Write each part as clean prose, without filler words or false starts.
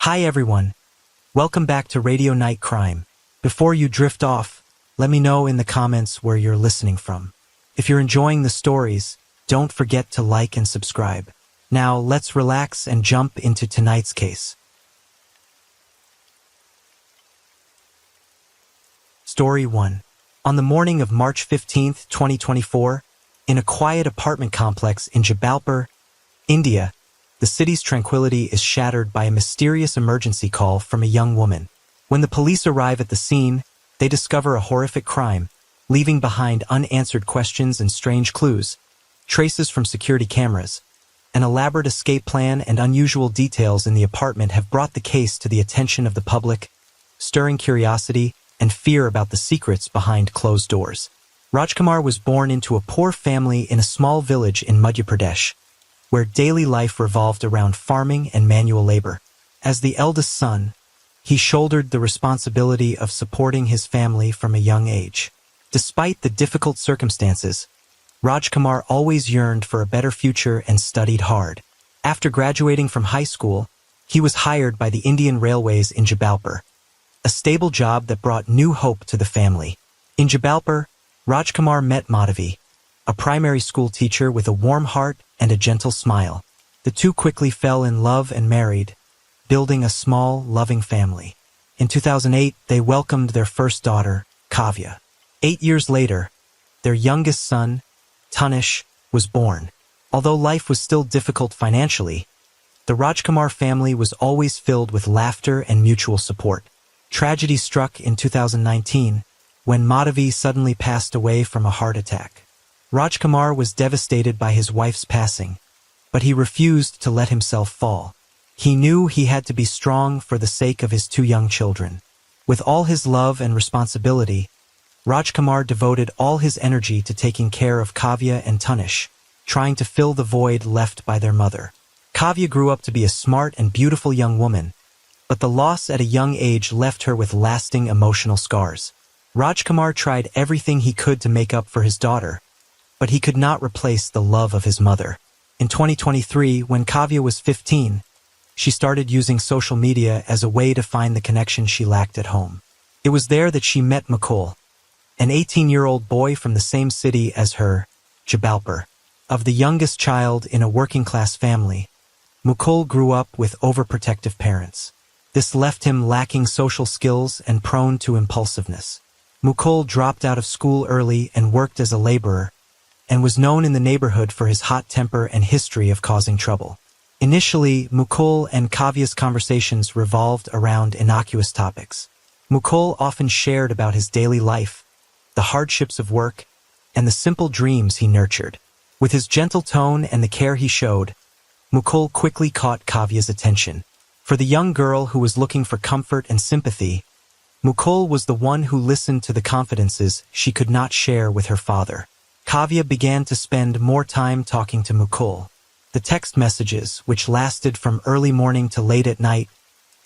Hi everyone, welcome back to Radio Night Crime. Before you drift off, let me know in the comments where you're listening from. If you're enjoying the stories, don't forget to like and subscribe. Now let's relax and jump into tonight's case. Story 1. On the morning of March 15, 2024, in a quiet apartment complex in Jabalpur, India, the city's tranquility is shattered by a mysterious emergency call from a young woman. When the police arrive at the scene, they discover a horrific crime, leaving behind unanswered questions and strange clues, traces from security cameras. An elaborate escape plan and unusual details in the apartment have brought the case to the attention of the public, stirring curiosity and fear about the secrets behind closed doors. Rajkumar was born into a poor family in a small village in Madhya Pradesh, where daily life revolved around farming and manual labor. As the eldest son, he shouldered the responsibility of supporting his family from a young age. Despite the difficult circumstances, Rajkumar always yearned for a better future and studied hard. After graduating from high school, he was hired by the Indian Railways in Jabalpur, a stable job that brought new hope to the family. In Jabalpur, Rajkumar met Madhavi, a primary school teacher with a warm heart and a gentle smile. The two quickly fell in love and married, building a small, loving family. In 2008, they welcomed their first daughter, Kavya. 8 years later, their youngest son, Tanish, was born. Although life was still difficult financially, the Rajkumar family was always filled with laughter and mutual support. Tragedy struck in 2019 when Madhavi suddenly passed away from a heart attack. Rajkumar was devastated by his wife's passing, but he refused to let himself fall. He knew he had to be strong for the sake of his two young children. With all his love and responsibility, Rajkumar devoted all his energy to taking care of Kavya and Tanish, trying to fill the void left by their mother. Kavya grew up to be a smart and beautiful young woman, but the loss at a young age left her with lasting emotional scars. Rajkumar tried everything he could to make up for his daughter, but he could not replace the love of his mother. In 2023, when Kavya was 15, she started using social media as a way to find the connection she lacked at home. It was there that she met Mukul, an 18-year-old boy from the same city as her, Jabalpur. Of the youngest child in a working-class family, Mukul grew up with overprotective parents. This left him lacking social skills and prone to impulsiveness. Mukul dropped out of school early and worked as a laborer, and was known in the neighborhood for his hot temper and history of causing trouble. Initially, Mukul and Kavya's conversations revolved around innocuous topics. Mukul often shared about his daily life, the hardships of work, and the simple dreams he nurtured. With his gentle tone and the care he showed, Mukul quickly caught Kavya's attention. For the young girl who was looking for comfort and sympathy, Mukul was the one who listened to the confidences she could not share with her father. Kavya began to spend more time talking to Mukul. The text messages, which lasted from early morning to late at night,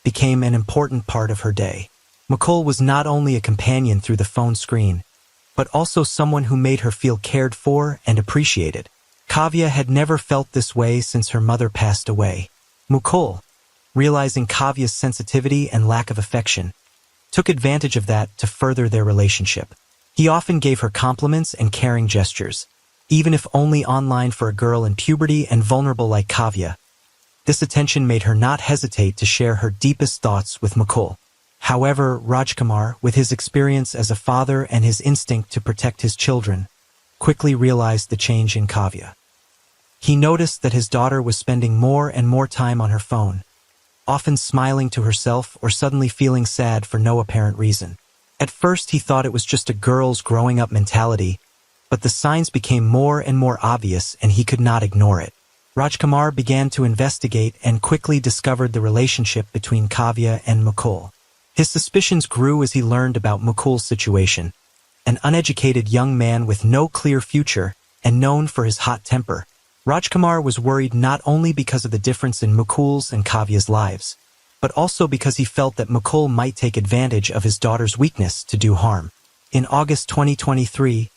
became an important part of her day. Mukul was not only a companion through the phone screen, but also someone who made her feel cared for and appreciated. Kavya had never felt this way since her mother passed away. Mukul, realizing Kavya's sensitivity and lack of affection, took advantage of that to further their relationship. He often gave her compliments and caring gestures, even if only online. For a girl in puberty and vulnerable like Kavya, this attention made her not hesitate to share her deepest thoughts with Mukul. However, Rajkumar, with his experience as a father and his instinct to protect his children, quickly realized the change in Kavya. He noticed that his daughter was spending more and more time on her phone, often smiling to herself or suddenly feeling sad for no apparent reason. At first, he thought it was just a girl's growing up mentality, but the signs became more and more obvious and he could not ignore it. Rajkumar began to investigate and quickly discovered the relationship between Kavya and Mukul. His suspicions grew as he learned about Mukul's situation, an uneducated young man with no clear future and known for his hot temper. Rajkumar was worried not only because of the difference in Mukul's and Kavya's lives, but also because he felt that Mukul might take advantage of his daughter's weakness to do harm. In August 2023,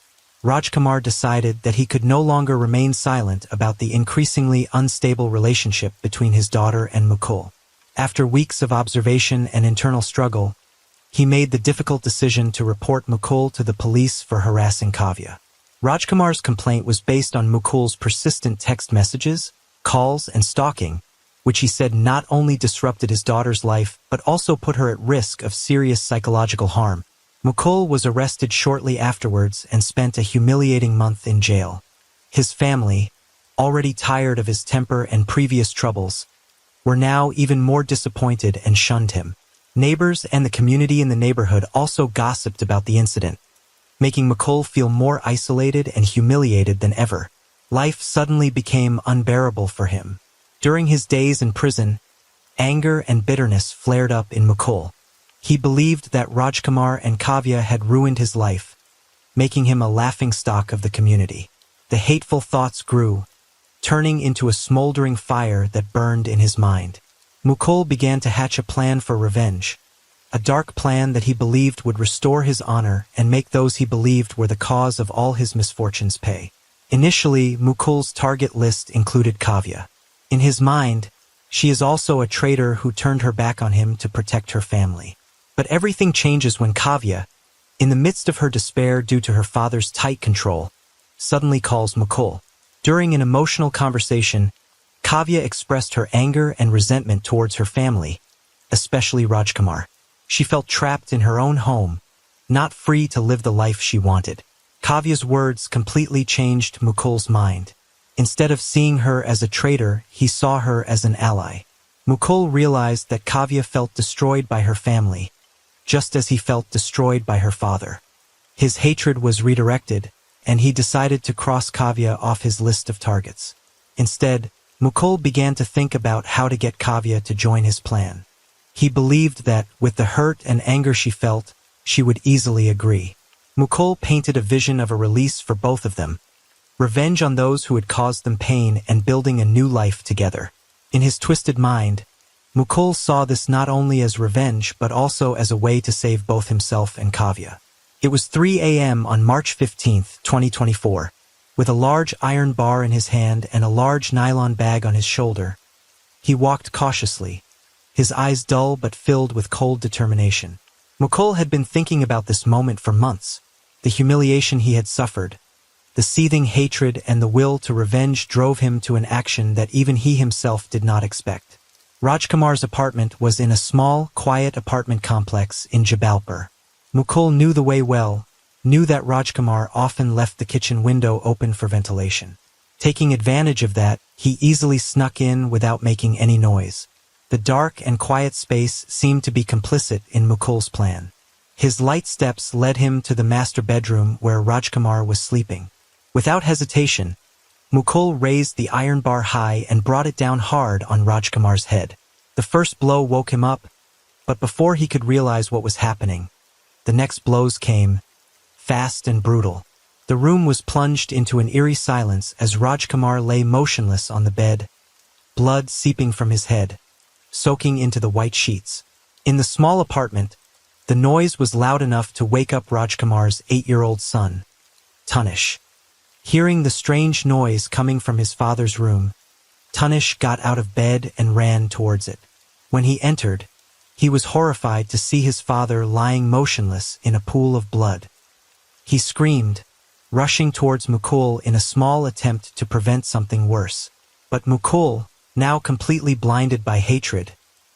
Rajkumar decided that he could no longer remain silent about the increasingly unstable relationship between his daughter and Mukul. After weeks of observation and internal struggle, he made the difficult decision to report Mukul to the police for harassing Kavya. Rajkumar's complaint was based on Mukul's persistent text messages, calls, and stalking, which he said not only disrupted his daughter's life but also put her at risk of serious psychological harm. Mukul was arrested shortly afterwards and spent a humiliating month in jail. His family, already tired of his temper and previous troubles, were now even more disappointed and shunned him. Neighbors and the community in the neighborhood also gossiped about the incident, making Mukul feel more isolated and humiliated than ever. Life suddenly became unbearable for him. During his days in prison, anger and bitterness flared up in Mukul. He believed that Rajkumar and Kavya had ruined his life, making him a laughingstock of the community. The hateful thoughts grew, turning into a smoldering fire that burned in his mind. Mukul began to hatch a plan for revenge, a dark plan that he believed would restore his honor and make those he believed were the cause of all his misfortunes pay. Initially, Mukul's target list included Kavya. In his mind, she is also a traitor who turned her back on him to protect her family. But everything changes when Kavya, in the midst of her despair due to her father's tight control, suddenly calls Mukul. During an emotional conversation, Kavya expressed her anger and resentment towards her family, especially Rajkumar. She felt trapped in her own home, not free to live the life she wanted. Kavya's words completely changed Mukul's mind. Instead of seeing her as a traitor, he saw her as an ally. Mukul realized that Kavya felt destroyed by her family, just as he felt destroyed by her father. His hatred was redirected, and he decided to cross Kavya off his list of targets. Instead, Mukul began to think about how to get Kavya to join his plan. He believed that, with the hurt and anger she felt, she would easily agree. Mukul painted a vision of a release for both of them, revenge on those who had caused them pain and building a new life together. In his twisted mind, Mukul saw this not only as revenge but also as a way to save both himself and Kavya. It was 3 a.m. on March 15, 2024. With a large iron bar in his hand and a large nylon bag on his shoulder, he walked cautiously, his eyes dull but filled with cold determination. Mukul had been thinking about this moment for months. The humiliation he had suffered, the seething hatred and the will to revenge drove him to an action that even he himself did not expect. Rajkumar's apartment was in a small, quiet apartment complex in Jabalpur. Mukul knew the way well, knew that Rajkumar often left the kitchen window open for ventilation. Taking advantage of that, he easily snuck in without making any noise. The dark and quiet space seemed to be complicit in Mukul's plan. His light steps led him to the master bedroom where Rajkumar was sleeping. Without hesitation, Mukul raised the iron bar high and brought it down hard on Rajkumar's head. The first blow woke him up, but before he could realize what was happening, the next blows came, fast and brutal. The room was plunged into an eerie silence as Rajkumar lay motionless on the bed, blood seeping from his head, soaking into the white sheets. In the small apartment, the noise was loud enough to wake up Rajkumar's 8-year-old son, Tanish. Hearing the strange noise coming from his father's room, Tanish got out of bed and ran towards it. When he entered, he was horrified to see his father lying motionless in a pool of blood. He screamed, rushing towards Mukul in a small attempt to prevent something worse. But Mukul, now completely blinded by hatred,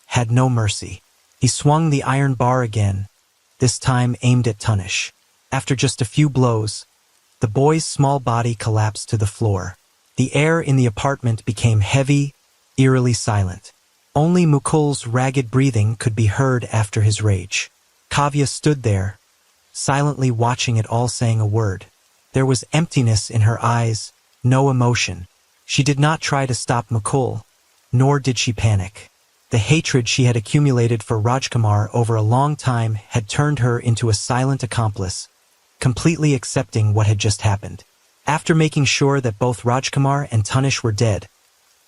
had no mercy. He swung the iron bar again, this time aimed at Tanish. After just a few blows, the boy's small body collapsed to the floor. The air in the apartment became heavy, eerily silent. Only Mukul's ragged breathing could be heard after his rage. Kavya stood there, silently watching it all, saying a word. There was emptiness in her eyes, no emotion. She did not try to stop Mukul, nor did she panic. The hatred she had accumulated for Rajkumar over a long time had turned her into a silent accomplice, completely accepting what had just happened. After making sure that both Rajkumar and Tanish were dead,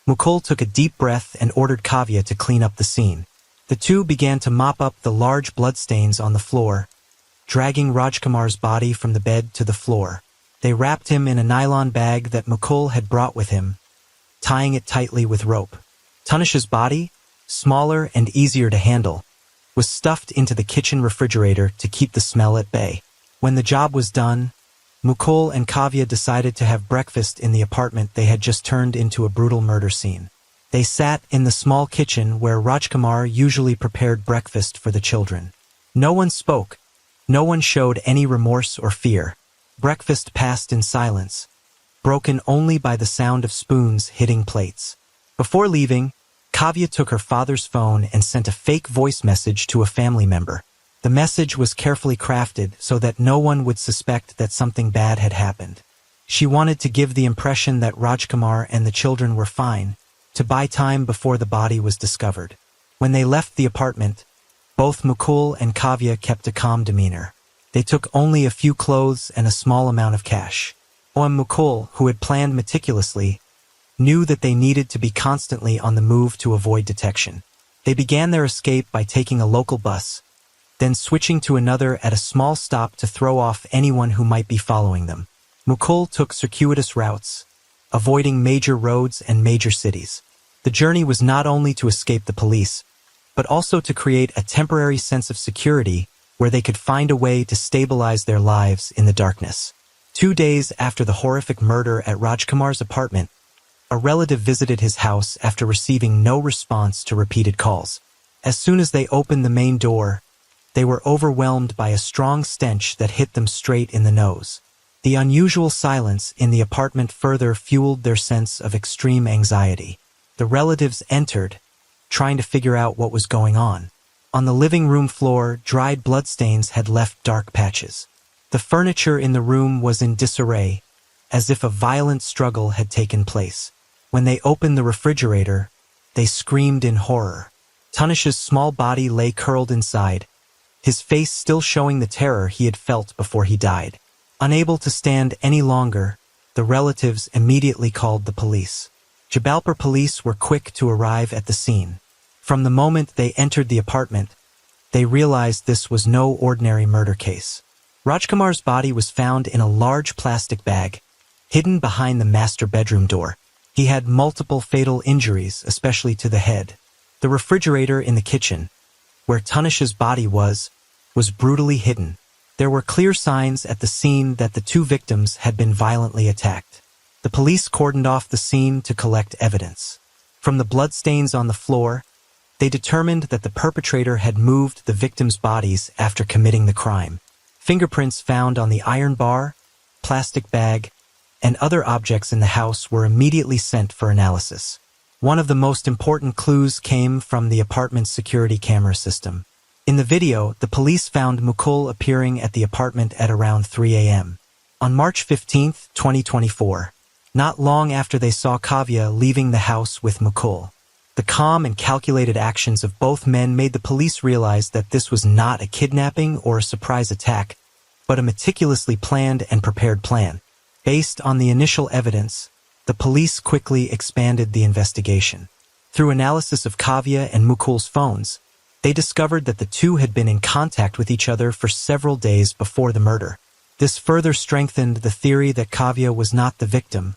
Mukul took a deep breath and ordered Kavya to clean up the scene. The two began to mop up the large bloodstains on the floor, dragging Rajkumar's body from the bed to the floor. They wrapped him in a nylon bag that Mukul had brought with him, tying it tightly with rope. Tanish's body, smaller and easier to handle, was stuffed into the kitchen refrigerator to keep the smell at bay. When the job was done, Mukul and Kavya decided to have breakfast in the apartment they had just turned into a brutal murder scene. They sat in the small kitchen where Rajkumar usually prepared breakfast for the children. No one spoke. No one showed any remorse or fear. Breakfast passed in silence, broken only by the sound of spoons hitting plates. Before leaving, Kavya took her father's phone and sent a fake voice message to a family member. The message was carefully crafted so that no one would suspect that something bad had happened. She wanted to give the impression that Rajkumar and the children were fine, to buy time before the body was discovered. When they left the apartment, both Mukul and Kavya kept a calm demeanor. They took only a few clothes and a small amount of cash. Mukul, who had planned meticulously, knew that they needed to be constantly on the move to avoid detection. They began their escape by taking a local bus, then switching to another at a small stop to throw off anyone who might be following them. Mukul took circuitous routes, avoiding major roads and major cities. The journey was not only to escape the police, but also to create a temporary sense of security where they could find a way to stabilize their lives in the darkness. 2 days after the horrific murder at Rajkumar's apartment, a relative visited his house after receiving no response to repeated calls. As soon as they opened the main door, they were overwhelmed by a strong stench that hit them straight in the nose. The unusual silence in the apartment further fueled their sense of extreme anxiety. The relatives entered, trying to figure out what was going on. On the living room floor, dried bloodstains had left dark patches. The furniture in the room was in disarray, as if a violent struggle had taken place. When they opened the refrigerator, they screamed in horror. Tanish's small body lay curled inside, his face still showing the terror he had felt before he died. Unable to stand any longer, the relatives immediately called the police. Jabalpur police were quick to arrive at the scene. From the moment they entered the apartment, they realized this was no ordinary murder case. Rajkumar's body was found in a large plastic bag, hidden behind the master bedroom door. He had multiple fatal injuries, especially to the head. The refrigerator in the kitchen, where Tanish's body was brutally hidden. There were clear signs at the scene that the two victims had been violently attacked. The police cordoned off the scene to collect evidence. From the bloodstains on the floor, they determined that the perpetrator had moved the victims' bodies after committing the crime. Fingerprints found on the iron bar, plastic bag, and other objects in the house were immediately sent for analysis. One of the most important clues came from the apartment's security camera system. In the video, the police found Mukul appearing at the apartment at around 3 a.m. On March 15, 2024, not long after they saw Kavya leaving the house with Mukul. The calm and calculated actions of both men made the police realize that this was not a kidnapping or a surprise attack, but a meticulously planned and prepared plan. Based on the initial evidence, the police quickly expanded the investigation. Through analysis of Kavya and Mukul's phones, they discovered that the two had been in contact with each other for several days before the murder. This further strengthened the theory that Kavya was not the victim,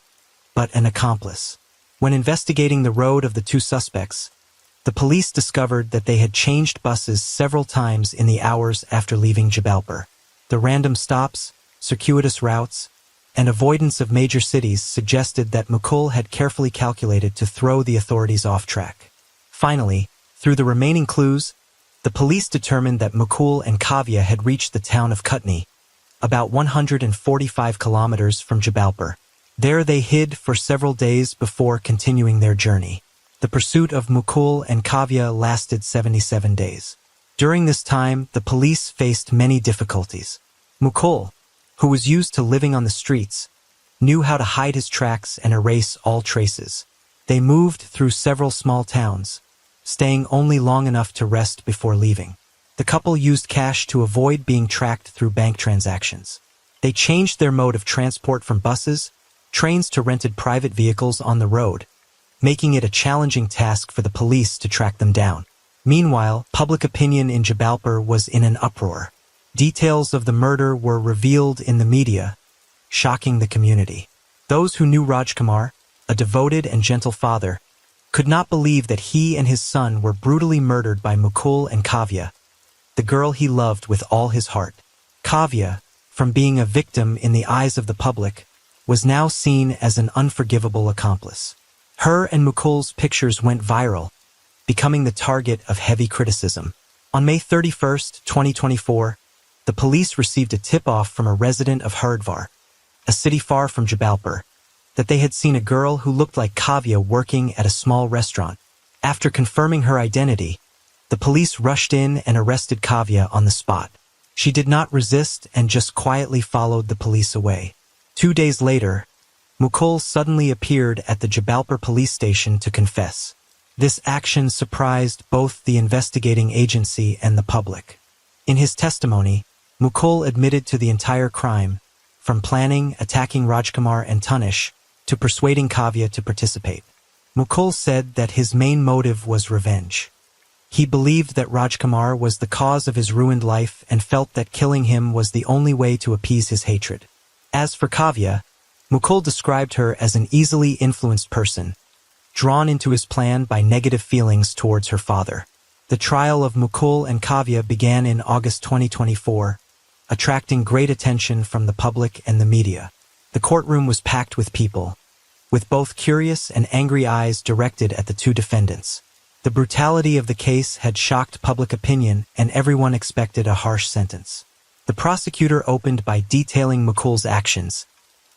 but an accomplice. When investigating the road of the two suspects, the police discovered that they had changed buses several times in the hours after leaving Jabalpur. The random stops, circuitous routes, and avoidance of major cities suggested that Mukul had carefully calculated to throw the authorities off track. Finally, through the remaining clues, the police determined that Mukul and Kavya had reached the town of Kutni, about 145 kilometers from Jabalpur. There they hid for several days before continuing their journey. The pursuit of Mukul and Kavya lasted 77 days. During this time, the police faced many difficulties. Mukul, who was used to living on the streets, knew how to hide his tracks and erase all traces. They moved through several small towns, staying only long enough to rest before leaving. The couple used cash to avoid being tracked through bank transactions. They changed their mode of transport from buses, trains to rented private vehicles on the road, making it a challenging task for the police to track them down. Meanwhile, public opinion in Jabalpur was in an uproar. Details of the murder were revealed in the media, shocking the community. Those who knew Rajkumar, a devoted and gentle father, could not believe that he and his son were brutally murdered by Mukul and Kavya, the girl he loved with all his heart. Kavya, from being a victim in the eyes of the public, was now seen as an unforgivable accomplice. Her and Mukul's pictures went viral, becoming the target of heavy criticism. On May 31, 2024, the police received a tip-off from a resident of Haridwar, a city far from Jabalpur, that they had seen a girl who looked like Kavya working at a small restaurant. After confirming her identity, the police rushed in and arrested Kavya on the spot. She did not resist and just quietly followed the police away. 2 days later, Mukul suddenly appeared at the Jabalpur police station to confess. This action surprised both the investigating agency and the public. In his testimony, Mukul admitted to the entire crime, from planning, attacking Rajkumar and Tanish, to persuading Kavya to participate. Mukul said that his main motive was revenge. He believed that Rajkumar was the cause of his ruined life and felt that killing him was the only way to appease his hatred. As for Kavya, Mukul described her as an easily influenced person, drawn into his plan by negative feelings towards her father. The trial of Mukul and Kavya began in August 2024, attracting great attention from the public and the media. The courtroom was packed with people, with both curious and angry eyes directed at the two defendants. The brutality of the case had shocked public opinion, and everyone expected a harsh sentence. The prosecutor opened by detailing Mukul's actions,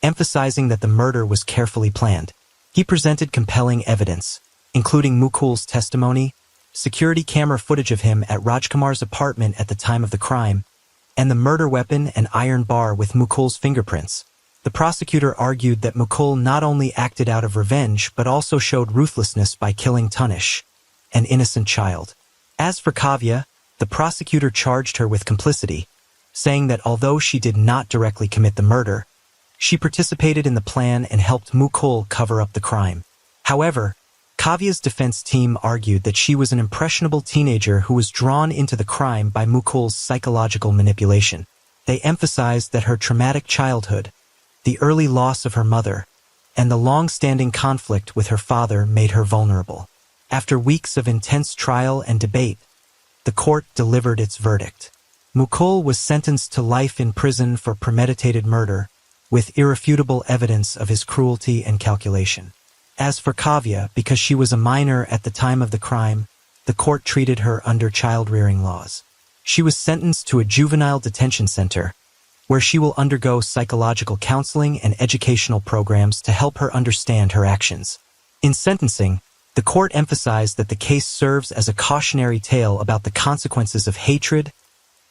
emphasizing that the murder was carefully planned. He presented compelling evidence, including Mukul's testimony, security camera footage of him at Rajkumar's apartment at the time of the crime, and the murder weapon and iron bar with Mukul's fingerprints. The prosecutor argued that Mukul not only acted out of revenge but also showed ruthlessness by killing Tanish, an innocent child. As for Kavya, the prosecutor charged her with complicity, saying that although she did not directly commit the murder, she participated in the plan and helped Mukul cover up the crime. However, Kavya's defense team argued that she was an impressionable teenager who was drawn into the crime by Mukul's psychological manipulation. They emphasized that her traumatic childhood, the early loss of her mother, and the long-standing conflict with her father made her vulnerable. After weeks of intense trial and debate, the court delivered its verdict. Mukul was sentenced to life in prison for premeditated murder, with irrefutable evidence of his cruelty and calculation. As for Kavya, because she was a minor at the time of the crime, the court treated her under child-rearing laws. She was sentenced to a juvenile detention center, where she will undergo psychological counseling and educational programs to help her understand her actions. In sentencing, the court emphasized that the case serves as a cautionary tale about the consequences of hatred,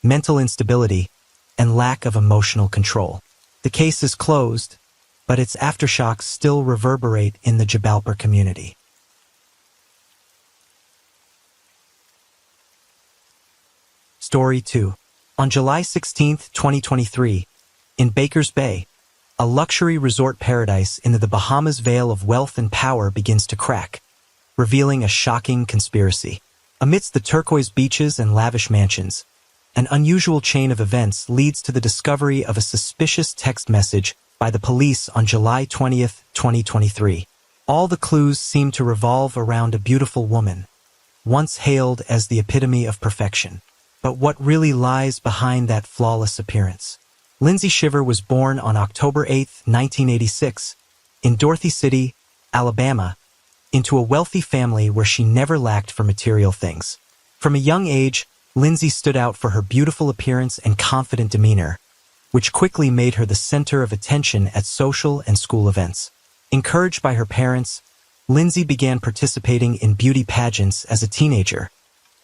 mental instability, and lack of emotional control. The case is closed, but its aftershocks still reverberate in the Jabalpur community. Story 2. On July 16, 2023, in Baker's Bay, a luxury resort paradise in the Bahamas' veil of wealth and power begins to crack, revealing a shocking conspiracy. Amidst the turquoise beaches and lavish mansions, an unusual chain of events leads to the discovery of a suspicious text message by the police on July 20, 2023. All the clues seem to revolve around a beautiful woman, once hailed as the epitome of perfection. But what really lies behind that flawless appearance? Lindsay Shiver was born on October 8, 1986, in Dorothy City, Alabama, into a wealthy family where she never lacked for material things. From a young age, Lindsay stood out for her beautiful appearance and confident demeanor, which quickly made her the center of attention at social and school events. Encouraged by her parents, Lindsay began participating in beauty pageants as a teenager,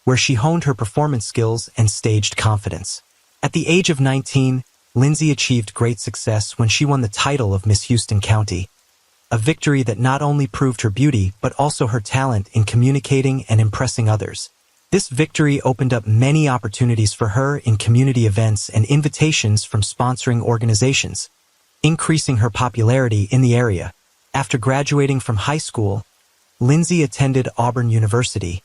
where she honed her performance skills and staged confidence. At the age of 19, Lindsay achieved great success when she won the title of Miss Houston County, a victory that not only proved her beauty but also her talent in communicating and impressing others. This victory opened up many opportunities for her in community events and invitations from sponsoring organizations, increasing her popularity in the area. After graduating from high school, Lindsay attended Auburn University,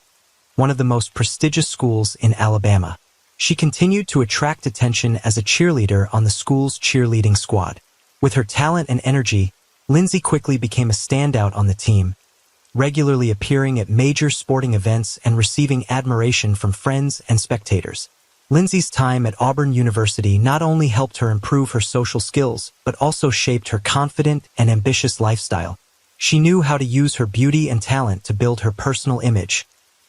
one of the most prestigious schools in Alabama. She continued to attract attention as a cheerleader on the school's cheerleading squad. With her talent and energy, Lindsay quickly became a standout on the team, regularly appearing at major sporting events and receiving admiration from friends and spectators. Lindsay's time at Auburn University not only helped her improve her social skills, but also shaped her confident and ambitious lifestyle. She knew how to use her beauty and talent to build her personal image,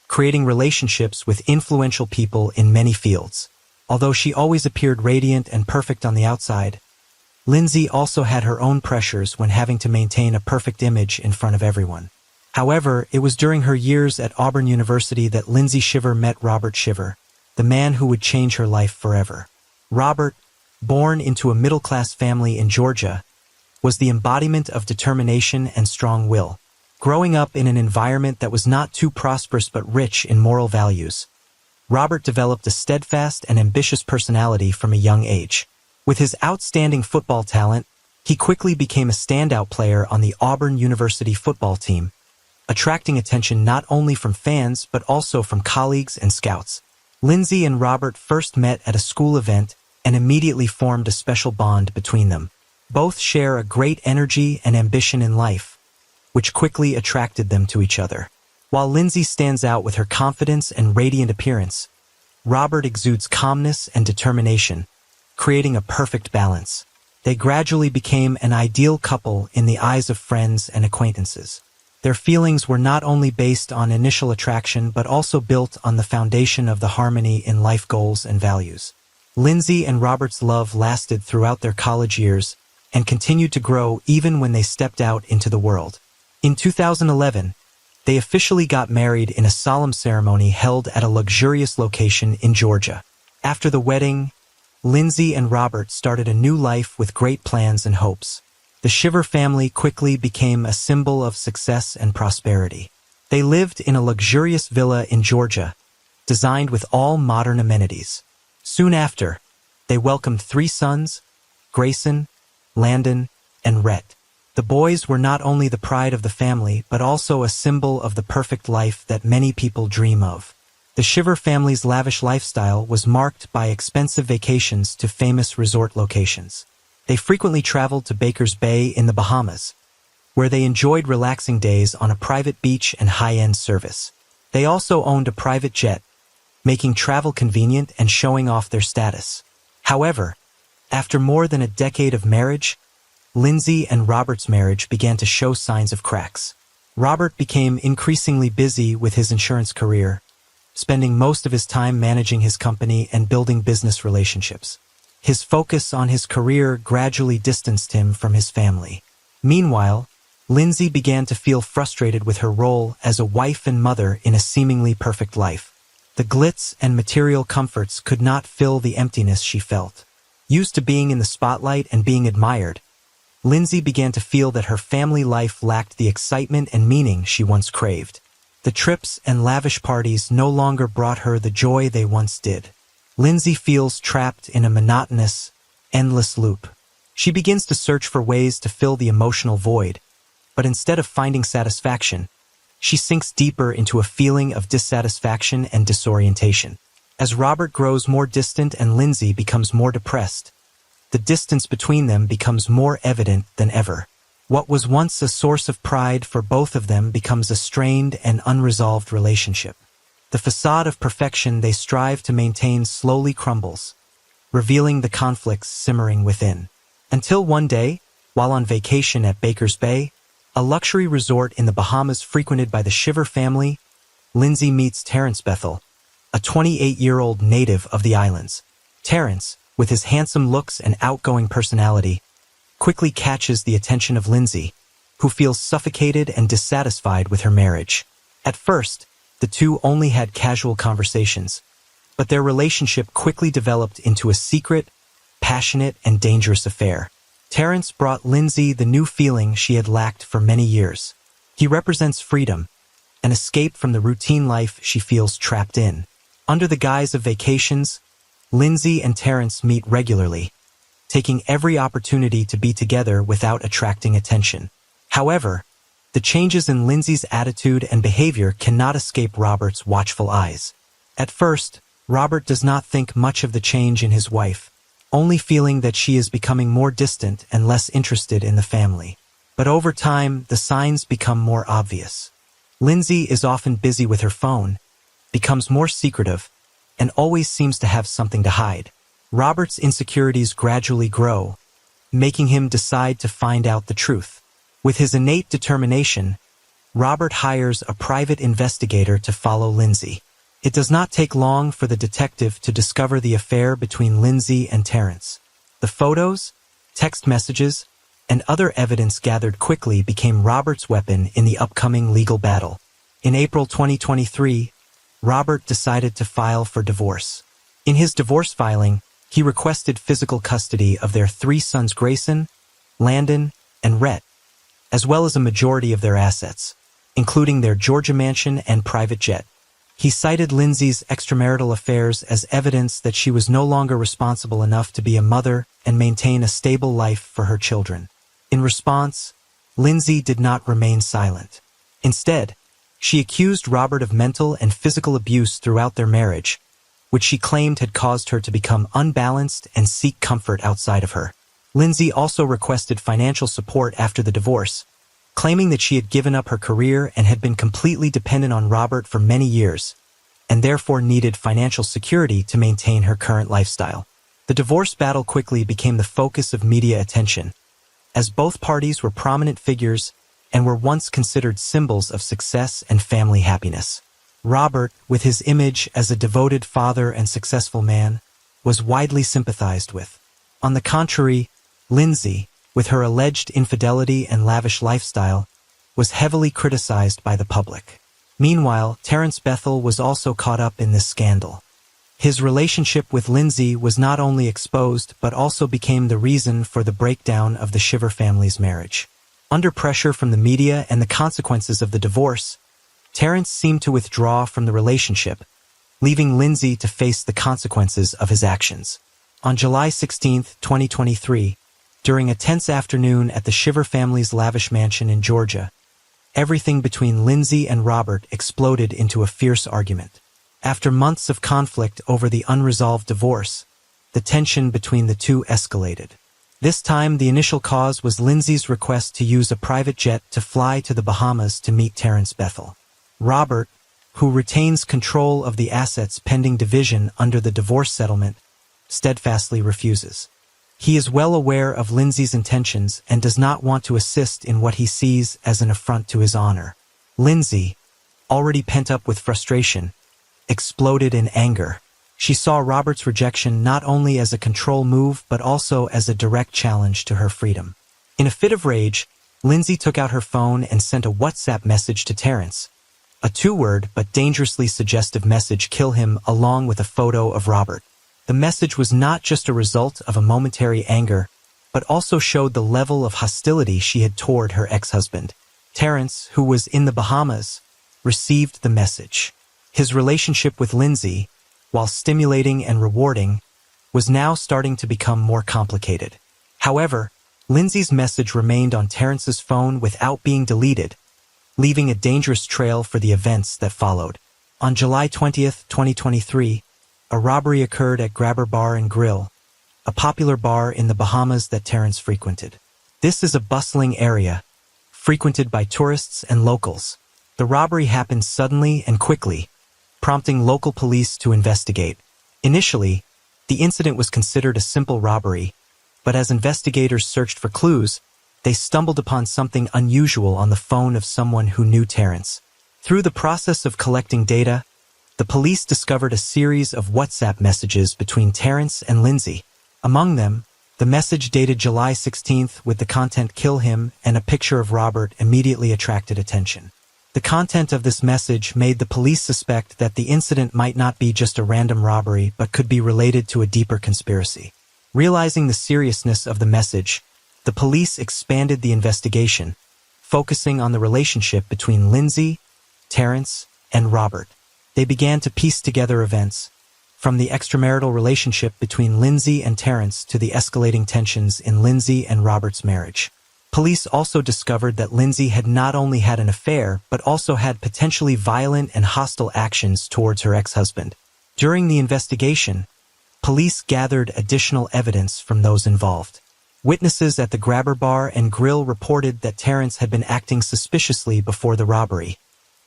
creating relationships with influential people in many fields. Although she always appeared radiant and perfect on the outside, Lindsay also had her own pressures when having to maintain a perfect image in front of everyone. However, it was during her years at Auburn University that Lindsay Shiver met Robert Shiver, the man who would change her life forever. Robert, born into a middle-class family in Georgia, was the embodiment of determination and strong will. Growing up in an environment that was not too prosperous but rich in moral values, Robert developed a steadfast and ambitious personality from a young age. With his outstanding football talent, he quickly became a standout player on the Auburn University football team, attracting attention not only from fans but also from colleagues and scouts. Lindsay and Robert first met at a school event and immediately formed a special bond between them. Both share a great energy and ambition in life, which quickly attracted them to each other. While Lindsay stands out with her confidence and radiant appearance, Robert exudes calmness and determination, creating a perfect balance. They gradually became an ideal couple in the eyes of friends and acquaintances. Their feelings were not only based on initial attraction but also built on the foundation of the harmony in life goals and values. Lindsay and Robert's love lasted throughout their college years and continued to grow even when they stepped out into the world. In 2011, they officially got married in a solemn ceremony held at a luxurious location in Georgia. After the wedding, Lindsay and Robert started a new life with great plans and hopes. The Shiver family quickly became a symbol of success and prosperity. They lived in a luxurious villa in Georgia, designed with all modern amenities. Soon after, they welcomed 3 sons, Grayson, Landon, and Rhett. The boys were not only the pride of the family, but also a symbol of the perfect life that many people dream of. The Shiver family's lavish lifestyle was marked by expensive vacations to famous resort locations. They frequently traveled to Baker's Bay in the Bahamas, where they enjoyed relaxing days on a private beach and high-end service. They also owned a private jet, making travel convenient and showing off their status. However, after more than a decade of marriage, Lindsay and Robert's marriage began to show signs of cracks. Robert became increasingly busy with his insurance career, spending most of his time managing his company and building business relationships. His focus on his career gradually distanced him from his family. Meanwhile, Lindsay began to feel frustrated with her role as a wife and mother in a seemingly perfect life. The glitz and material comforts could not fill the emptiness she felt. Used to being in the spotlight and being admired, Lindsay began to feel that her family life lacked the excitement and meaning she once craved. The trips and lavish parties no longer brought her the joy they once did. Lindsay feels trapped in a monotonous, endless loop. She begins to search for ways to fill the emotional void, but instead of finding satisfaction, she sinks deeper into a feeling of dissatisfaction and disorientation. As Robert grows more distant and Lindsay becomes more depressed, the distance between them becomes more evident than ever. What was once a source of pride for both of them becomes a strained and unresolved relationship. The facade of perfection they strive to maintain slowly crumbles, revealing the conflicts simmering within. Until one day, while on vacation at Baker's Bay, a luxury resort in the Bahamas frequented by the Shiver family, Lindsay meets Terrence Bethel, a 28-year-old native of the islands. Terrence, with his handsome looks and outgoing personality, quickly catches the attention of Lindsay, who feels suffocated and dissatisfied with her marriage. At first, the two only had casual conversations, but their relationship quickly developed into a secret, passionate, and dangerous affair. Terrence brought Lindsay the new feeling she had lacked for many years. He represents freedom, an escape from the routine life she feels trapped in. Under the guise of vacations, Lindsay and Terrence meet regularly, taking every opportunity to be together without attracting attention. However, the changes in Lindsay's attitude and behavior cannot escape Robert's watchful eyes. At first, Robert does not think much of the change in his wife, only feeling that she is becoming more distant and less interested in the family. But over time, the signs become more obvious. Lindsay is often busy with her phone, becomes more secretive, and always seems to have something to hide. Robert's insecurities gradually grow, making him decide to find out the truth. With his innate determination, Robert hires a private investigator to follow Lindsay. It does not take long for the detective to discover the affair between Lindsay and Terrence. The photos, text messages, and other evidence gathered quickly became Robert's weapon in the upcoming legal battle. In April 2023, Robert decided to file for divorce. In his divorce filing, he requested physical custody of their 3 sons Grayson, Landon, and Rhett, as well as a majority of their assets, including their Georgia mansion and private jet. He cited Lindsay's extramarital affairs as evidence that she was no longer responsible enough to be a mother and maintain a stable life for her children. In response, Lindsay did not remain silent. Instead, she accused Robert of mental and physical abuse throughout their marriage, which she claimed had caused her to become unbalanced and seek comfort outside of her. Lindsay also requested financial support after the divorce, claiming that she had given up her career and had been completely dependent on Robert for many years, and therefore needed financial security to maintain her current lifestyle. The divorce battle quickly became the focus of media attention, as both parties were prominent figures and were once considered symbols of success and family happiness. Robert, with his image as a devoted father and successful man, was widely sympathized with. On the contrary, Lindsay, with her alleged infidelity and lavish lifestyle, was heavily criticized by the public. Meanwhile, Terrence Bethel was also caught up in this scandal. His relationship with Lindsay was not only exposed but also became the reason for the breakdown of the Shiver family's marriage. Under pressure from the media and the consequences of the divorce, Terrence seemed to withdraw from the relationship, leaving Lindsay to face the consequences of his actions. On July 16, 2023, during a tense afternoon at the Shiver family's lavish mansion in Georgia, everything between Lindsay and Robert exploded into a fierce argument. After months of conflict over the unresolved divorce, the tension between the two escalated. This time, the initial cause was Lindsay's request to use a private jet to fly to the Bahamas to meet Terrence Bethel. Robert, who retains control of the assets pending division under the divorce settlement, steadfastly refuses. He is well aware of Lindsay's intentions and does not want to assist in what he sees as an affront to his honor. Lindsay, already pent up with frustration, exploded in anger. She saw Robert's rejection not only as a control move but also as a direct challenge to her freedom. In a fit of rage, Lindsay took out her phone and sent a WhatsApp message to Terrence. A 2-word but dangerously suggestive message, "Kill him," along with a photo of Robert. The message was not just a result of a momentary anger, but also showed the level of hostility she had toward her ex-husband. Terrence, who was in the Bahamas, received the message. His relationship with Lindsay, while stimulating and rewarding, was now starting to become more complicated. However, Lindsay's message remained on Terrence's phone without being deleted, leaving a dangerous trail for the events that followed. On July 20th, 2023, a robbery occurred at Grabber Bar and Grill, a popular bar in the Bahamas that Terrence frequented. This is a bustling area, frequented by tourists and locals. The robbery happened suddenly and quickly, prompting local police to investigate. Initially, the incident was considered a simple robbery, but as investigators searched for clues, they stumbled upon something unusual on the phone of someone who knew Terrence. Through the process of collecting data, the police discovered a series of WhatsApp messages between Terrence and Lindsay. Among them, the message dated July 16th with the content "Kill him" and a picture of Robert immediately attracted attention. The content of this message made the police suspect that the incident might not be just a random robbery but could be related to a deeper conspiracy. Realizing the seriousness of the message, the police expanded the investigation, focusing on the relationship between Lindsay, Terrence, and Robert. They began to piece together events, from the extramarital relationship between Lindsay and Terrence to the escalating tensions in Lindsay and Robert's marriage. Police also discovered that Lindsay had not only had an affair but also had potentially violent and hostile actions towards her ex-husband. During the investigation, police gathered additional evidence from those involved. Witnesses at the Grabber Bar and Grill reported that Terrence had been acting suspiciously before the robbery,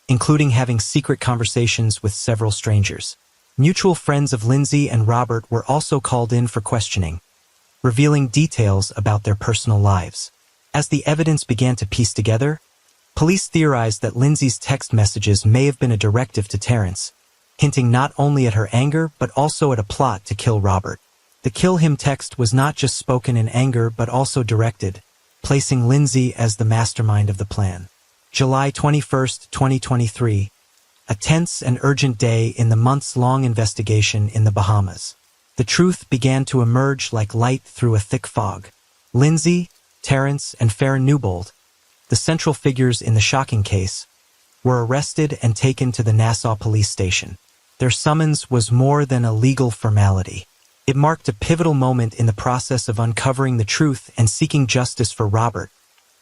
including having secret conversations with several strangers. Mutual friends of Lindsay and Robert were also called in for questioning, revealing details about their personal lives. As the evidence began to piece together, police theorized that Lindsay's text messages may have been a directive to Terrence, hinting not only at her anger but also at a plot to kill Robert. The kill him text was not just spoken in anger but also directed, placing Lindsay as the mastermind of the plan. July 21, 2023, a tense and urgent day in the months-long investigation in the Bahamas. The truth began to emerge like light through a thick fog. Lindsay, Terrence, and Farron Newbold, the central figures in the shocking case, were arrested and taken to the Nassau police station. Their summons was more than a legal formality. It marked a pivotal moment in the process of uncovering the truth and seeking justice for Robert,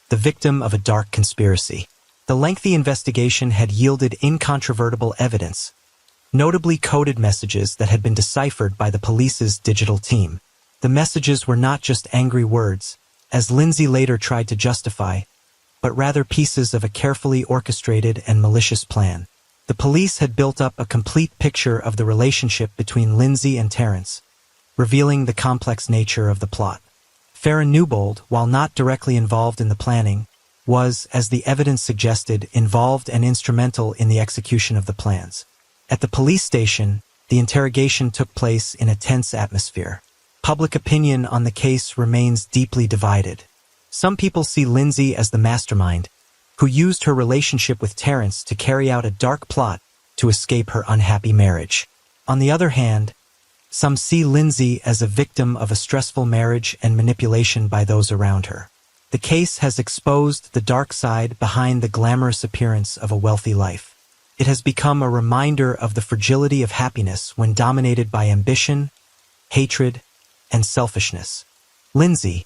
the victim of a dark conspiracy. The lengthy investigation had yielded incontrovertible evidence, notably coded messages that had been deciphered by the police's digital team. The messages were not just angry words, as Lindsay later tried to justify, but rather pieces of a carefully orchestrated and malicious plan. The police had built up a complete picture of the relationship between Lindsay and Terrence, revealing the complex nature of the plot. Farron Newbold, while not directly involved in the planning, was, as the evidence suggested, involved and instrumental in the execution of the plans. At the police station, the interrogation took place in a tense atmosphere. Public opinion on the case remains deeply divided. Some people see Lindsay as the mastermind, who used her relationship with Terrence to carry out a dark plot to escape her unhappy marriage. On the other hand, some see Lindsay as a victim of a stressful marriage and manipulation by those around her. The case has exposed the dark side behind the glamorous appearance of a wealthy life. It has become a reminder of the fragility of happiness when dominated by ambition, hatred, and selfishness. Lindsay,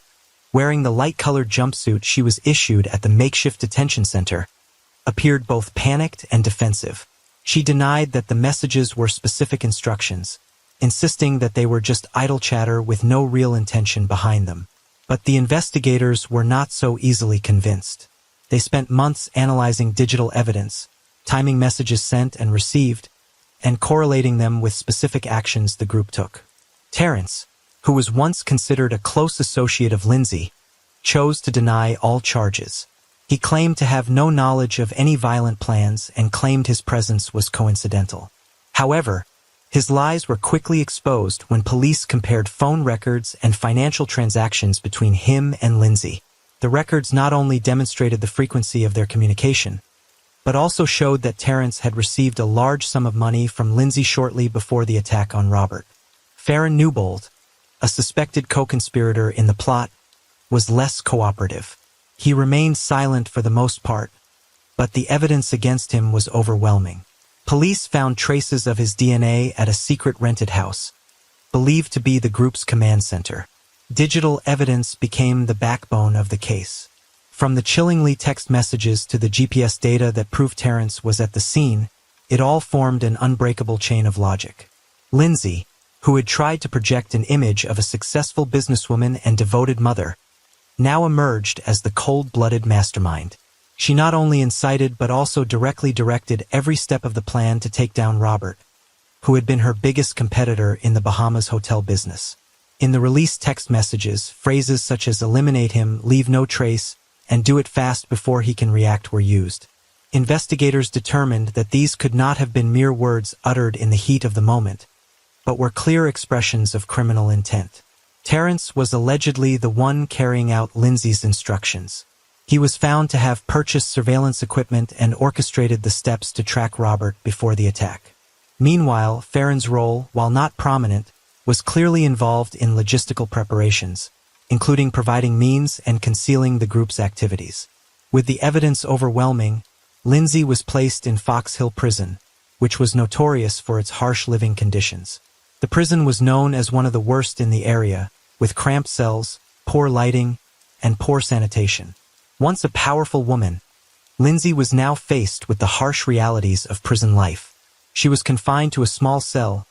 wearing the light-colored jumpsuit she was issued at the makeshift detention center, appeared both panicked and defensive. She denied that the messages were specific instructions, insisting that they were just idle chatter with no real intention behind them. But the investigators were not so easily convinced. They spent months analyzing digital evidence, timing messages sent and received, and correlating them with specific actions the group took. Terrence, who was once considered a close associate of Lindsay, chose to deny all charges. He claimed to have no knowledge of any violent plans and claimed his presence was coincidental. However, his lies were quickly exposed when police compared phone records and financial transactions between him and Lindsay. The records not only demonstrated the frequency of their communication, but also showed that Terrence had received a large sum of money from Lindsay shortly before the attack on Robert. Farron Newbold, a suspected co-conspirator in the plot, was less cooperative. He remained silent for the most part, but the evidence against him was overwhelming. Police found traces of his DNA at a secret rented house, believed to be the group's command center. Digital evidence became the backbone of the case. From the chillingly text messages to the GPS data that proved Terrence was at the scene, it all formed an unbreakable chain of logic. Lindsay, who had tried to project an image of a successful businesswoman and devoted mother, now emerged as the cold-blooded mastermind. She not only incited but also directly directed every step of the plan to take down Robert, who had been her biggest competitor in the Bahamas hotel business. In the released text messages, phrases such as "eliminate him," "leave no trace," and "do it fast before he can react" were used. Investigators determined that these could not have been mere words uttered in the heat of the moment, but were clear expressions of criminal intent. Terrence was allegedly the one carrying out Lindsay's instructions. He was found to have purchased surveillance equipment and orchestrated the steps to track Robert before the attack. Meanwhile, Farron's role, while not prominent, was clearly involved in logistical preparations, including providing means and concealing the group's activities. With the evidence overwhelming, Lindsay was placed in Fox Hill Prison, which was notorious for its harsh living conditions. The prison was known as one of the worst in the area, with cramped cells, poor lighting, and poor sanitation. Once a powerful woman, Lindsay was now faced with the harsh realities of prison life. She was confined to a small cell,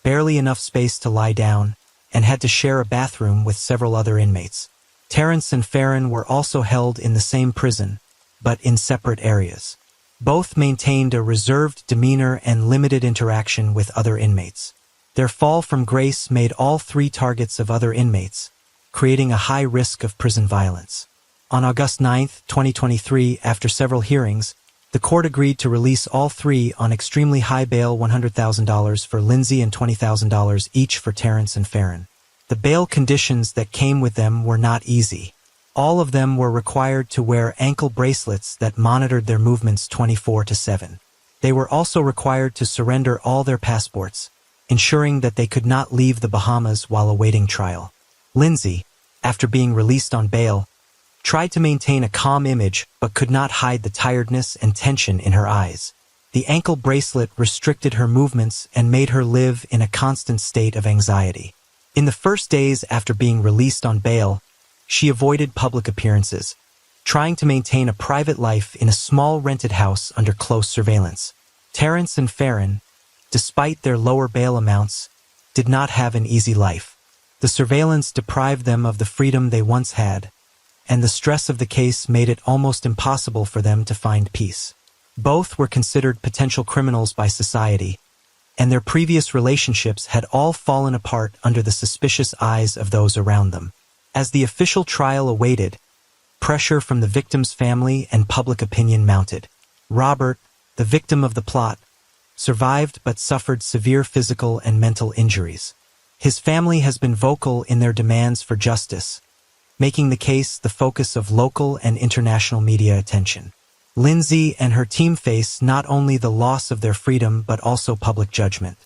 barely enough space to lie down, and had to share a bathroom with several other inmates. Terrence and Farron were also held in the same prison, but in separate areas. Both maintained a reserved demeanor and limited interaction with other inmates. Their fall from grace made all three targets of other inmates, creating a high risk of prison violence. On August 9, 2023, after several hearings, the court agreed to release all three on extremely high bail, $100,000 for Lindsay and $20,000 each for Terrence and Farron. The bail conditions that came with them were not easy. All of them were required to wear ankle bracelets that monitored their movements 24/7. They were also required to surrender all their passports, ensuring that they could not leave the Bahamas while awaiting trial. Lindsay, after being released on bail, tried to maintain a calm image but could not hide the tiredness and tension in her eyes. The ankle bracelet restricted her movements and made her live in a constant state of anxiety. In the first days after being released on bail, she avoided public appearances, trying to maintain a private life in a small rented house under close surveillance. Terrence and Farron, despite their lower bail amounts, did not have an easy life. The surveillance deprived them of the freedom they once had, and the stress of the case made it almost impossible for them to find peace. Both were considered potential criminals by society, and their previous relationships had all fallen apart under the suspicious eyes of those around them. As the official trial awaited, pressure from the victim's family and public opinion mounted. Robert, the victim of the plot, survived but suffered severe physical and mental injuries. His family has been vocal in their demands for justice, making the case the focus of local and international media attention. Lindsay and her team face not only the loss of their freedom but also public judgment.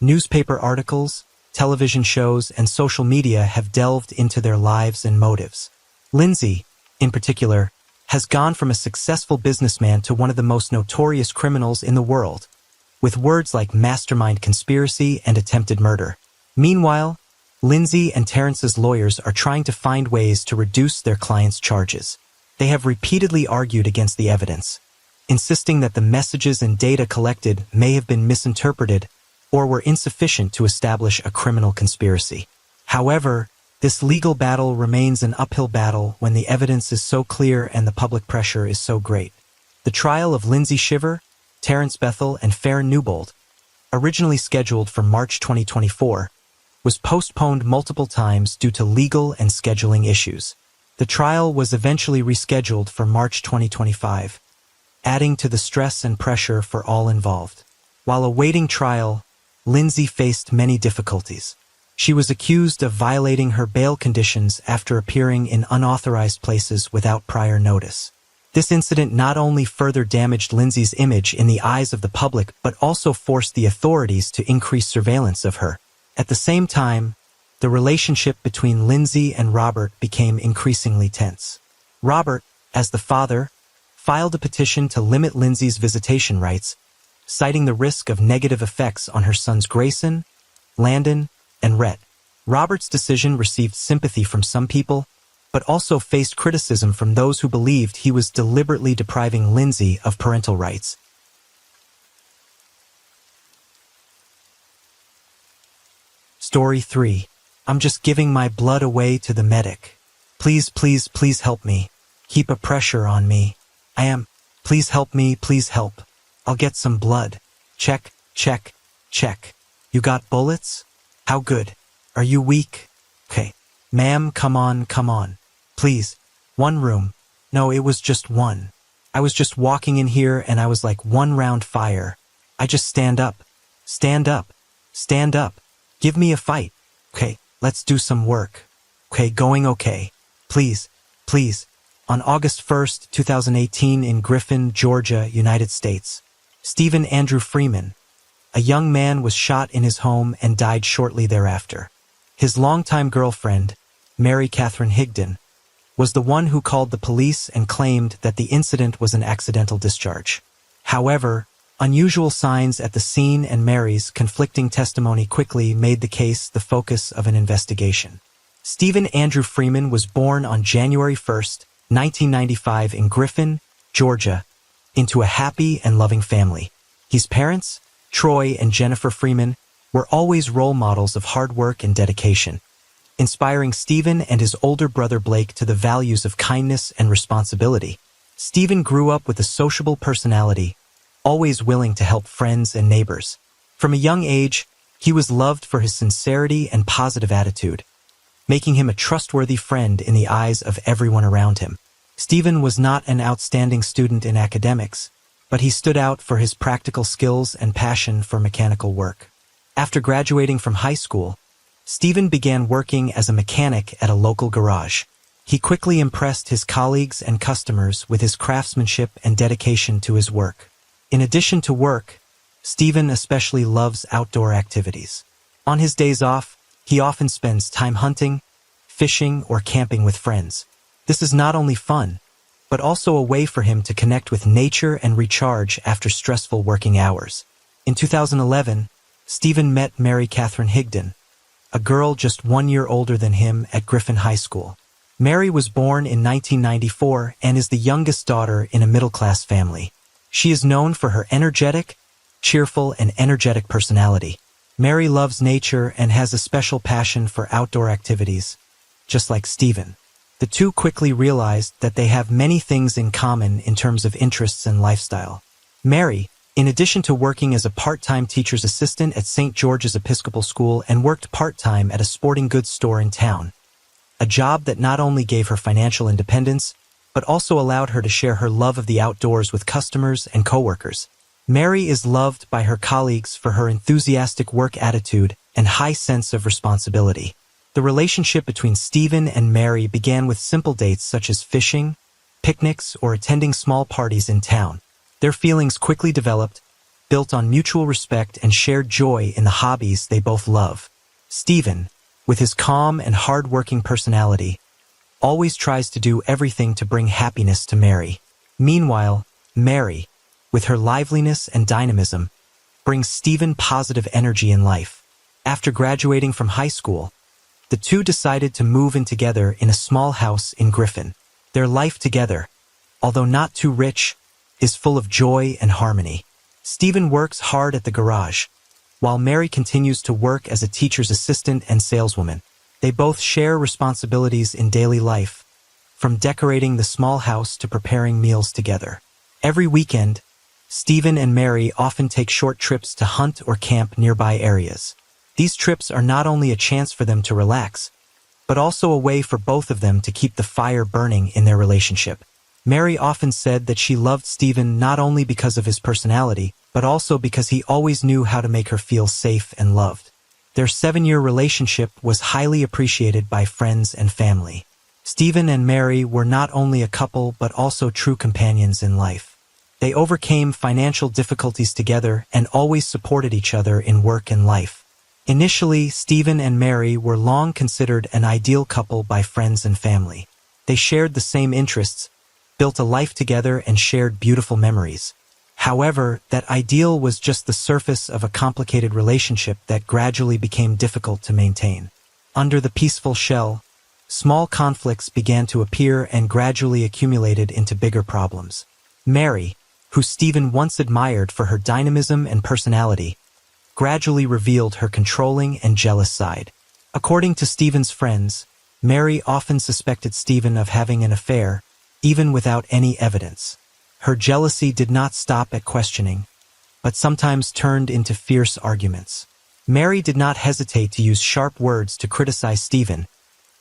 Newspaper articles, television shows, and social media have delved into their lives and motives. Lindsay, in particular, has gone from a successful businessman to one of the most notorious criminals in the world, with words like mastermind conspiracy and attempted murder. Meanwhile, Lindsay and Terrence's lawyers are trying to find ways to reduce their client's charges. They have repeatedly argued against the evidence, insisting that the messages and data collected may have been misinterpreted or were insufficient to establish a criminal conspiracy. However, this legal battle remains an uphill battle when the evidence is so clear and the public pressure is so great. The trial of Lindsay Shiver, Terrence Bethel, and Farron Newbold, originally scheduled for March 2024, was postponed multiple times due to legal and scheduling issues. The trial was eventually rescheduled for March 2025, adding to the stress and pressure for all involved. While awaiting trial, Lindsay faced many difficulties. She was accused of violating her bail conditions after appearing in unauthorized places without prior notice. This incident not only further damaged Lindsay's image in the eyes of the public but also forced the authorities to increase surveillance of her. At the same time, the relationship between Lindsay and Robert became increasingly tense. Robert, as the father, filed a petition to limit Lindsay's visitation rights, citing the risk of negative effects on her sons Grayson, Landon, and Rhett. Robert's decision received sympathy from some people, but also faced criticism from those who believed he was deliberately depriving Lindsay of parental rights. Story 3. I'm just giving my blood away to the medic. Please, please, please help me. Keep a pressure on me. Please help me, please help. I'll get some blood. Check, check, check. You got bullets? How good? Are you weak? Okay. Ma'am, come on, come on. Please. One room. No, it was just one. I was just walking in here and I was like one round fire. I just stand up. Stand up. Stand up. Give me a fight. Okay, let's do some work. Okay, going okay. Please, please. On August 1st, 2018 in Griffin, Georgia, United States, Stephen Andrew Freeman, a young man, was shot in his home and died shortly thereafter. His longtime girlfriend, Mary Catherine Higdon, was the one who called the police and claimed that the incident was an accidental discharge. However, unusual signs at the scene and Mary's conflicting testimony quickly made the case the focus of an investigation. Stephen Andrew Freeman was born on January 1st, 1995 in Griffin, Georgia, into a happy and loving family. His parents, Troy and Jennifer Freeman, were always role models of hard work and dedication, inspiring Stephen and his older brother Blake to the values of kindness and responsibility. Stephen grew up with a sociable personality, always willing to help friends and neighbors. From a young age, he was loved for his sincerity and positive attitude, making him a trustworthy friend in the eyes of everyone around him. Stephen was not an outstanding student in academics, but he stood out for his practical skills and passion for mechanical work. After graduating from high school, Stephen began working as a mechanic at a local garage. He quickly impressed his colleagues and customers with his craftsmanship and dedication to his work. In addition to work, Stephen especially loves outdoor activities. On his days off, he often spends time hunting, fishing, or camping with friends. This is not only fun, but also a way for him to connect with nature and recharge after stressful working hours. In 2011, Stephen met Mary Catherine Higdon, a girl just 1 year older than him at Griffin High School. Mary was born in 1994 and is the youngest daughter in a middle-class family. She is known for her energetic, cheerful, and energetic personality. Mary loves nature and has a special passion for outdoor activities, just like Stephen. The two quickly realized that they have many things in common in terms of interests and lifestyle. Mary, in addition to working as a part-time teacher's assistant at St. George's Episcopal School, and worked part-time at a sporting goods store in town, a job that not only gave her financial independence, but also allowed her to share her love of the outdoors with customers and coworkers. Mary is loved by her colleagues for her enthusiastic work attitude and high sense of responsibility. The relationship between Stephen and Mary began with simple dates such as fishing, picnics, or attending small parties in town. Their feelings quickly developed, built on mutual respect and shared joy in the hobbies they both love. Stephen, with his calm and hard-working personality, always tries to do everything to bring happiness to Mary. Meanwhile, Mary, with her liveliness and dynamism, brings Stephen positive energy in life. After graduating from high school, the two decided to move in together in a small house in Griffin. Their life together, although not too rich, is full of joy and harmony. Stephen works hard at the garage, while Mary continues to work as a teacher's assistant and saleswoman. They both share responsibilities in daily life, from decorating the small house to preparing meals together. Every weekend, Stephen and Mary often take short trips to hunt or camp nearby areas. These trips are not only a chance for them to relax, but also a way for both of them to keep the fire burning in their relationship. Mary often said that she loved Stephen not only because of his personality, but also because he always knew how to make her feel safe and loved. Their 7-year relationship was highly appreciated by friends and family. Stephen and Mary were not only a couple but also true companions in life. They overcame financial difficulties together and always supported each other in work and life. Initially, Stephen and Mary were long considered an ideal couple by friends and family. They shared the same interests, built a life together, and shared beautiful memories. However, that ideal was just the surface of a complicated relationship that gradually became difficult to maintain. Under the peaceful shell, small conflicts began to appear and gradually accumulated into bigger problems. Mary, who Stephen once admired for her dynamism and personality, gradually revealed her controlling and jealous side. According to Stephen's friends, Mary often suspected Stephen of having an affair, even without any evidence. Her jealousy did not stop at questioning, but sometimes turned into fierce arguments. Mary did not hesitate to use sharp words to criticize Stephen,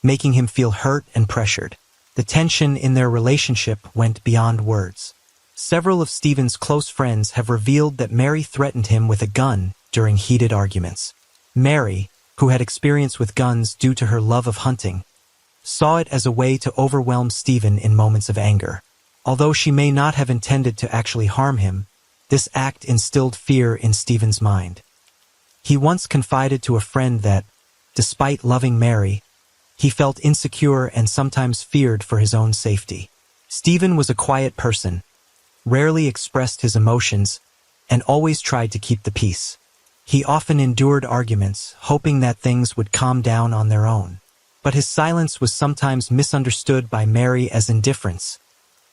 making him feel hurt and pressured. The tension in their relationship went beyond words. Several of Stephen's close friends have revealed that Mary threatened him with a gun during heated arguments. Mary, who had experience with guns due to her love of hunting, saw it as a way to overwhelm Stephen in moments of anger. Although she may not have intended to actually harm him, this act instilled fear in Stephen's mind. He once confided to a friend that, despite loving Mary, he felt insecure and sometimes feared for his own safety. Stephen was a quiet person, rarely expressed his emotions, and always tried to keep the peace. He often endured arguments, hoping that things would calm down on their own. But his silence was sometimes misunderstood by Mary as indifference,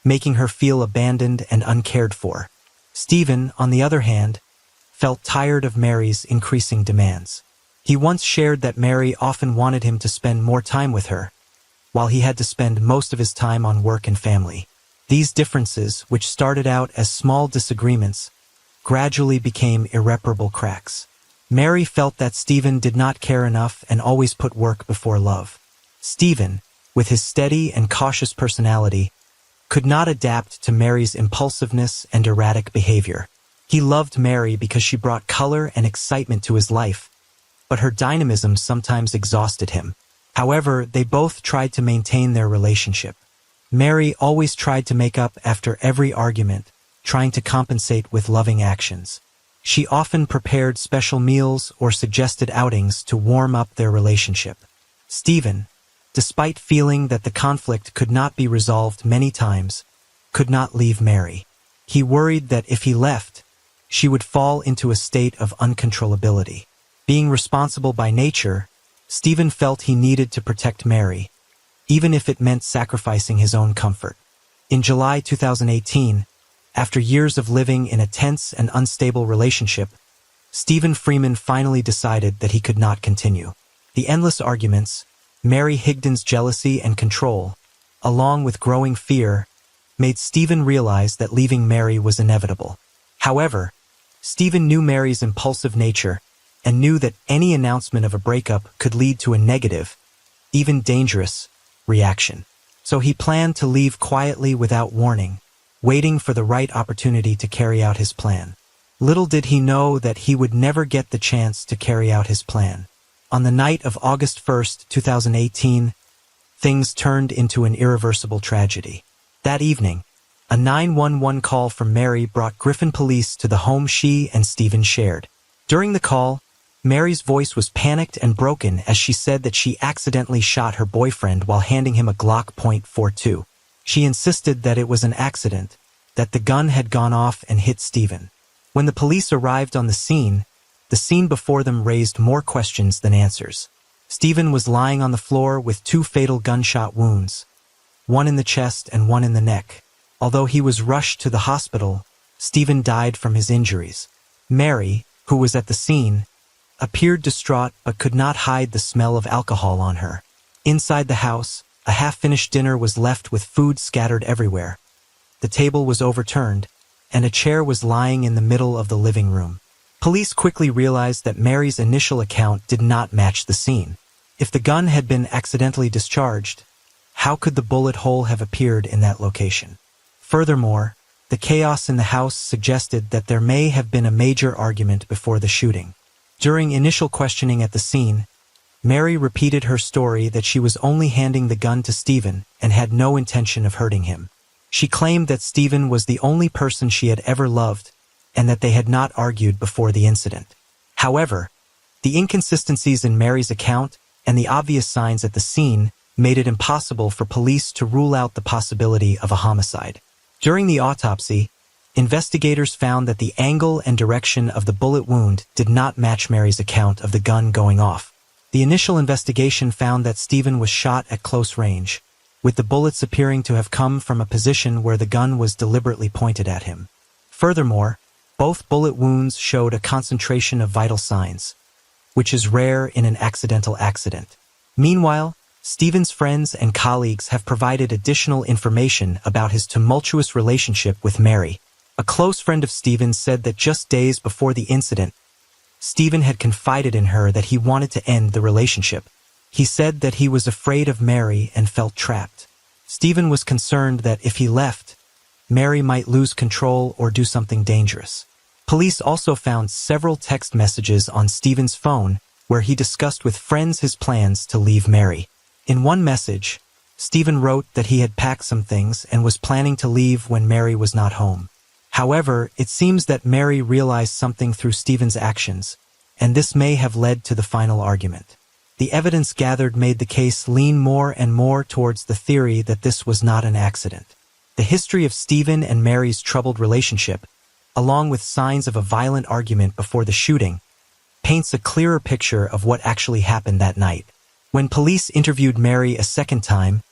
making her feel abandoned and uncared for. Stephen, on the other hand, felt tired of Mary's increasing demands. He once shared that Mary often wanted him to spend more time with her, while he had to spend most of his time on work and family. These differences, which started out as small disagreements, gradually became irreparable cracks. Mary felt that Stephen did not care enough and always put work before love. Stephen, with his steady and cautious personality, could not adapt to Mary's impulsiveness and erratic behavior. He loved Mary because she brought color and excitement to his life, but her dynamism sometimes exhausted him. However, they both tried to maintain their relationship. Mary always tried to make up after every argument, trying to compensate with loving actions. She often prepared special meals or suggested outings to warm up their relationship. Stephen, despite feeling that the conflict could not be resolved many times, could not leave Mary. He worried that if he left, she would fall into a state of uncontrollability. Being responsible by nature, Stephen felt he needed to protect Mary, even if it meant sacrificing his own comfort. In July 2018, after years of living in a tense and unstable relationship, Stephen Freeman finally decided that he could not continue. The endless arguments, Mary Higdon's jealousy and control, along with growing fear, made Stephen realize that leaving Mary was inevitable. However, Stephen knew Mary's impulsive nature and knew that any announcement of a breakup could lead to a negative, even dangerous, reaction. So he planned to leave quietly without warning, waiting for the right opportunity to carry out his plan. Little did he know that he would never get the chance to carry out his plan. On the night of August 1st, 2018, things turned into an irreversible tragedy. That evening, a 911 call from Mary brought Griffin police to the home she and Stephen shared. During the call, Mary's voice was panicked and broken as she said that she accidentally shot her boyfriend while handing him a Glock .42. She insisted that it was an accident, that the gun had gone off and hit Stephen. When the police arrived on the scene before them raised more questions than answers. Stephen was lying on the floor with 2 fatal gunshot wounds, one in the chest and one in the neck. Although he was rushed to the hospital, Stephen died from his injuries. Mary, who was at the scene, appeared distraught but could not hide the smell of alcohol on her. Inside the house, a half-finished dinner was left with food scattered everywhere. The table was overturned, and a chair was lying in the middle of the living room. Police quickly realized that Mary's initial account did not match the scene. If the gun had been accidentally discharged, how could the bullet hole have appeared in that location? Furthermore, the chaos in the house suggested that there may have been a major argument before the shooting. During initial questioning at the scene, Mary repeated her story that she was only handing the gun to Stephen and had no intention of hurting him. She claimed that Stephen was the only person she had ever loved and that they had not argued before the incident. However, the inconsistencies in Mary's account and the obvious signs at the scene made it impossible for police to rule out the possibility of a homicide. During the autopsy, investigators found that the angle and direction of the bullet wound did not match Mary's account of the gun going off. The initial investigation found that Stephen was shot at close range, with the bullets appearing to have come from a position where the gun was deliberately pointed at him. Furthermore, both bullet wounds showed a concentration of vital signs, which is rare in an accidental accident. Meanwhile, Stephen's friends and colleagues have provided additional information about his tumultuous relationship with Mary. A close friend of Stephen said that just days before the incident, Stephen had confided in her that he wanted to end the relationship. He said that he was afraid of Mary and felt trapped. Stephen was concerned that if he left, Mary might lose control or do something dangerous. Police also found several text messages on Stephen's phone where he discussed with friends his plans to leave Mary. In one message, Stephen wrote that he had packed some things and was planning to leave when Mary was not home. However, it seems that Mary realized something through Stephen's actions, and this may have led to the final argument. The evidence gathered made the case lean more and more towards the theory that this was not an accident. The history of Stephen and Mary's troubled relationship, along with signs of a violent argument before the shooting, paints a clearer picture of what actually happened that night. When police interviewed Mary a second time,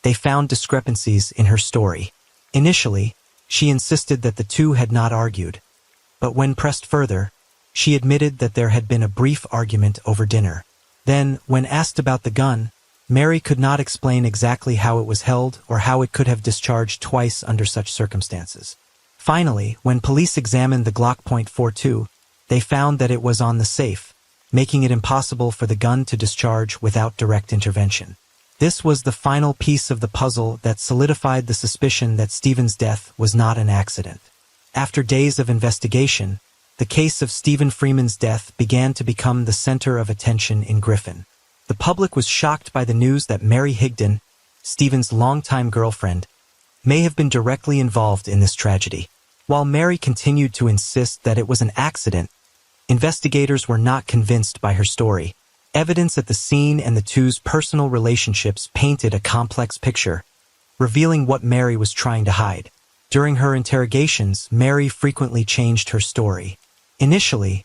they found discrepancies in her story. Initially, she insisted that the two had not argued, but when pressed further, she admitted that there had been a brief argument over dinner. Then, when asked about the gun, Mary could not explain exactly how it was held or how it could have discharged twice under such circumstances. Finally, when police examined the Glock .42, they found that it was on the safe, making it impossible for the gun to discharge without direct intervention. This was the final piece of the puzzle that solidified the suspicion that Stephen's death was not an accident. After days of investigation, the case of Stephen Freeman's death began to become the center of attention in Griffin. The public was shocked by the news that Mary Higdon, Stephen's longtime girlfriend, may have been directly involved in this tragedy. While Mary continued to insist that it was an accident, investigators were not convinced by her story. Evidence at the scene and the two's personal relationships painted a complex picture, revealing what Mary was trying to hide. During her interrogations, Mary frequently changed her story. Initially,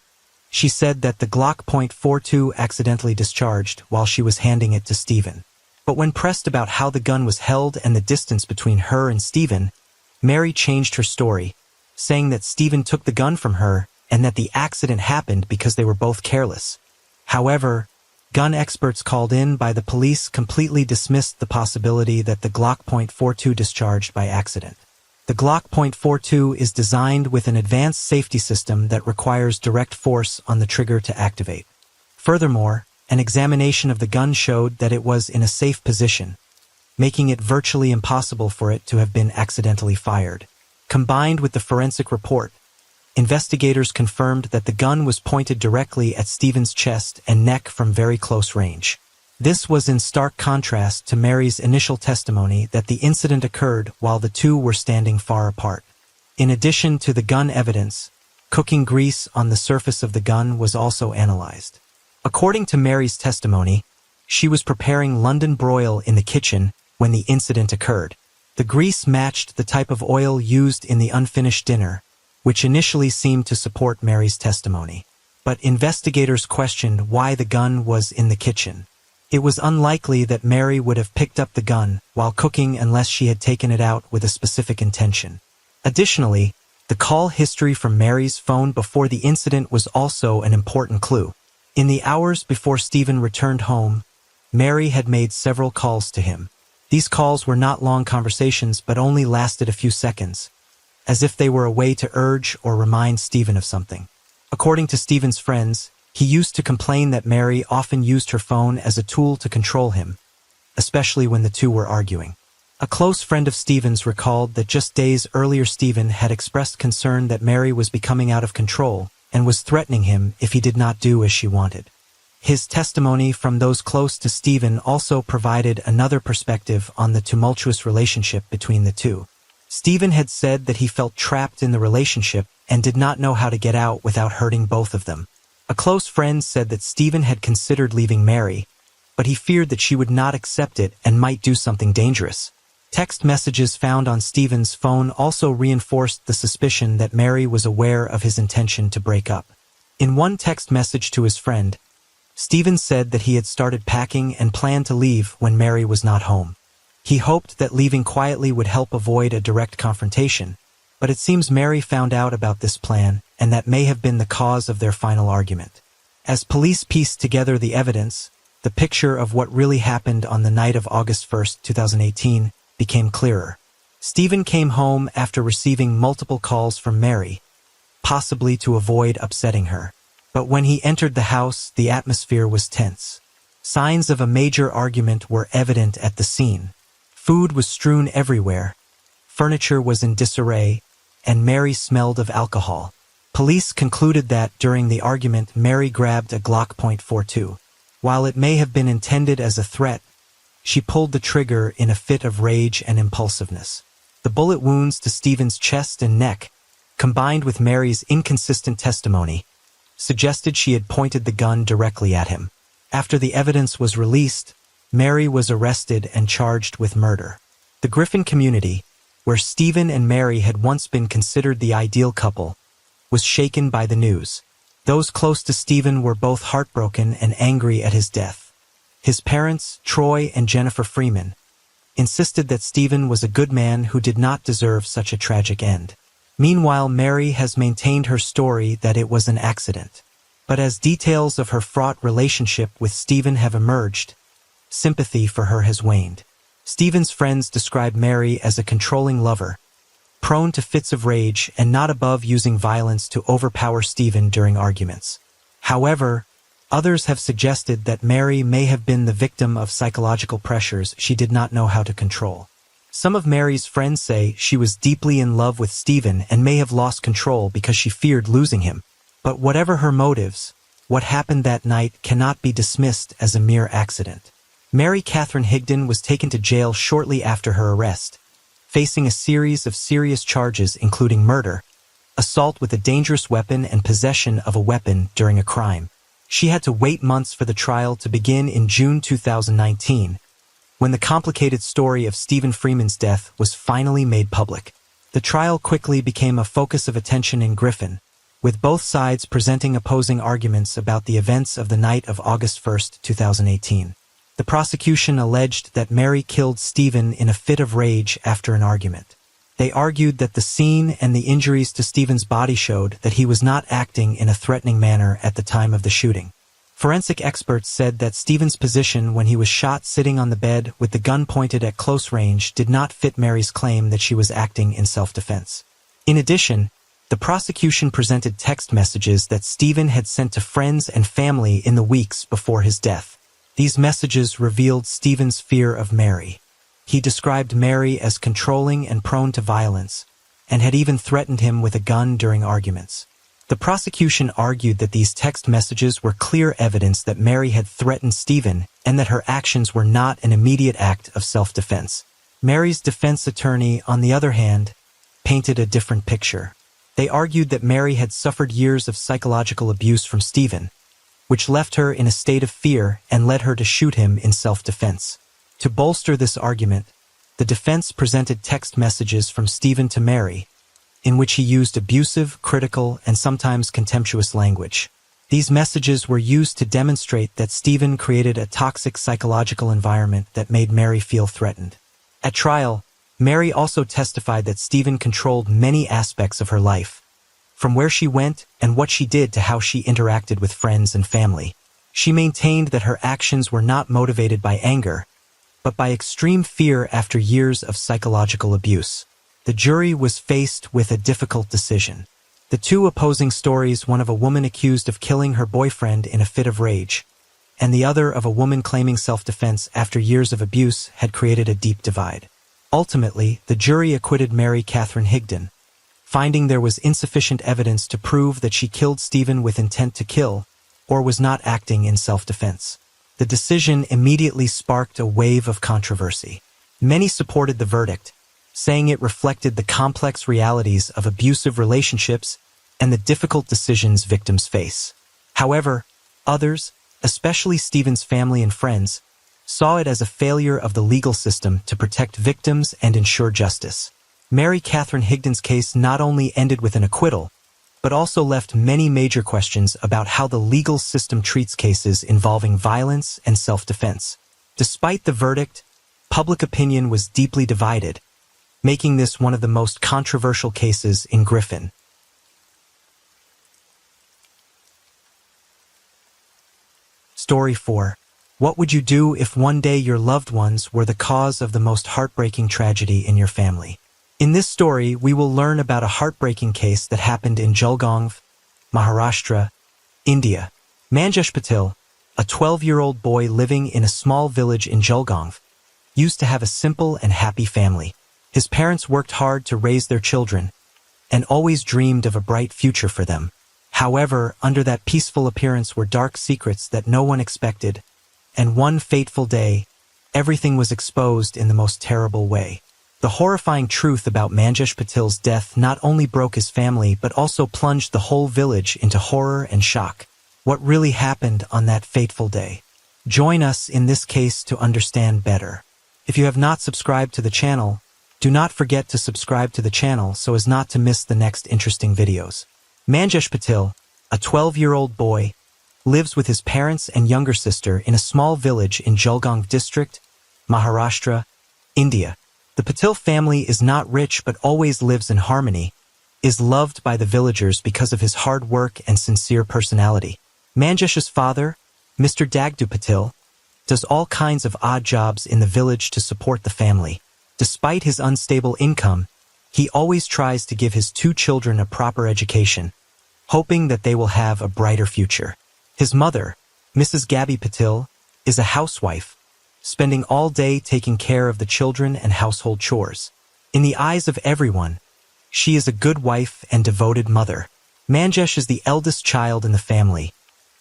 she said that the Glock .42 accidentally discharged while she was handing it to Stephen. But when pressed about how the gun was held and the distance between her and Stephen, Mary changed her story, saying that Stephen took the gun from her and that the accident happened because they were both careless. However, gun experts called in by the police completely dismissed the possibility that the Glock .42 discharged by accident. The Glock .42 is designed with an advanced safety system that requires direct force on the trigger to activate. Furthermore, an examination of the gun showed that it was in a safe position, making it virtually impossible for it to have been accidentally fired. Combined with the forensic report, investigators confirmed that the gun was pointed directly at Stephen's chest and neck from very close range. This was in stark contrast to Mary's initial testimony that the incident occurred while the two were standing far apart. In addition to the gun evidence, cooking grease on the surface of the gun was also analyzed. According to Mary's testimony, she was preparing London broil in the kitchen when the incident occurred. The grease matched the type of oil used in the unfinished dinner, which initially seemed to support Mary's testimony. But investigators questioned why the gun was in the kitchen. It was unlikely that Mary would have picked up the gun while cooking unless she had taken it out with a specific intention. Additionally, the call history from Mary's phone before the incident was also an important clue. In the hours before Stephen returned home, Mary had made several calls to him. These calls were not long conversations but only lasted a few seconds, as if they were a way to urge or remind Stephen of something. According to Stephen's friends, he used to complain that Mary often used her phone as a tool to control him, especially when the two were arguing. A close friend of Stephen's recalled that just days earlier Stephen had expressed concern that Mary was becoming out of control and was threatening him if he did not do as she wanted. His testimony from those close to Stephen also provided another perspective on the tumultuous relationship between the two. Stephen had said that he felt trapped in the relationship and did not know how to get out without hurting both of them. A close friend said that Stephen had considered leaving Mary, but he feared that she would not accept it and might do something dangerous. Text messages found on Stephen's phone also reinforced the suspicion that Mary was aware of his intention to break up. In one text message to his friend, Stephen said that he had started packing and planned to leave when Mary was not home. He hoped that leaving quietly would help avoid a direct confrontation, but it seems Mary found out about this plan, and that may have been the cause of their final argument. As police pieced together the evidence, the picture of what really happened on the night of August 1, 2018, became clearer. Stephen came home after receiving multiple calls from Mary, possibly to avoid upsetting her. But when he entered the house, the atmosphere was tense. Signs of a major argument were evident at the scene. Food was strewn everywhere, furniture was in disarray, and Mary smelled of alcohol. Police concluded that, during the argument, Mary grabbed a Glock .42. While it may have been intended as a threat, she pulled the trigger in a fit of rage and impulsiveness. The bullet wounds to Stephen's chest and neck, combined with Mary's inconsistent testimony, suggested she had pointed the gun directly at him. After the evidence was released, Mary was arrested and charged with murder. The Griffin community, where Stephen and Mary had once been considered the ideal couple, was shaken by the news. Those close to Stephen were both heartbroken and angry at his death. His parents, Troy and Jennifer Freeman, insisted that Stephen was a good man who did not deserve such a tragic end. Meanwhile, Mary has maintained her story that it was an accident. But as details of her fraught relationship with Stephen have emerged, sympathy for her has waned. Stephen's friends describe Mary as a controlling lover, prone to fits of rage and not above using violence to overpower Stephen during arguments. However, others have suggested that Mary may have been the victim of psychological pressures she did not know how to control. Some of Mary's friends say she was deeply in love with Stephen and may have lost control because she feared losing him. But whatever her motives, what happened that night cannot be dismissed as a mere accident. Mary Catherine Higdon was taken to jail shortly after her arrest, facing a series of serious charges including murder, assault with a dangerous weapon and possession of a weapon during a crime. She had to wait months for the trial to begin in June 2019, when the complicated story of Stephen Freeman's death was finally made public. The trial quickly became a focus of attention in Griffin, with both sides presenting opposing arguments about the events of the night of August 1, 2018. The prosecution alleged that Mary killed Stephen in a fit of rage after an argument. They argued that the scene and the injuries to Stephen's body showed that he was not acting in a threatening manner at the time of the shooting. Forensic experts said that Stephen's position when he was shot sitting on the bed with the gun pointed at close range did not fit Mary's claim that she was acting in self-defense. In addition, the prosecution presented text messages that Stephen had sent to friends and family in the weeks before his death. These messages revealed Stephen's fear of Mary. He described Mary as controlling and prone to violence, and had even threatened him with a gun during arguments. The prosecution argued that these text messages were clear evidence that Mary had threatened Stephen and that her actions were not an immediate act of self-defense. Mary's defense attorney, on the other hand, painted a different picture. They argued that Mary had suffered years of psychological abuse from Stephen, which left her in a state of fear and led her to shoot him in self-defense. To bolster this argument, the defense presented text messages from Stephen to Mary, in which he used abusive, critical, and sometimes contemptuous language. These messages were used to demonstrate that Stephen created a toxic psychological environment that made Mary feel threatened. At trial, Mary also testified that Stephen controlled many aspects of her life, from where she went and what she did to how she interacted with friends and family. She maintained that her actions were not motivated by anger, but by extreme fear after years of psychological abuse. The jury was faced with a difficult decision. The two opposing stories, one of a woman accused of killing her boyfriend in a fit of rage, and the other of a woman claiming self-defense after years of abuse, had created a deep divide. Ultimately, the jury acquitted Mary Catherine Higdon, finding there was insufficient evidence to prove that she killed Stephen with intent to kill or was not acting in self-defense. The decision immediately sparked a wave of controversy. Many supported the verdict, saying it reflected the complex realities of abusive relationships and the difficult decisions victims face. However, others, especially Stephen's family and friends, saw it as a failure of the legal system to protect victims and ensure justice. Mary Catherine Higdon's case not only ended with an acquittal, but also left many major questions about how the legal system treats cases involving violence and self-defense. Despite the verdict, public opinion was deeply divided, making this one of the most controversial cases in Griffin. Story 4. What would you do if one day your loved ones were the cause of the most heartbreaking tragedy in your family? In this story, we will learn about a heartbreaking case that happened in Jalgaon, Maharashtra, India. Manjesh Patil, a 12-year-old boy living in a small village in Jalgaon, used to have a simple and happy family. His parents worked hard to raise their children and always dreamed of a bright future for them. However, under that peaceful appearance were dark secrets that no one expected, and one fateful day, everything was exposed in the most terrible way. The horrifying truth about Manjesh Patil's death not only broke his family but also plunged the whole village into horror and shock. What really happened on that fateful day? Join us in this case to understand better. If you have not subscribed to the channel, do not forget to subscribe to the channel so as not to miss the next interesting videos. Manjesh Patil, a 12-year-old boy, lives with his parents and younger sister in a small village in Jalgaon district, Maharashtra, India. The Patil family is not rich but always lives in harmony, is loved by the villagers because of his hard work and sincere personality. Manjesh's father, Mr. Dagdu Patil, does all kinds of odd jobs in the village to support the family. Despite his unstable income, he always tries to give his 2 children a proper education, hoping that they will have a brighter future. His mother, Mrs. Gabby Patil, is a housewife, spending all day taking care of the children and household chores. In the eyes of everyone, she is a good wife and devoted mother. Manjesh is the eldest child in the family,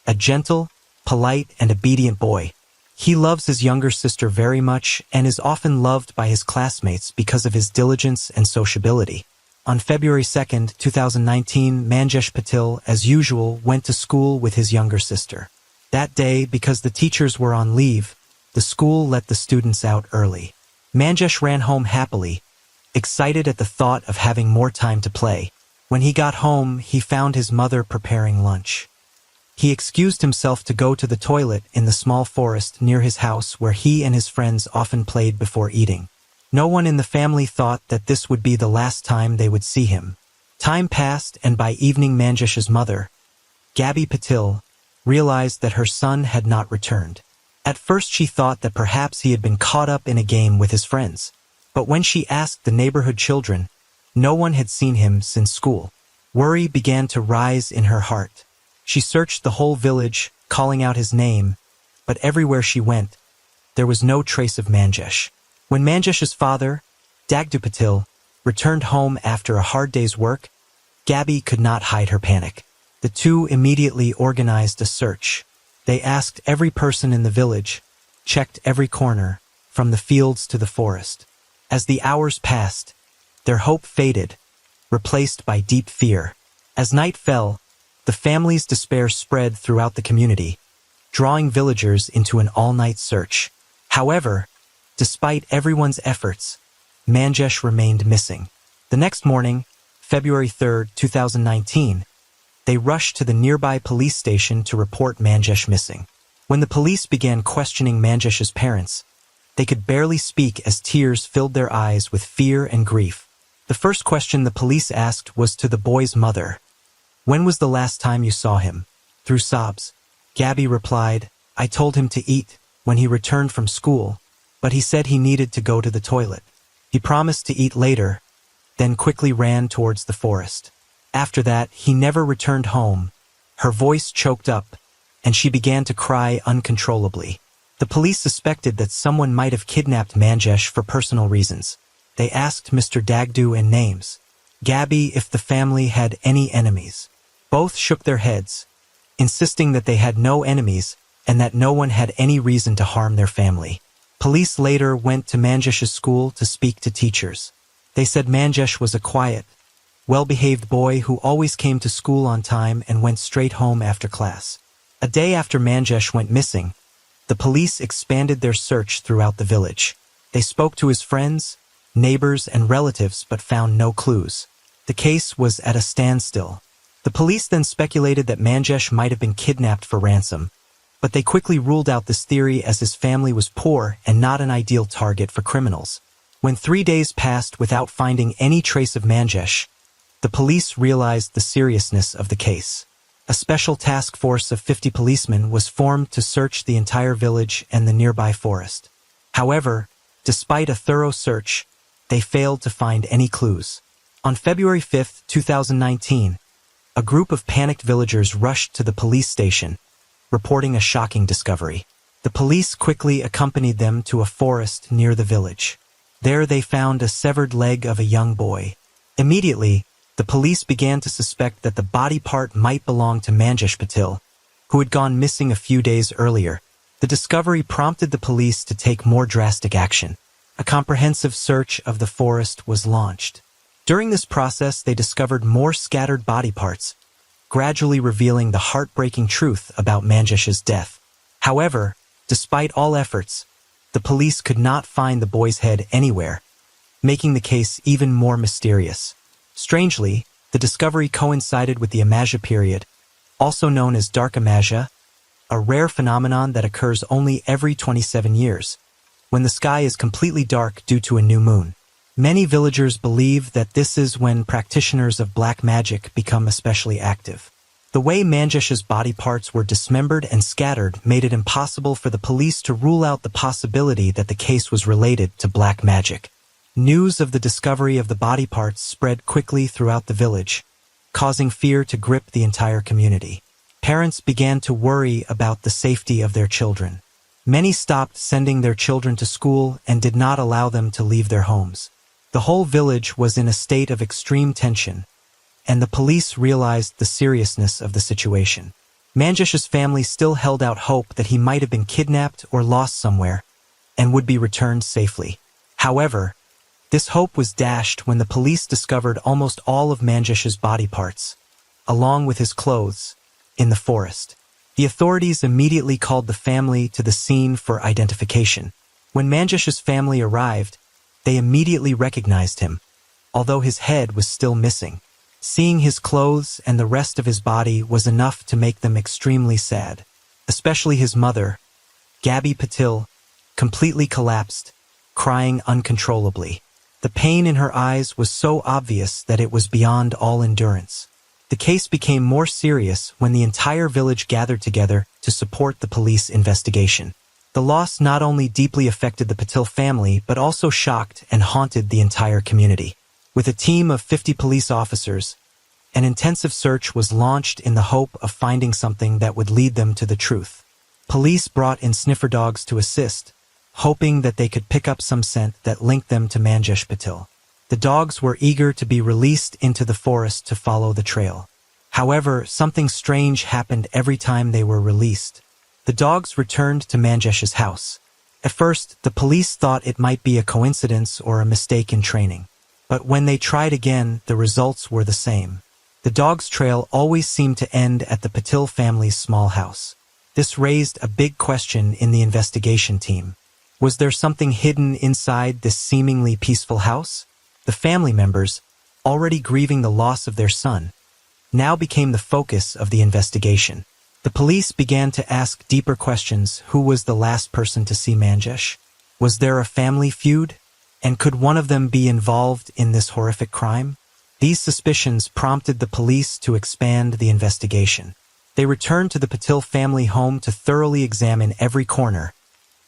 a gentle, polite, and obedient boy. He loves his younger sister very much and is often loved by his classmates because of his diligence and sociability. On February 2, 2019, Manjesh Patil, as usual, went to school with his younger sister. That day, because the teachers were on leave, the school let the students out early. Manjesh ran home happily, excited at the thought of having more time to play. When he got home, he found his mother preparing lunch. He excused himself to go to the toilet in the small forest near his house where he and his friends often played before eating. No one in the family thought that this would be the last time they would see him. Time passed, and by evening Manjesh's mother, Gabby Patil, realized that her son had not returned. At first she thought that perhaps he had been caught up in a game with his friends. But when she asked the neighborhood children, no one had seen him since school. Worry began to rise in her heart. She searched the whole village, calling out his name, but everywhere she went, there was no trace of Manjesh. When Manjesh's father, Dagdu Patil, returned home after a hard day's work, Gabby could not hide her panic. The two immediately organized a search. They asked every person in the village, checked every corner, from the fields to the forest. As the hours passed, their hope faded, replaced by deep fear. As night fell, the family's despair spread throughout the community, drawing villagers into an all-night search. However, despite everyone's efforts, Manjesh remained missing. The next morning, February 3, 2019, they rushed to the nearby police station to report Manjesh missing. When the police began questioning Manjesh's parents, they could barely speak as tears filled their eyes with fear and grief. The first question the police asked was to the boy's mother. "When was the last time you saw him?" Through sobs, Gabby replied, "I told him to eat when he returned from school, but he said he needed to go to the toilet. He promised to eat later, then quickly ran towards the forest. After that, he never returned home." Her voice choked up, and she began to cry uncontrollably. The police suspected that someone might have kidnapped Manjesh for personal reasons. They asked Mr. Dagdu and names, Gabby if the family had any enemies. Both shook their heads, insisting that they had no enemies and that no one had any reason to harm their family. Police later went to Manjesh's school to speak to teachers. They said Manjesh was a quiet, well-behaved boy who always came to school on time and went straight home after class. A day after Manjesh went missing, the police expanded their search throughout the village. They spoke to his friends, neighbors, and relatives but found no clues. The case was at a standstill. The police then speculated that Manjesh might have been kidnapped for ransom, but they quickly ruled out this theory as his family was poor and not an ideal target for criminals. When 3 days passed without finding any trace of Manjesh, the police realized the seriousness of the case. A special task force of 50 policemen was formed to search the entire village and the nearby forest. However, despite a thorough search, they failed to find any clues. On February 5, 2019, a group of panicked villagers rushed to the police station, reporting a shocking discovery. The police quickly accompanied them to a forest near the village. There they found a severed leg of a young boy. Immediately, the police began to suspect that the body part might belong to Manjesh Patil, who had gone missing a few days earlier. The discovery prompted the police to take more drastic action. A comprehensive search of the forest was launched. During this process, they discovered more scattered body parts, gradually revealing the heartbreaking truth about Manjesh's death. However, despite all efforts, the police could not find the boy's head anywhere, making the case even more mysterious. Strangely, the discovery coincided with the Amazia period, also known as Dark Amazia, a rare phenomenon that occurs only every 27 years, when the sky is completely dark due to a new moon. Many villagers believe that this is when practitioners of black magic become especially active. The way Manjesh's body parts were dismembered and scattered made it impossible for the police to rule out the possibility that the case was related to black magic. News of the discovery of the body parts spread quickly throughout the village, causing fear to grip the entire community. Parents began to worry about the safety of their children. Many stopped sending their children to school and did not allow them to leave their homes. The whole village was in a state of extreme tension, and the police realized the seriousness of the situation. Manjesh's family still held out hope that he might have been kidnapped or lost somewhere and would be returned safely. However, this hope was dashed when the police discovered almost all of Manjesh's body parts, along with his clothes, in the forest. The authorities immediately called the family to the scene for identification. When Manjesh's family arrived, they immediately recognized him, although his head was still missing. Seeing his clothes and the rest of his body was enough to make them extremely sad. Especially his mother, Gabby Patil, completely collapsed, crying uncontrollably. The pain in her eyes was so obvious that it was beyond all endurance. The case became more serious when the entire village gathered together to support the police investigation. The loss not only deeply affected the Patil family, but also shocked and haunted the entire community. With a team of 50 police officers, an intensive search was launched in the hope of finding something that would lead them to the truth. Police brought in sniffer dogs to assist, hoping that they could pick up some scent that linked them to Manjesh Patil. The dogs were eager to be released into the forest to follow the trail. However, something strange happened every time they were released. The dogs returned to Manjesh's house. At first, the police thought it might be a coincidence or a mistake in training. But when they tried again, the results were the same. The dog's trail always seemed to end at the Patil family's small house. This raised a big question in the investigation team. Was there something hidden inside this seemingly peaceful house? The family members, already grieving the loss of their son, now became the focus of the investigation. The police began to ask deeper questions. Who was the last person to see Manjesh? Was there a family feud? And could one of them be involved in this horrific crime? These suspicions prompted the police to expand the investigation. They returned to the Patil family home to thoroughly examine every corner,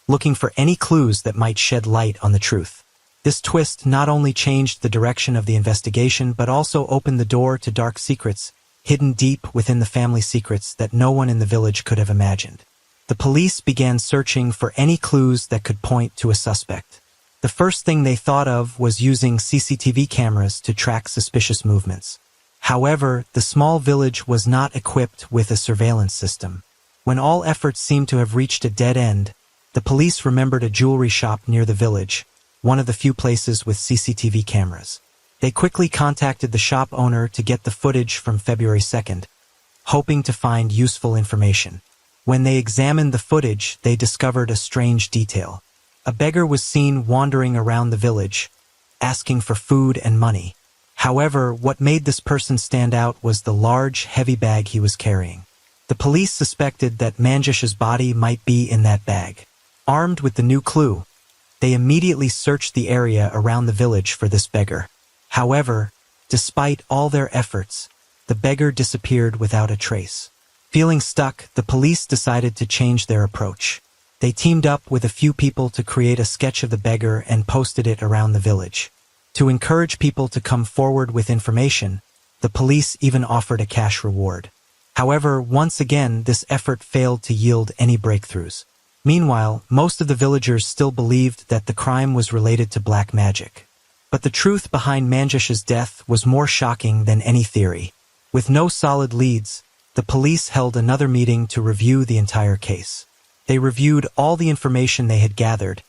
looking for any clues that might shed light on the truth. This twist not only changed the direction of the investigation, but also opened the door to dark secrets, hidden deep within the family secrets that no one in the village could have imagined. The police began searching for any clues that could point to a suspect. The first thing they thought of was using CCTV cameras to track suspicious movements. However, the small village was not equipped with a surveillance system. When all efforts seemed to have reached a dead end, the police remembered a jewelry shop near the village, one of the few places with CCTV cameras. They quickly contacted the shop owner to get the footage from February 2nd, hoping to find useful information. When they examined the footage, they discovered a strange detail. A beggar was seen wandering around the village, asking for food and money. However, what made this person stand out was the large, heavy bag he was carrying. The police suspected that Manjesh's body might be in that bag. Armed with the new clue, they immediately searched the area around the village for this beggar. However, despite all their efforts, the beggar disappeared without a trace. Feeling stuck, the police decided to change their approach. They teamed up with a few people to create a sketch of the beggar and posted it around the village. To encourage people to come forward with information, the police even offered a cash reward. However, once again, this effort failed to yield any breakthroughs. Meanwhile, most of the villagers still believed that the crime was related to black magic. But the truth behind Manjesh's death was more shocking than any theory. With no solid leads, the police held another meeting to review the entire case. They reviewed all the information they had gathered,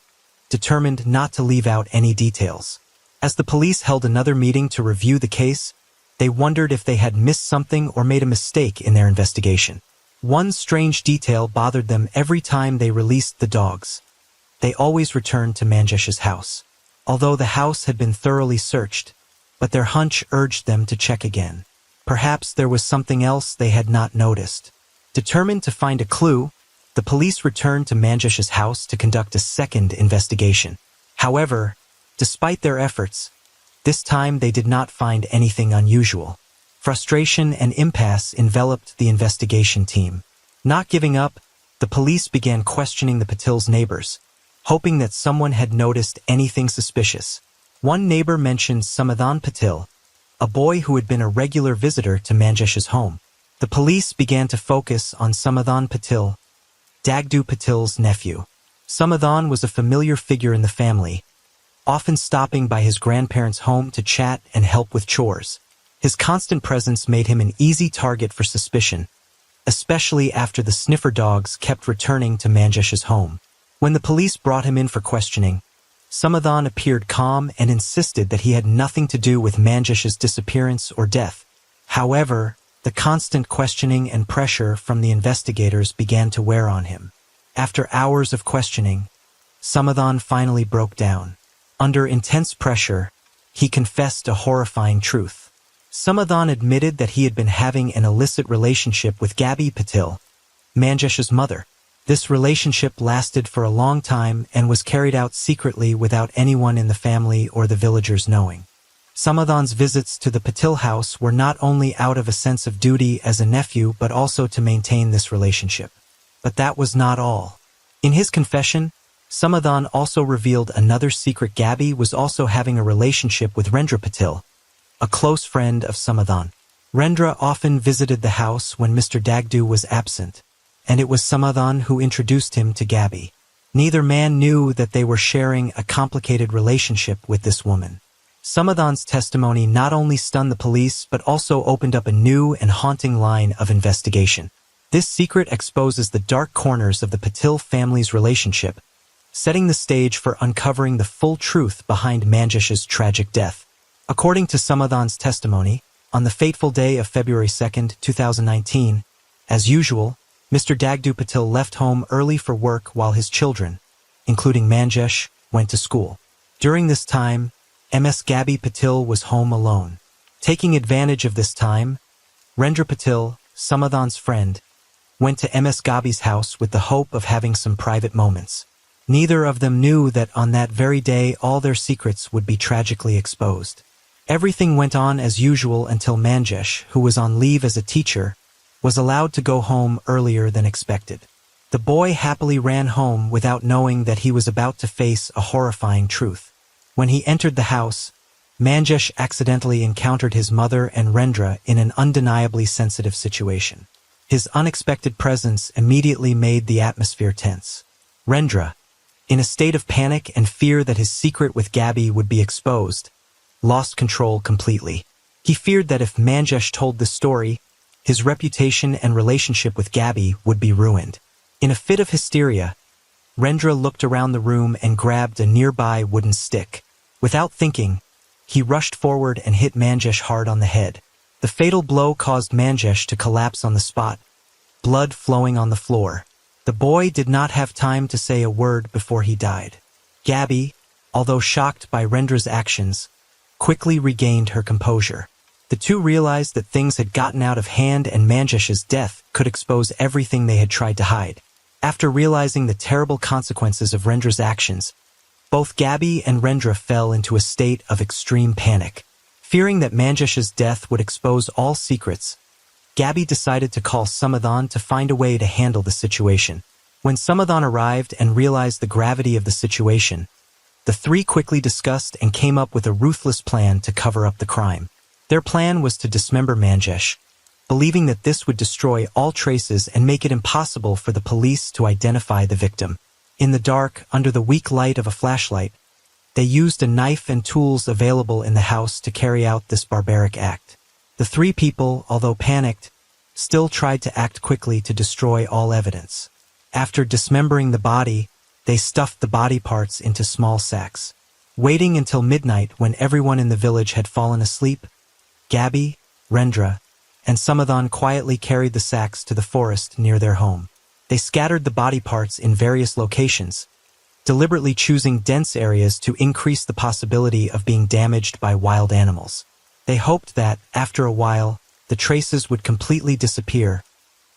determined not to leave out any details. As the police held another meeting to review the case, they wondered if they had missed something or made a mistake in their investigation. One strange detail bothered them every time they released the dogs. They always returned to Manjesh's house, although the house had been thoroughly searched, but their hunch urged them to check again. Perhaps there was something else they had not noticed. Determined to find a clue, the police returned to Manjesh's house to conduct a second investigation. However, despite their efforts, this time they did not find anything unusual. Frustration and impasse enveloped the investigation team. Not giving up, the police began questioning the Patil's neighbors, hoping that someone had noticed anything suspicious. One neighbor mentioned Samadhan Patil, a boy who had been a regular visitor to Manjesh's home. The police began to focus on Samadhan Patil, Dagdu Patil's nephew. Samadhan was a familiar figure in the family, often stopping by his grandparents' home to chat and help with chores. His constant presence made him an easy target for suspicion, especially after the sniffer dogs kept returning to Manjesh's home. When the police brought him in for questioning, Samadhan appeared calm and insisted that he had nothing to do with Manjesh's disappearance or death. However, the constant questioning and pressure from the investigators began to wear on him. After hours of questioning, Samadhan finally broke down. Under intense pressure, he confessed a horrifying truth. Samadhan admitted that he had been having an illicit relationship with Gabi Patil, Manjesh's mother. This relationship lasted for a long time and was carried out secretly without anyone in the family or the villagers knowing. Samadhan's visits to the Patil house were not only out of a sense of duty as a nephew but also to maintain this relationship. But that was not all. In his confession, Samadhan also revealed another secret. Gabi was also having a relationship with Rendra Patil, a close friend of Samadhan. Rendra often visited the house when Mr. Dagdu was absent, and it was Samadhan who introduced him to Gabi. Neither man knew that they were sharing a complicated relationship with this woman. Samadhan's testimony not only stunned the police but also opened up a new and haunting line of investigation. This secret exposes the dark corners of the Patil family's relationship, setting the stage for uncovering the full truth behind Manjesh's tragic death. According to Samadhan's testimony, on the fateful day of February 2, 2019, as usual, Mr. Dagdu Patil left home early for work while his children, including Manjesh, went to school. During this time, Ms. Gabi Patil was home alone. Taking advantage of this time, Rendra Patil, Samadhan's friend, went to Ms. Gabi's house with the hope of having some private moments. Neither of them knew that on that very day all their secrets would be tragically exposed. Everything went on as usual until Manjesh, who was on leave as a teacher, was allowed to go home earlier than expected. The boy happily ran home without knowing that he was about to face a horrifying truth. When he entered the house, Manjesh accidentally encountered his mother and Rendra in an undeniably sensitive situation. His unexpected presence immediately made the atmosphere tense. Rendra, in a state of panic and fear that his secret with Gabi would be exposed, lost control completely. He feared that if Manjesh told the story, his reputation and relationship with Gabi would be ruined. In a fit of hysteria, Rendra looked around the room and grabbed a nearby wooden stick. Without thinking, he rushed forward and hit Manjesh hard on the head. The fatal blow caused Manjesh to collapse on the spot, blood flowing on the floor. The boy did not have time to say a word before he died. Gabi, although shocked by Rendra's actions, quickly regained her composure. The two realized that things had gotten out of hand and Manjesh's death could expose everything they had tried to hide. After realizing the terrible consequences of Rendra's actions, both Gabi and Rendra fell into a state of extreme panic. Fearing that Manjesh's death would expose all secrets, Gabi decided to call Samadhan to find a way to handle the situation. When Samadhan arrived and realized the gravity of the situation, the three quickly discussed and came up with a ruthless plan to cover up the crime. Their plan was to dismember Manjesh, believing that this would destroy all traces and make it impossible for the police to identify the victim. In the dark, under the weak light of a flashlight, they used a knife and tools available in the house to carry out this barbaric act. The three people, although panicked, still tried to act quickly to destroy all evidence. After dismembering the body, they stuffed the body parts into small sacks. Waiting until midnight when everyone in the village had fallen asleep, Gabi, Rendra, and Samadhan quietly carried the sacks to the forest near their home. They scattered the body parts in various locations, deliberately choosing dense areas to increase the possibility of being damaged by wild animals. They hoped that, after a while, the traces would completely disappear,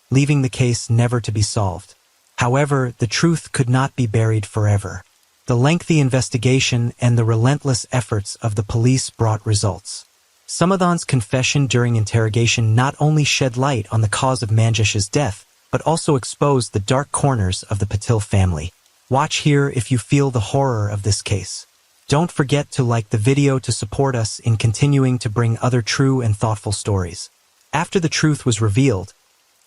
leaving the case never to be solved. However, the truth could not be buried forever. The lengthy investigation and the relentless efforts of the police brought results. Samadhan's confession during interrogation not only shed light on the cause of Manjesh's death, but also exposed the dark corners of the Patil family. Watch here if you feel the horror of this case. Don't forget to like the video to support us in continuing to bring other true and thoughtful stories. After the truth was revealed,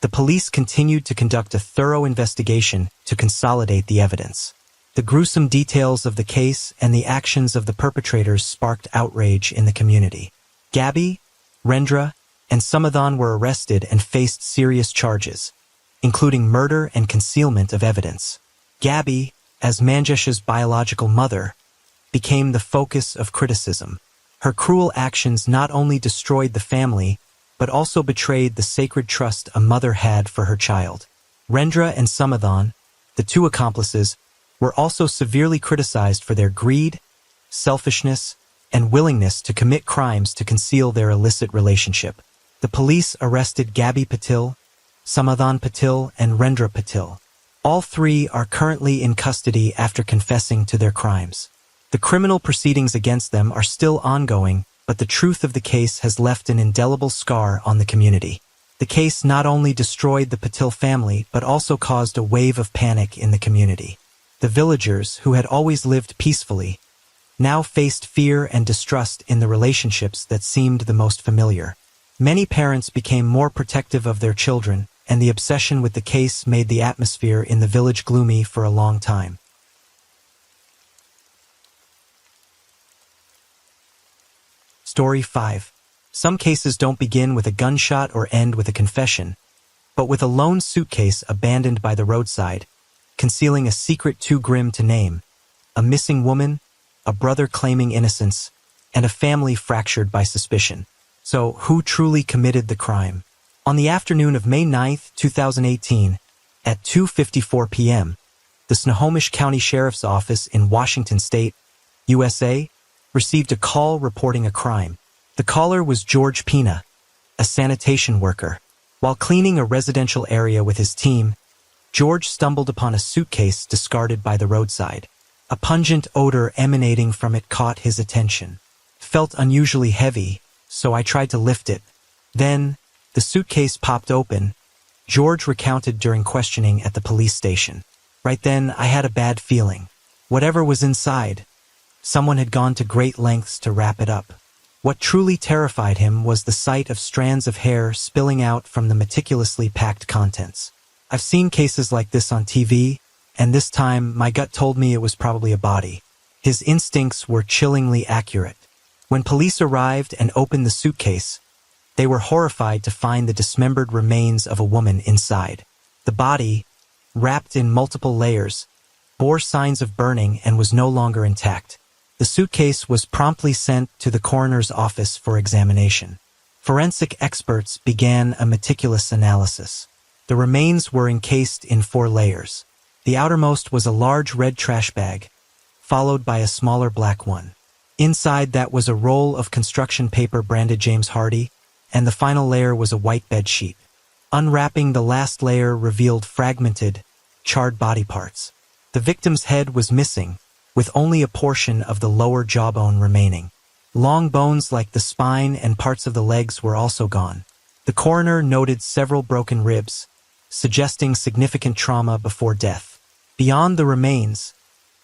the police continued to conduct a thorough investigation to consolidate the evidence. The gruesome details of the case and the actions of the perpetrators sparked outrage in the community. Gabby, Rendra, and Samadhan were arrested and faced serious charges, including murder and concealment of evidence. Gabby, as Manjesh's biological mother, became the focus of criticism. Her cruel actions not only destroyed the family, but also betrayed the sacred trust a mother had for her child. Rendra and Samadhan, the two accomplices, were also severely criticized for their greed, selfishness, and willingness to commit crimes to conceal their illicit relationship. The police arrested Gabby Patil, Samadhan Patil, and Rendra Patil. All three are currently in custody after confessing to their crimes. The criminal proceedings against them are still ongoing, but the truth of the case has left an indelible scar on the community. The case not only destroyed the Patil family, but also caused a wave of panic in the community. The villagers, who had always lived peacefully, now faced fear and distrust in the relationships that seemed the most familiar. Many parents became more protective of their children, and the obsession with the case made the atmosphere in the village gloomy for a long time. Story 5. Some cases don't begin with a gunshot or end with a confession, but with a lone suitcase abandoned by the roadside, concealing a secret too grim to name, a missing woman, a brother claiming innocence, and a family fractured by suspicion. So, who truly committed the crime? On the afternoon of May 9, 2018, at 2:54 p.m., the Snohomish County Sheriff's Office in Washington State, USA, received a call reporting a crime. The caller was George Pina, a sanitation worker. While cleaning a residential area with his team, George stumbled upon a suitcase discarded by the roadside. A pungent odor emanating from it caught his attention. Felt unusually heavy, so I tried to lift it. Then, the suitcase popped open. George recounted during questioning at the police station. Right then, I had a bad feeling. Whatever was inside, someone had gone to great lengths to wrap it up. What truly terrified him was the sight of strands of hair spilling out from the meticulously packed contents. I've seen cases like this on TV, and this time my gut told me it was probably a body. His instincts were chillingly accurate. When police arrived and opened the suitcase, they were horrified to find the dismembered remains of a woman inside. The body, wrapped in multiple layers, bore signs of burning and was no longer intact. The suitcase was promptly sent to the coroner's office for examination. Forensic experts began a meticulous analysis. The remains were encased in 4 layers. The outermost was a large red trash bag, followed by a smaller black one. Inside that was a roll of construction paper branded James Hardy, and the final layer was a white bed sheet. Unwrapping the last layer revealed fragmented, charred body parts. The victim's head was missing, with only a portion of the lower jawbone remaining. Long bones like the spine and parts of the legs were also gone. The coroner noted several broken ribs, suggesting significant trauma before death. Beyond the remains,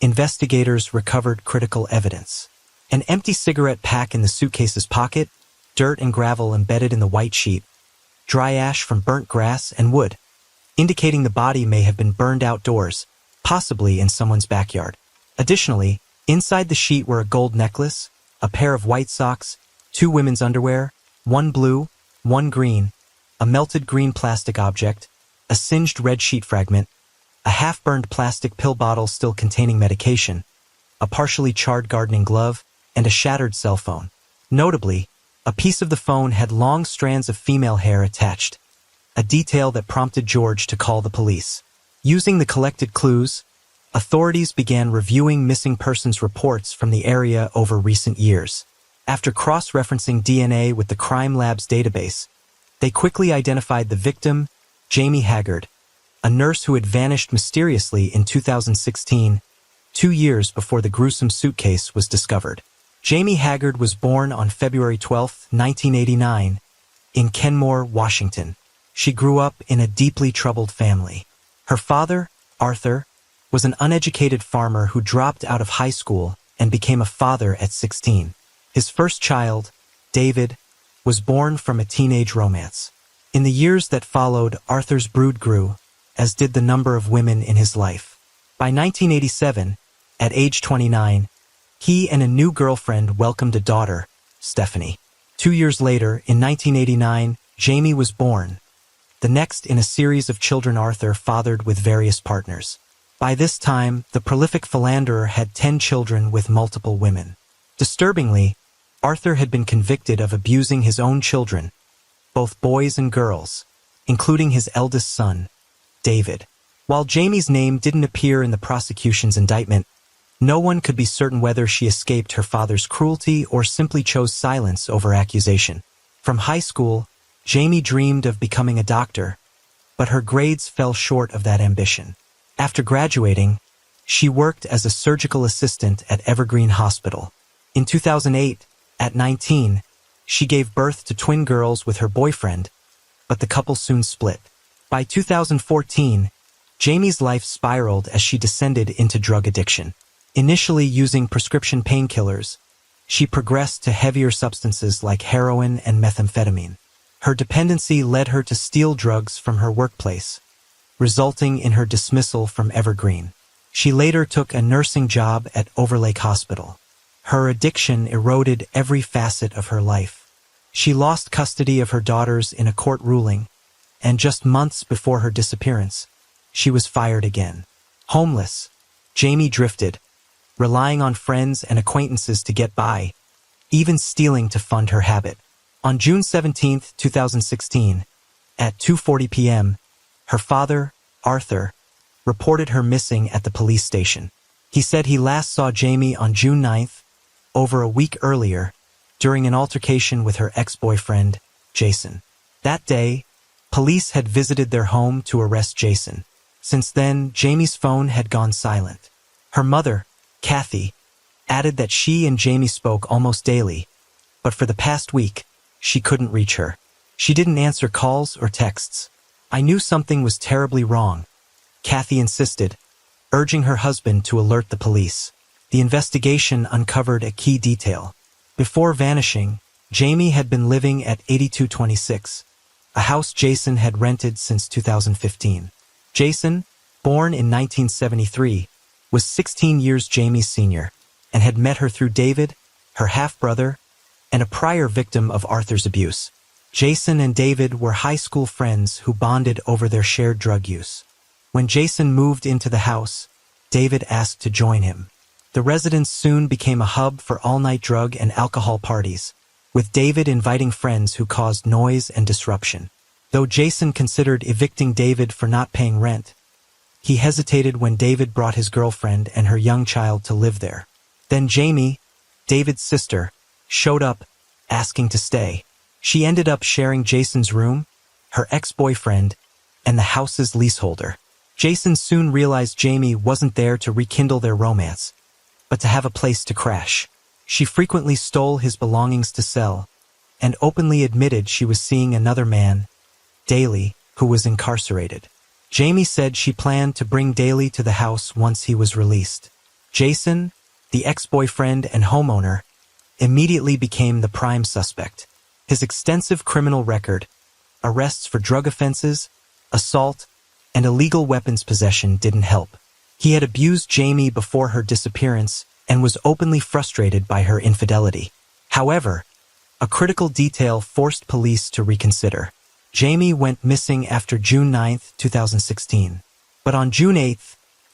investigators recovered critical evidence. An empty cigarette pack in the suitcase's pocket, dirt and gravel embedded in the white sheet, dry ash from burnt grass and wood, indicating the body may have been burned outdoors, possibly in someone's backyard. Additionally, inside the sheet were a gold necklace, a pair of white socks, 2 women's underwear, 1 blue, 1 green, a melted green plastic object, a singed red sheet fragment, a half-burned plastic pill bottle still containing medication, a partially charred gardening glove, and a shattered cell phone. Notably, a piece of the phone had long strands of female hair attached, a detail that prompted George to call the police. Using the collected clues, authorities began reviewing missing persons reports from the area over recent years. After cross-referencing DNA with the crime lab's database, they quickly identified the victim, Jamie Haggard, a nurse who had vanished mysteriously in 2016, 2 years before the gruesome suitcase was discovered. Jamie Haggard was born on February 12, 1989, in Kenmore, Washington. She grew up in a deeply troubled family. Her father, Arthur, was an uneducated farmer who dropped out of high school and became a father at 16. His first child, David, was born from a teenage romance. In the years that followed, Arthur's brood grew, as did the number of women in his life. By 1987, at age 29, he and a new girlfriend welcomed a daughter, Stephanie. 2 years later, in 1989, Jamie was born, the next in a series of children Arthur fathered with various partners. By this time, the prolific philanderer had 10 children with multiple women. Disturbingly, Arthur had been convicted of abusing his own children, both boys and girls, including his eldest son, David. While Jamie's name didn't appear in the prosecution's indictment, no one could be certain whether she escaped her father's cruelty or simply chose silence over accusation. From high school, Jamie dreamed of becoming a doctor, but her grades fell short of that ambition. After graduating, she worked as a surgical assistant at Evergreen Hospital. In 2008, at 19, she gave birth to twin girls with her boyfriend, but the couple soon split. By 2014, Jamie's life spiraled as she descended into drug addiction. Initially using prescription painkillers, she progressed to heavier substances like heroin and methamphetamine. Her dependency led her to steal drugs from her workplace, resulting in her dismissal from Evergreen. She later took a nursing job at Overlake Hospital. Her addiction eroded every facet of her life. She lost custody of her daughters in a court ruling, and just months before her disappearance, she was fired again. Homeless, Jamie drifted, relying on friends and acquaintances to get by, even stealing to fund her habit. On June 17, 2016, at 2:40 p.m., her father, Arthur, reported her missing at the police station. He said he last saw Jamie on June 9th, over a week earlier, during an altercation with her ex-boyfriend, Jason. That day, police had visited their home to arrest Jason. Since then, Jamie's phone had gone silent. Her mother, Kathy, added that she and Jamie spoke almost daily, but for the past week, she couldn't reach her. She didn't answer calls or texts. "I knew something was terribly wrong," Kathy insisted, urging her husband to alert the police. The investigation uncovered a key detail. Before vanishing, Jamie had been living at 8226, a house Jason had rented since 2015. Jason, born in 1973, was 16 years Jamie's senior, and had met her through David, her half-brother, and a prior victim of Arthur's abuse. Jason and David were high school friends who bonded over their shared drug use. When Jason moved into the house, David asked to join him. The residence soon became a hub for all-night drug and alcohol parties, with David inviting friends who caused noise and disruption. Though Jason considered evicting David for not paying rent, he hesitated when David brought his girlfriend and her young child to live there. Then Jamie, David's sister, showed up, asking to stay. She ended up sharing Jason's room, her ex-boyfriend, and the house's leaseholder. Jason soon realized Jamie wasn't there to rekindle their romance, but to have a place to crash. She frequently stole his belongings to sell, and openly admitted she was seeing another man, Daly, who was incarcerated. Jamie said she planned to bring Daly to the house once he was released. Jason, the ex-boyfriend and homeowner, immediately became the prime suspect. His extensive criminal record, arrests for drug offenses, assault, and illegal weapons possession didn't help. He had abused Jamie before her disappearance and was openly frustrated by her infidelity. However, a critical detail forced police to reconsider. Jamie went missing after June 9, 2016. But on June 8,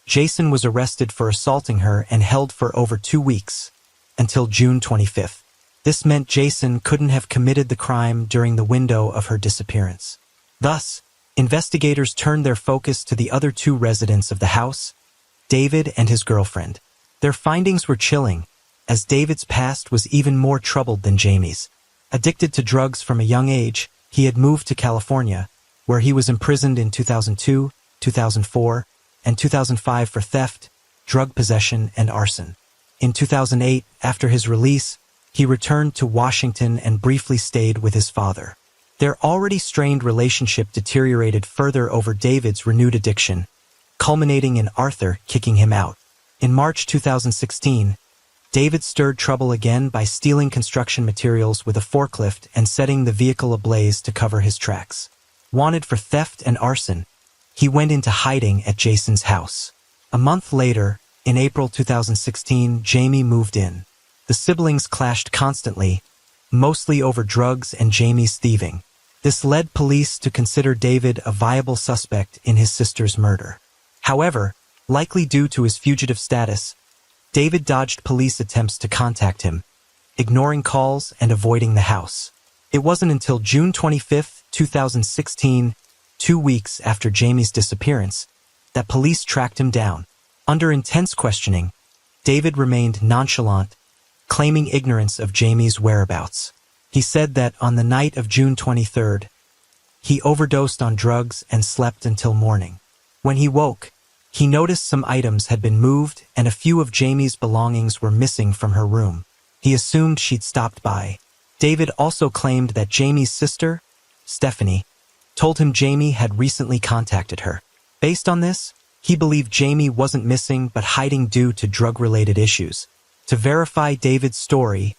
Jason was arrested for assaulting her and held for over 2 weeks, until June 25. This meant Jason couldn't have committed the crime during the window of her disappearance. Thus, investigators turned their focus to the other 2 residents of the house, David and his girlfriend. Their findings were chilling, as David's past was even more troubled than Jamie's. Addicted to drugs from a young age, he had moved to California, where he was imprisoned in 2002, 2004, and 2005 for theft, drug possession, and arson. In 2008, after his release, he returned to Washington and briefly stayed with his father. Their already strained relationship deteriorated further over David's renewed addiction, culminating in Arthur kicking him out. In March 2016, David stirred trouble again by stealing construction materials with a forklift and setting the vehicle ablaze to cover his tracks. Wanted for theft and arson, he went into hiding at Jason's house. A month later, in April 2016, Jamie moved in. The siblings clashed constantly, mostly over drugs and Jamie's thieving. This led police to consider David a viable suspect in his sister's murder. However, likely due to his fugitive status, David dodged police attempts to contact him, ignoring calls and avoiding the house. It wasn't until June 25, 2016, 2 weeks after Jamie's disappearance, that police tracked him down. Under intense questioning, David remained nonchalant, claiming ignorance of Jamie's whereabouts. He said that on the night of June 23rd, he overdosed on drugs and slept until morning. When he woke, he noticed some items had been moved and a few of Jamie's belongings were missing from her room. He assumed she'd stopped by. David also claimed that Jamie's sister, Stephanie, told him Jamie had recently contacted her. Based on this, he believed Jamie wasn't missing but hiding due to drug-related issues. To verify David's story,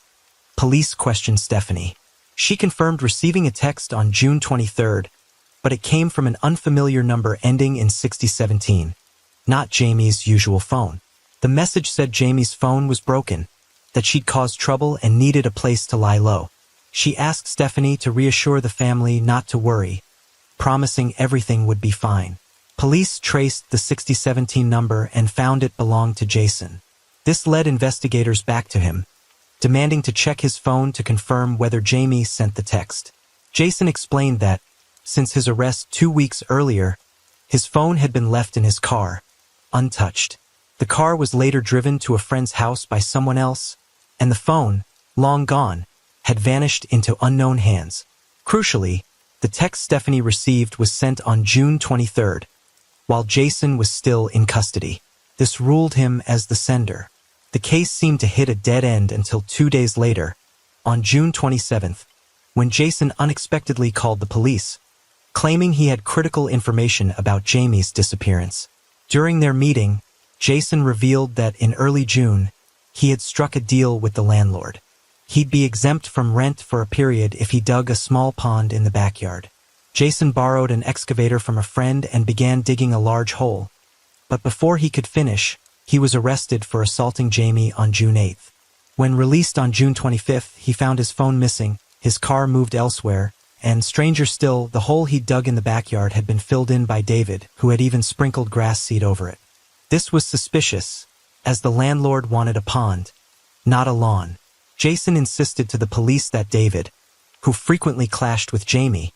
police questioned Stephanie. She confirmed receiving a text on June 23rd, but it came from an unfamiliar number ending in 6017, not Jamie's usual phone. The message said Jamie's phone was broken, that she'd caused trouble and needed a place to lie low. She asked Stephanie to reassure the family not to worry, promising everything would be fine. Police traced the 6017 number and found it belonged to Jason. This led investigators back to him, demanding to check his phone to confirm whether Jamie sent the text. Jason explained that, since his arrest 2 weeks earlier, his phone had been left in his car, untouched. The car was later driven to a friend's house by someone else, and the phone, long gone, had vanished into unknown hands. Crucially, the text Stephanie received was sent on June 23rd, while Jason was still in custody. This ruled him as the sender. The case seemed to hit a dead end until 2 days later, on June 27th, when Jason unexpectedly called the police, claiming he had critical information about Jamie's disappearance. During their meeting, Jason revealed that in early June, he had struck a deal with the landlord. He'd be exempt from rent for a period if he dug a small pond in the backyard. Jason borrowed an excavator from a friend and began digging a large hole. But before he could finish, he was arrested for assaulting Jamie on June 8th. When released on June 25th, he found his phone missing, his car moved elsewhere, and stranger still, the hole he'd dug in the backyard had been filled in by David, who had even sprinkled grass seed over it. This was suspicious, as the landlord wanted a pond, not a lawn. Jason insisted to the police that David, who frequently clashed with Jamie,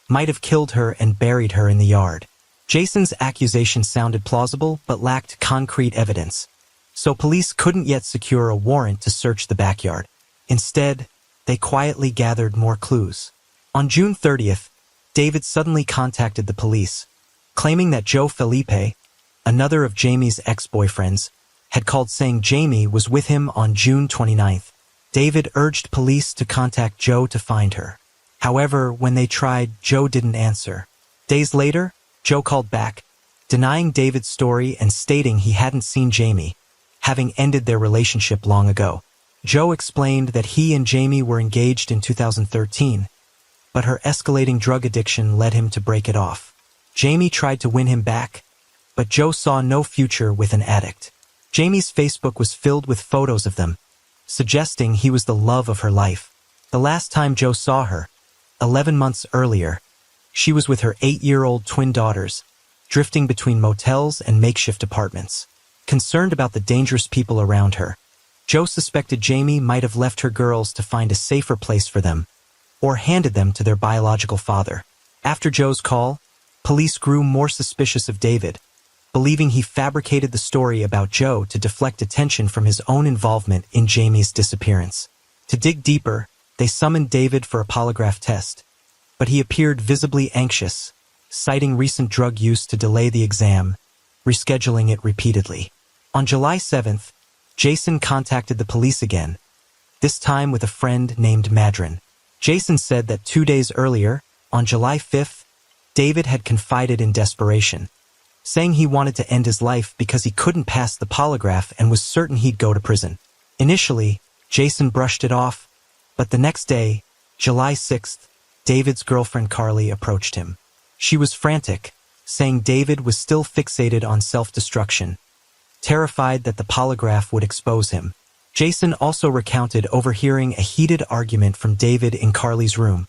might have killed her and buried her in the yard. Jason's accusation sounded plausible but lacked concrete evidence, so police couldn't yet secure a warrant to search the backyard. Instead, they quietly gathered more clues. On June 30th, David suddenly contacted the police, claiming that Joe Felipe, another of Jamie's ex-boyfriends, had called saying Jamie was with him on June 29th. David urged police to contact Joe to find her. However, when they tried, Joe didn't answer. Days later, Joe called back, denying David's story and stating he hadn't seen Jamie, having ended their relationship long ago. Joe explained that he and Jamie were engaged in 2013, but her escalating drug addiction led him to break it off. Jamie tried to win him back, but Joe saw no future with an addict. Jamie's Facebook was filled with photos of them, suggesting he was the love of her life. The last time Joe saw her, 11 months earlier, she was with her 8-year-old twin daughters, drifting between motels and makeshift apartments. Concerned about the dangerous people around her, Joe suspected Jamie might have left her girls to find a safer place for them, or handed them to their biological father. After Joe's call, police grew more suspicious of David, believing he fabricated the story about Joe to deflect attention from his own involvement in Jamie's disappearance. To dig deeper, they summoned David for a polygraph test, but he appeared visibly anxious, citing recent drug use to delay the exam, rescheduling it repeatedly. On July 7th, Jason contacted the police again, this time with a friend named Madron. Jason said that 2 days earlier, on July 5th, David had confided in desperation, saying he wanted to end his life because he couldn't pass the polygraph and was certain he'd go to prison. Initially, Jason brushed it off, but the next day, July 6th, David's girlfriend Carly approached him. She was frantic, saying David was still fixated on self-destruction, terrified that the polygraph would expose him. Jason also recounted overhearing a heated argument from David in Carly's room,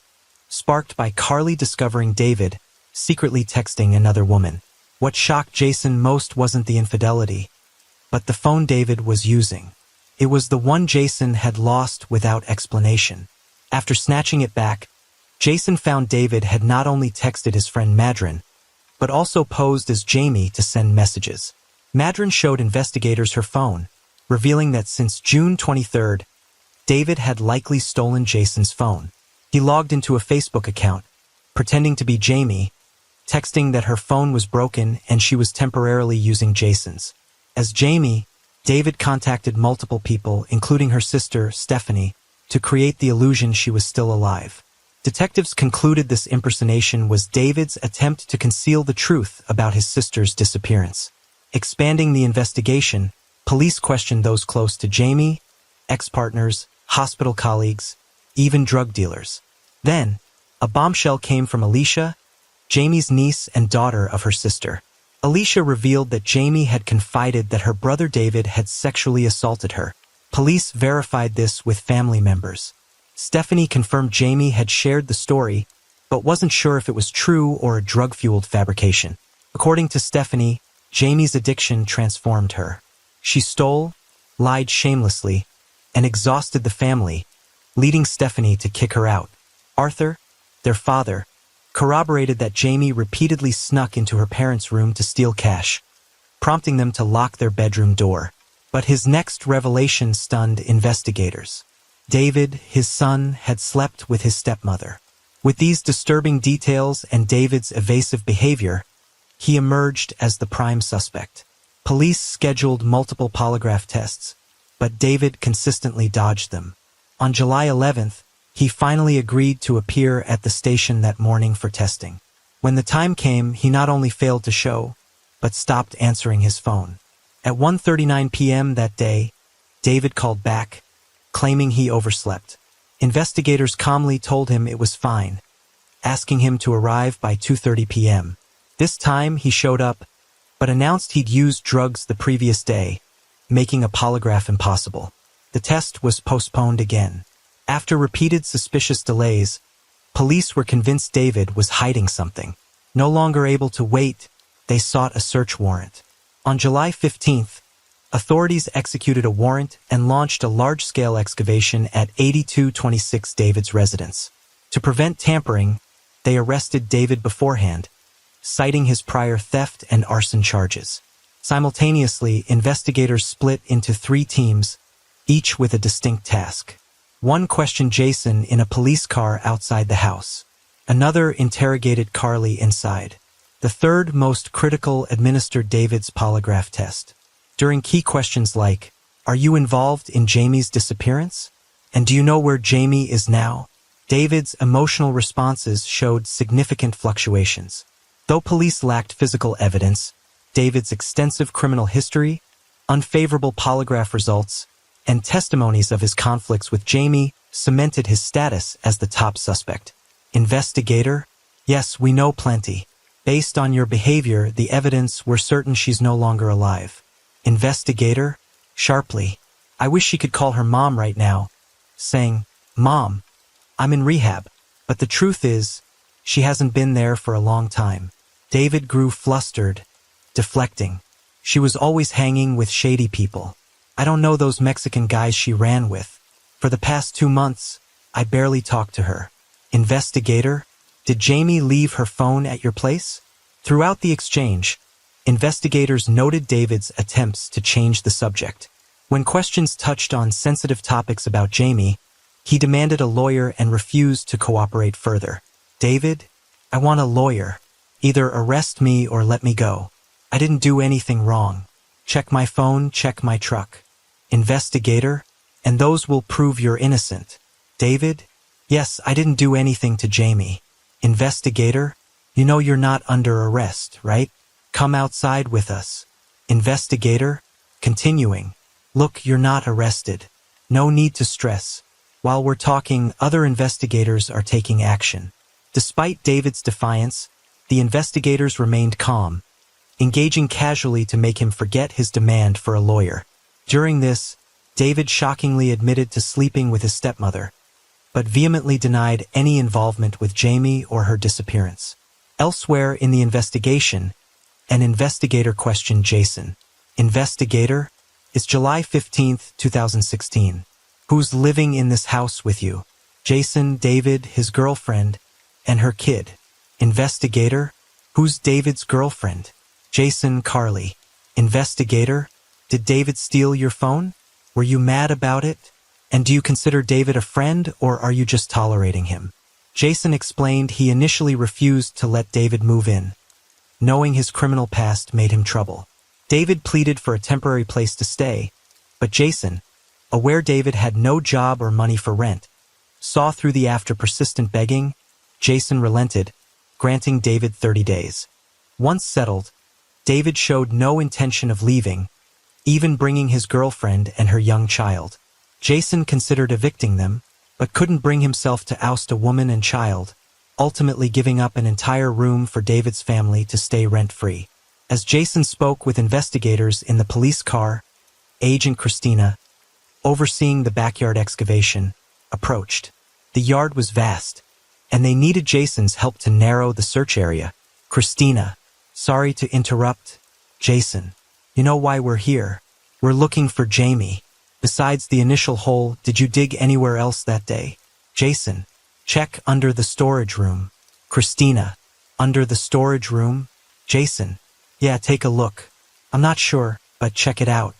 sparked by Carly discovering David secretly texting another woman. What shocked Jason most wasn't the infidelity, but the phone David was using. It was the one Jason had lost without explanation. After snatching it back, Jason found David had not only texted his friend Madron, but also posed as Jamie to send messages. Madron showed investigators her phone, revealing that since June 23rd, David had likely stolen Jason's phone. He logged into a Facebook account, pretending to be Jamie, texting that her phone was broken and she was temporarily using Jason's. As Jamie, David contacted multiple people, including her sister, Stephanie, to create the illusion she was still alive. Detectives concluded this impersonation was David's attempt to conceal the truth about his sister's disappearance. Expanding the investigation, police questioned those close to Jamie, ex-partners, hospital colleagues, even drug dealers. Then, a bombshell came from Alicia, Jamie's niece and daughter of her sister. Alicia revealed that Jamie had confided that her brother David had sexually assaulted her. Police verified this with family members. Stephanie confirmed Jamie had shared the story, but wasn't sure if it was true or a drug-fueled fabrication. According to Stephanie, Jamie's addiction transformed her. She stole, lied shamelessly, and exhausted the family, leading Stephanie to kick her out. Arthur, their father, corroborated that Jamie repeatedly snuck into her parents' room to steal cash, prompting them to lock their bedroom door. But his next revelation stunned investigators. David, his son, had slept with his stepmother. With these disturbing details and David's evasive behavior, he emerged as the prime suspect. Police scheduled multiple polygraph tests, but David consistently dodged them. On July 11th, he finally agreed to appear at the station that morning for testing. When the time came, he not only failed to show, but stopped answering his phone. At 1:39 p.m. that day, David called back, claiming he overslept. Investigators calmly told him it was fine, asking him to arrive by 2:30 p.m. This time, he showed up, but announced he'd used drugs the previous day, making a polygraph impossible. The test was postponed again. After repeated suspicious delays, police were convinced David was hiding something. No longer able to wait, they sought a search warrant. On July 15th, authorities executed a warrant and launched a large-scale excavation at 8226 David's residence. To prevent tampering, they arrested David beforehand, citing his prior theft and arson charges. Simultaneously, investigators split into 3 teams, each with a distinct task. One questioned Jason in a police car outside the house. Another interrogated Carly inside. The third, most critical, administered David's polygraph test. During key questions like, "Are you involved in Jamie's disappearance? And do you know where Jamie is now?" David's emotional responses showed significant fluctuations. Though police lacked physical evidence, David's extensive criminal history, unfavorable polygraph results, and testimonies of his conflicts with Jamie cemented his status as the top suspect. Investigator, "Yes, we know plenty. Based on your behavior, the evidence, we're certain she's no longer alive." Investigator, sharply, "I wish she could call her mom right now, saying, 'Mom, I'm in rehab.' But the truth is, she hasn't been there for a long time." David grew flustered, deflecting. "She was always hanging with shady people. I don't know those Mexican guys she ran with. For the past 2 months, I barely talked to her." Investigator, "Did Jamie leave her phone at your place?" Throughout the exchange, investigators noted David's attempts to change the subject. When questions touched on sensitive topics about Jamie, he demanded a lawyer and refused to cooperate further. "David, I want a lawyer. Either arrest me or let me go. I didn't do anything wrong. Check my phone, check my truck." Investigator, and those will prove you're innocent. David, yes, I didn't do anything to Jamie. Investigator, you know you're not under arrest, right? Come outside with us. Investigator, continuing, look, you're not arrested. No need to stress. While we're talking, other investigators are taking action. Despite David's defiance, the investigators remained calm, engaging casually to make him forget his demand for a lawyer. During this, David shockingly admitted to sleeping with his stepmother, but vehemently denied any involvement with Jamie or her disappearance. Elsewhere in the investigation, an investigator questioned Jason. Investigator, it's July 15, 2016. Who's living in this house with you? Jason, David, his girlfriend, and her kid. Investigator, who's David's girlfriend? Jason, Carly. Investigator, did David steal your phone? Were you mad about it? And do you consider David a friend, or are you just tolerating him? Jason explained he initially refused to let David move in, knowing his criminal past made him trouble. David pleaded for a temporary place to stay, but Jason, aware David had no job or money for rent, saw through the after persistent begging, Jason relented, granting David 30 days. Once settled, David showed no intention of leaving, even bringing his girlfriend and her young child. Jason considered evicting them, but couldn't bring himself to oust a woman and child, ultimately giving up an entire room for David's family to stay rent-free. As Jason spoke with investigators in the police car, Agent Christina, overseeing the backyard excavation, approached. The yard was vast, and they needed Jason's help to narrow the search area. Christina, sorry to interrupt. Jason, you know why we're here. We're looking for Jamie. Besides the initial hole, did you dig anywhere else that day? Jason, check under the storage room. Christina, under the storage room? Jason, yeah, take a look. I'm not sure, but check it out.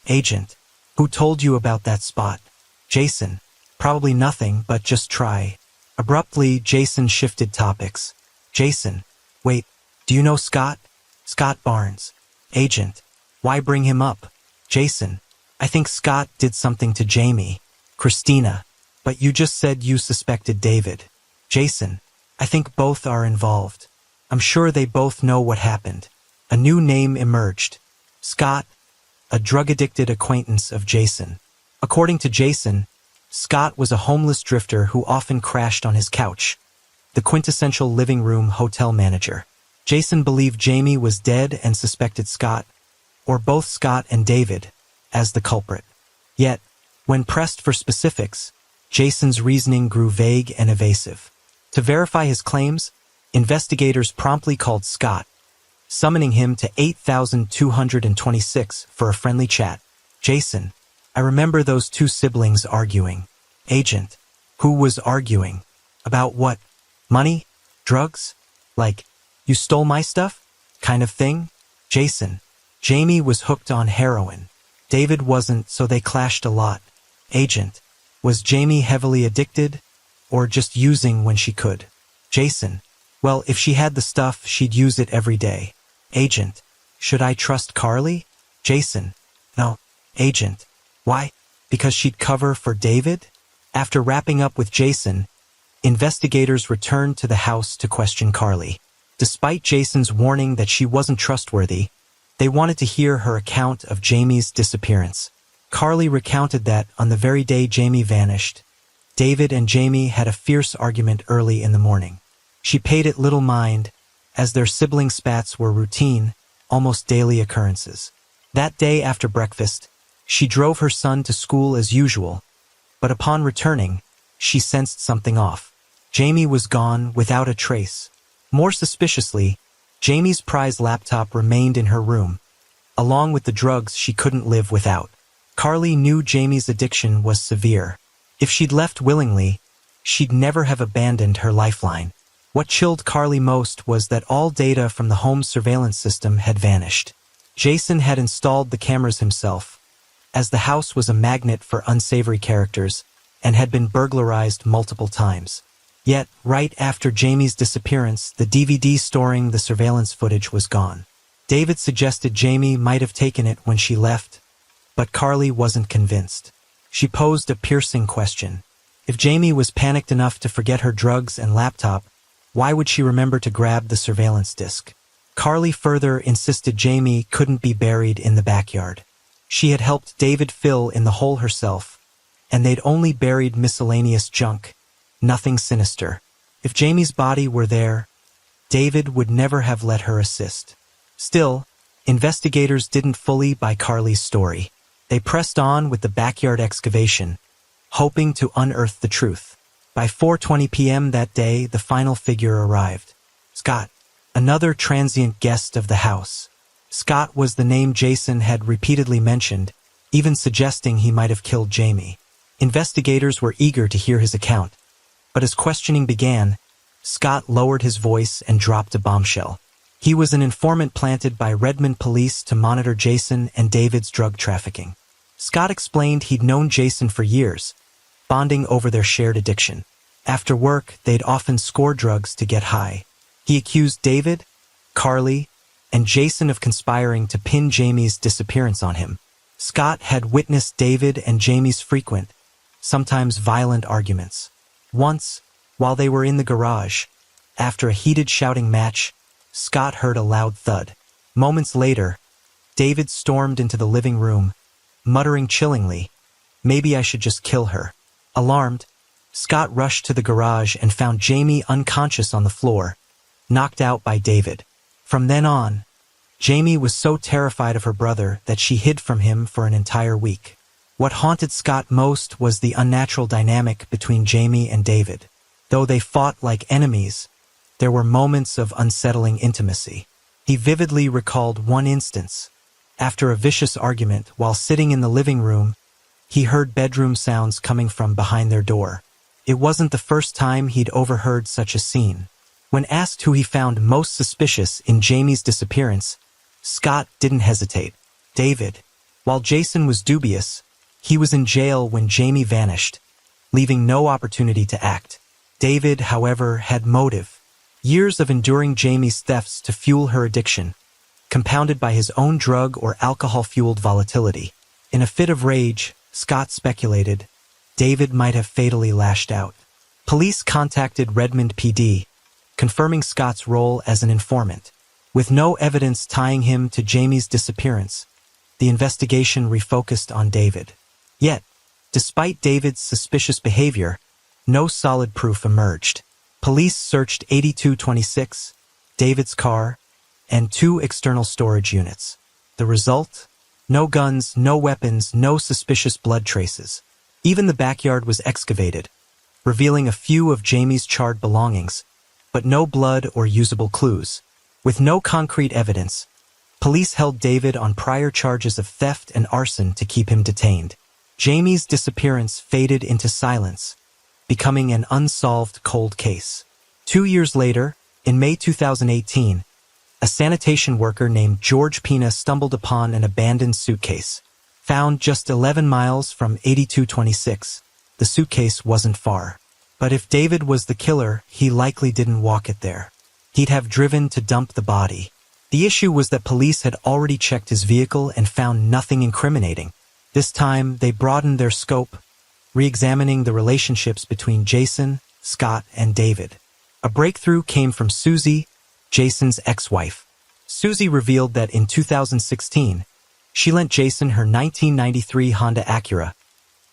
Agent, who told you about that spot? Jason, probably nothing, but just try. Abruptly, Jason shifted topics. Jason, wait, do you know Scott? Scott Barnes. Agent, why bring him up? Jason, I think Scott did something to Jamie. Christina, but you just said you suspected David. Jason, I think both are involved. I'm sure they both know what happened. A new name emerged. Scott, a drug-addicted acquaintance of Jason. According to Jason, Scott was a homeless drifter who often crashed on his couch, the quintessential living room hotel manager. Jason believed Jamie was dead and suspected Scott, or both Scott and David, as the culprit. Yet, when pressed for specifics, Jason's reasoning grew vague and evasive. To verify his claims, investigators promptly called Scott, summoning him to 8,226 for a friendly chat. Jason, I remember those two siblings arguing. Agent, who was arguing? About what? Money? Drugs? Like, you stole my stuff? Kind of thing? Jason, Jamie was hooked on heroin. David wasn't, so they clashed a lot. Agent, was Jamie heavily addicted, or just using when she could? Jason, well, if she had the stuff, she'd use it every day. Agent, should I trust Carly? Jason, no. Agent, why? Because she'd cover for David? After wrapping up with Jason, investigators returned to the house to question Carly. Despite Jason's warning that she wasn't trustworthy, they wanted to hear her account of Jamie's disappearance. Carly recounted that on the very day Jamie vanished, David and Jamie had a fierce argument early in the morning. She paid it little mind, as their sibling spats were routine, almost daily occurrences. That day after breakfast, she drove her son to school as usual, but upon returning, she sensed something off. Jamie was gone without a trace. More suspiciously, Jamie's prized laptop remained in her room, along with the drugs she couldn't live without. Carly knew Jamie's addiction was severe. If she'd left willingly, she'd never have abandoned her lifeline. What chilled Carly most was that all data from the home surveillance system had vanished. Jason had installed the cameras himself, as the house was a magnet for unsavory characters and had been burglarized multiple times. Yet, right after Jamie's disappearance, the DVD storing the surveillance footage was gone. David suggested Jamie might have taken it when she left, But Carly wasn't convinced. She posed a piercing question. If Jamie was panicked enough to forget her drugs and laptop, why would she remember to grab the surveillance disc? Carly further insisted Jamie couldn't be buried in the backyard. She had helped David fill in the hole herself, and they'd only buried miscellaneous junk, nothing sinister. If Jamie's body were there, David would never have let her assist. Still, investigators didn't fully buy Carly's story. They pressed on with the backyard excavation, hoping to unearth the truth. By 4:20 p.m. that day, the final figure arrived. Scott, another transient guest of the house. Scott was the name Jason had repeatedly mentioned, even suggesting he might have killed Jamie. Investigators were eager to hear his account, but as questioning began, Scott lowered his voice and dropped a bombshell. He was an informant planted by Redmond police to monitor Jason and David's drug trafficking. Scott explained he'd known Jason for years, bonding over their shared addiction. After work, they'd often score drugs to get high. He accused David, Carly, and Jason of conspiring to pin Jamie's disappearance on him. Scott had witnessed David and Jamie's frequent, sometimes violent arguments. Once, while they were in the garage, after a heated shouting match, Scott heard a loud thud. Moments later, David stormed into the living room, muttering chillingly, "Maybe I should just kill her." Alarmed, Scott rushed to the garage and found Jamie unconscious on the floor, knocked out by David. From then on, Jamie was so terrified of her brother that she hid from him for an entire week. What haunted Scott most was the unnatural dynamic between Jamie and David. Though they fought like enemies, there were moments of unsettling intimacy. He vividly recalled one instance. After a vicious argument, while sitting in the living room, he heard bedroom sounds coming from behind their door. It wasn't the first time he'd overheard such a scene. When asked who he found most suspicious in Jamie's disappearance, Scott didn't hesitate. David. While Jason was dubious, he was in jail when Jamie vanished, leaving no opportunity to act. David, however, had motive. Years of enduring Jamie's thefts to fuel her addiction, compounded by his own drug or alcohol-fueled volatility. In a fit of rage, Scott speculated, David might have fatally lashed out. Police contacted Redmond PD, confirming Scott's role as an informant. With no evidence tying him to Jamie's disappearance, the investigation refocused on David. Yet, despite David's suspicious behavior, no solid proof emerged. Police searched 8226, David's car, and 2 external storage units. The result? No guns, no weapons, no suspicious blood traces. Even the backyard was excavated, revealing a few of Jamie's charred belongings, but no blood or usable clues. With no concrete evidence, police held David on prior charges of theft and arson to keep him detained. Jamie's disappearance faded into silence, becoming an unsolved cold case. 2 years later, in May 2018, a sanitation worker named George Pina stumbled upon an abandoned suitcase. Found just 11 miles from 8226, the suitcase wasn't far. But if David was the killer, he likely didn't walk it there. He'd have driven to dump the body. The issue was that police had already checked his vehicle and found nothing incriminating. This time, they broadened their scope, re-examining the relationships between Jason, Scott, and David. A breakthrough came from Susie, Jason's ex-wife. Susie revealed that in 2016, she lent Jason her 1993 Honda Acura,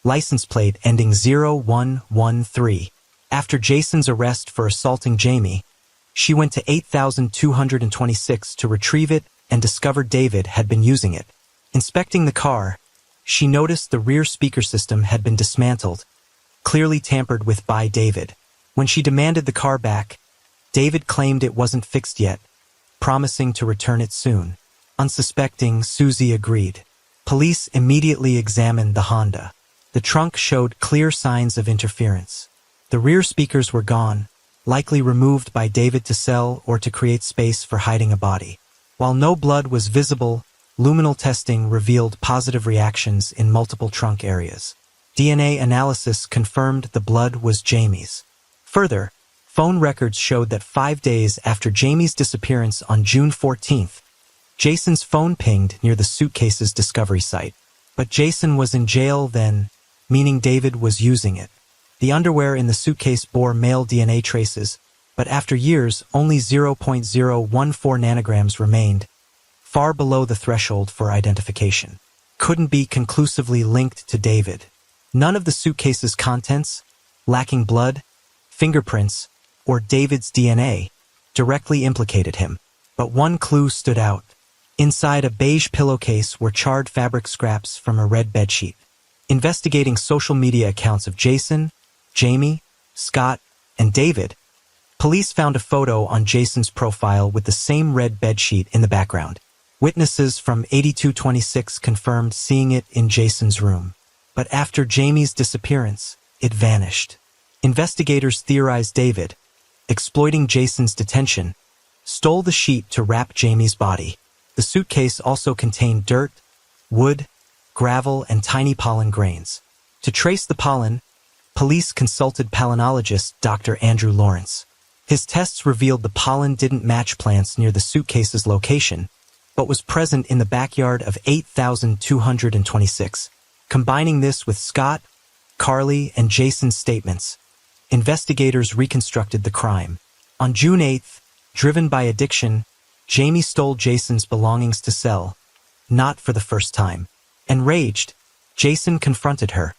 license plate ending 0113. After Jason's arrest for assaulting Jamie, she went to 8226 to retrieve it and discovered David had been using it. Inspecting the car, she noticed the rear speaker system had been dismantled, clearly tampered with by David. When she demanded the car back, David claimed it wasn't fixed yet, promising to return it soon. Unsuspecting, Susie agreed. Police immediately examined the Honda. The trunk showed clear signs of interference. The rear speakers were gone, likely removed by David to sell or to create space for hiding a body. While no blood was visible, luminal testing revealed positive reactions in multiple trunk areas. DNA analysis confirmed the blood was Jamie's. Further, phone records showed that 5 days after Jamie's disappearance on June 14th, Jason's phone pinged near the suitcase's discovery site. But Jason was in jail then, meaning David was using it. The underwear in the suitcase bore male DNA traces, but after years, only 0.014 nanograms remained, far below the threshold for identification. Couldn't be conclusively linked to David. None of the suitcase's contents, lacking blood, fingerprints, or David's DNA, directly implicated him. But one clue stood out. Inside a beige pillowcase were charred fabric scraps from a red bedsheet. Investigating social media accounts of Jason, Jamie, Scott, and David, police found a photo on Jason's profile with the same red bedsheet in the background. Witnesses from 8226 confirmed seeing it in Jason's room. But after Jamie's disappearance, it vanished. Investigators theorized David, exploiting Jason's detention, stole the sheet to wrap Jamie's body. The suitcase also contained dirt, wood, gravel, and tiny pollen grains. To trace the pollen, police consulted palynologist Dr. Andrew Lawrence. His tests revealed the pollen didn't match plants near the suitcase's location, but was present in the backyard of 8226. Combining this with Scott, Carly, and Jason's statements, investigators reconstructed the crime. On June 8th, driven by addiction, Jamie stole Jason's belongings to sell, not for the first time. Enraged, Jason confronted her,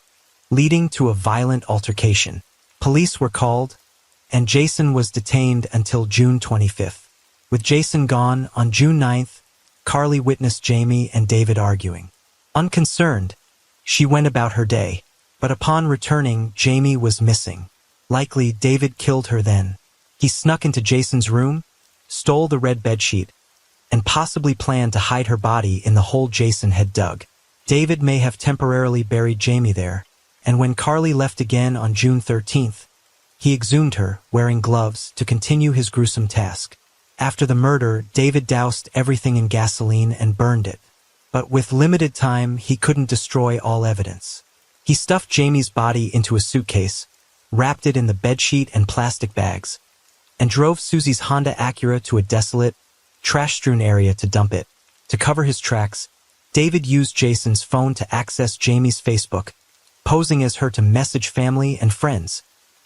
leading to a violent altercation. Police were called, and Jason was detained until June 25th. With Jason gone, on June 9th, Carly witnessed Jamie and David arguing. Unconcerned, she went about her day, but upon returning, Jamie was missing. Likely, David killed her then. He snuck into Jason's room, stole the red bedsheet, and possibly planned to hide her body in the hole Jason had dug. David may have temporarily buried Jamie there, and when Carly left again on June 13th, he exhumed her, wearing gloves, to continue his gruesome task. After the murder, David doused everything in gasoline and burned it. But with limited time, he couldn't destroy all evidence. He stuffed Jamie's body into a suitcase, wrapped it in the bedsheet and plastic bags, and drove Susie's Honda Acura to a desolate, trash-strewn area to dump it. To cover his tracks, David used Jason's phone to access Jamie's Facebook, posing as her to message family and friends,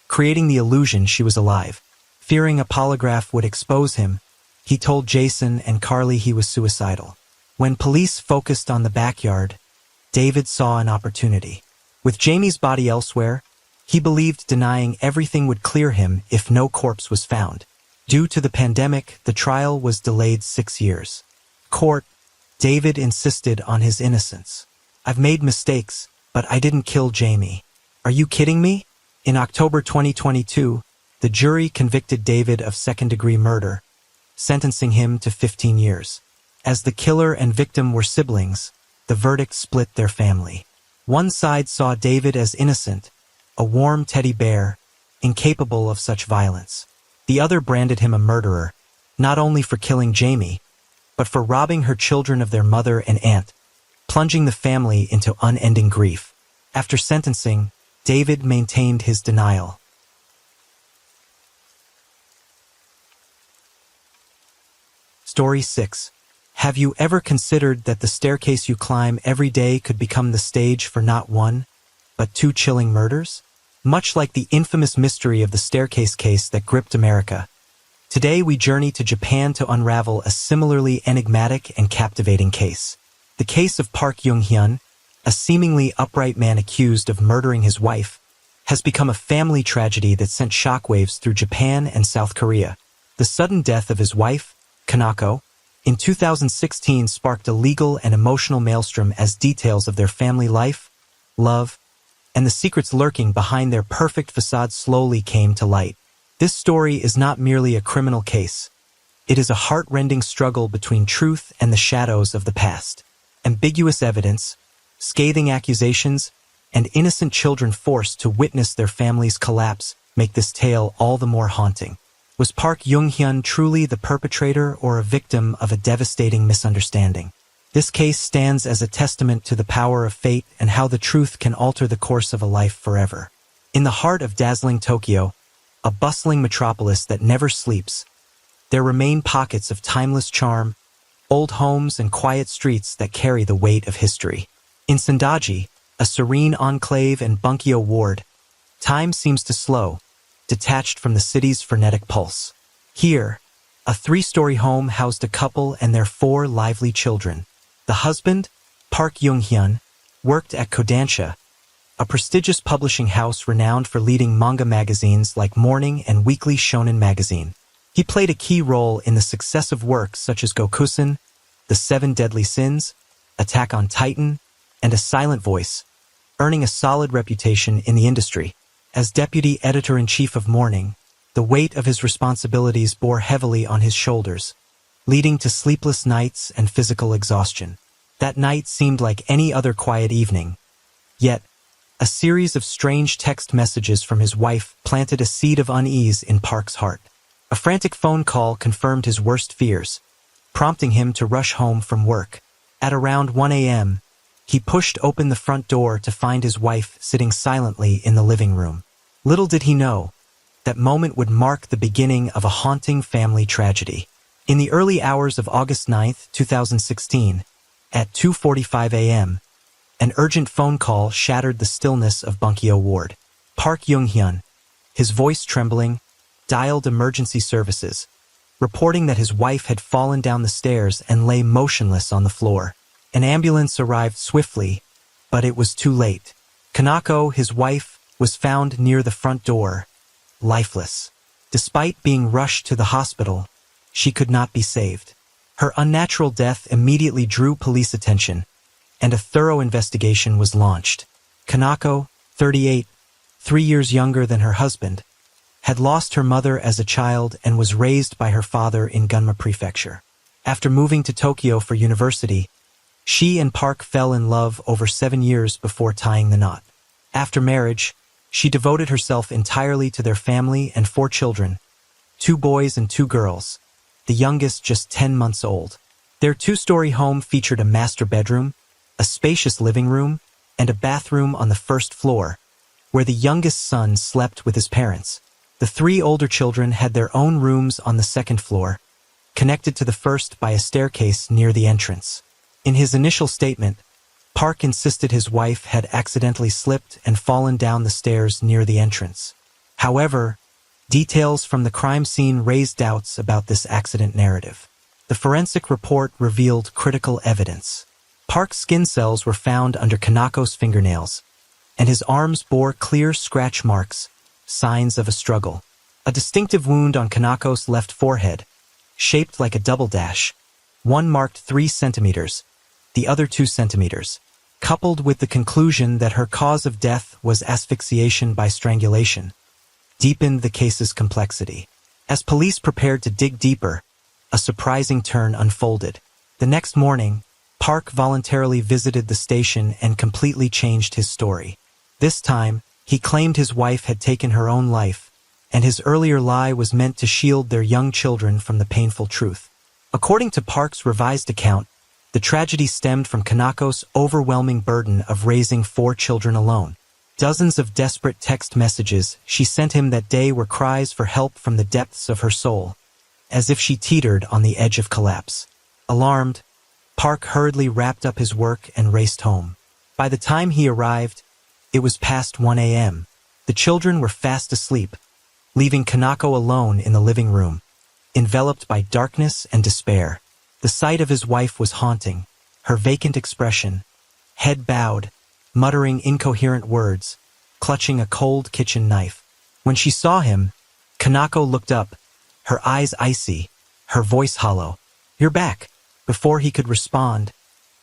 creating the illusion she was alive. Fearing a polygraph would expose him, he told Jason and Carly he was suicidal. When police focused on the backyard, David saw an opportunity. With Jamie's body elsewhere, he believed denying everything would clear him if no corpse was found. Due to the pandemic, the trial was delayed 6 years. Court, David insisted on his innocence. "I've made mistakes, but I didn't kill Jamie." "Are you kidding me?" In October 2022, the jury convicted David of second-degree murder, sentencing him to 15 years. As the killer and victim were siblings, the verdict split their family. One side saw David as innocent, a warm teddy bear, incapable of such violence. The other branded him a murderer, not only for killing Jamie, but for robbing her children of their mother and aunt, plunging the family into unending grief. After sentencing, David maintained his denial. Story 6. Have you ever considered that the staircase you climb every day could become the stage for not one, but 2 chilling murders? Much like the infamous mystery of the staircase case that gripped America, today we journey to Japan to unravel a similarly enigmatic and captivating case. The case of Park Young-hyun, a seemingly upright man accused of murdering his wife, has become a family tragedy that sent shockwaves through Japan and South Korea. The sudden death of his wife, Kanako, in 2016 sparked a legal and emotional maelstrom as details of their family life, love, and the secrets lurking behind their perfect facade slowly came to light. This story is not merely a criminal case. It is a heart-rending struggle between truth and the shadows of the past. Ambiguous evidence, scathing accusations, and innocent children forced to witness their family's collapse make this tale all the more haunting. Was Park Young-hyun truly the perpetrator or a victim of a devastating misunderstanding? This case stands as a testament to the power of fate and how the truth can alter the course of a life forever. In the heart of dazzling Tokyo, a bustling metropolis that never sleeps, there remain pockets of timeless charm, old homes and quiet streets that carry the weight of history. In Sandaji, a serene enclave in Bunkyo Ward, time seems to slow, detached from the city's frenetic pulse. Here, a 3-story home housed a couple and their 4 lively children. The husband, Park Young-hyun, worked at Kodansha, a prestigious publishing house renowned for leading manga magazines like Morning and Weekly Shonen Magazine. He played a key role in the success of works such as Gokusen, The 7 Deadly Sins, Attack on Titan, and A Silent Voice, earning a solid reputation in the industry. As deputy editor-in-chief of Morning, the weight of his responsibilities bore heavily on his shoulders, leading to sleepless nights and physical exhaustion. That night seemed like any other quiet evening, yet a series of strange text messages from his wife planted a seed of unease in Park's heart. A frantic phone call confirmed his worst fears, prompting him to rush home from work. At around 1 a.m., he pushed open the front door to find his wife sitting silently in the living room. Little did he know, that moment would mark the beginning of a haunting family tragedy. In the early hours of August 9, 2016, at 2:45 a.m., an urgent phone call shattered the stillness of Bunkyo Ward. Park Young-hyun, his voice trembling, dialed emergency services, reporting that his wife had fallen down the stairs and lay motionless on the floor. An ambulance arrived swiftly, but it was too late. Kanako, his wife, was found near the front door, lifeless. Despite being rushed to the hospital, she could not be saved. Her unnatural death immediately drew police attention, and a thorough investigation was launched. Kanako, 38, 3 years younger than her husband, had lost her mother as a child and was raised by her father in Gunma Prefecture. After moving to Tokyo for university, she and Park fell in love over 7 years before tying the knot. After marriage, she devoted herself entirely to their family and 4 children, 2 boys and 2 girls, the youngest just 10 months old. Their 2-story home featured a master bedroom, a spacious living room, and a bathroom on the first floor, where the youngest son slept with his parents. The 3 older children had their own rooms on the second floor, connected to the first by a staircase near the entrance. In his initial statement, Park insisted his wife had accidentally slipped and fallen down the stairs near the entrance. However, details from the crime scene raised doubts about this accident narrative. The forensic report revealed critical evidence. Park's skin cells were found under Kanako's fingernails, and his arms bore clear scratch marks, signs of a struggle. A distinctive wound on Kanako's left forehead, shaped like a double dash. One marked 3 centimeters, the other 2 centimeters, coupled with the conclusion that her cause of death was asphyxiation by strangulation, deepened the case's complexity. As police prepared to dig deeper, a surprising turn unfolded. The next morning, Park voluntarily visited the station and completely changed his story. This time, he claimed his wife had taken her own life, and his earlier lie was meant to shield their young children from the painful truth. According to Park's revised account, the tragedy stemmed from Kanako's overwhelming burden of raising 4 children alone. Dozens of desperate text messages she sent him that day were cries for help from the depths of her soul, as if she teetered on the edge of collapse. Alarmed, Park hurriedly wrapped up his work and raced home. By the time he arrived, it was past 1 a.m. The children were fast asleep, leaving Kanako alone in the living room, enveloped by darkness and despair. The sight of his wife was haunting, her vacant expression, head bowed, muttering incoherent words, clutching a cold kitchen knife. When she saw him, Kanako looked up, her eyes icy, her voice hollow. "You're back." Before he could respond,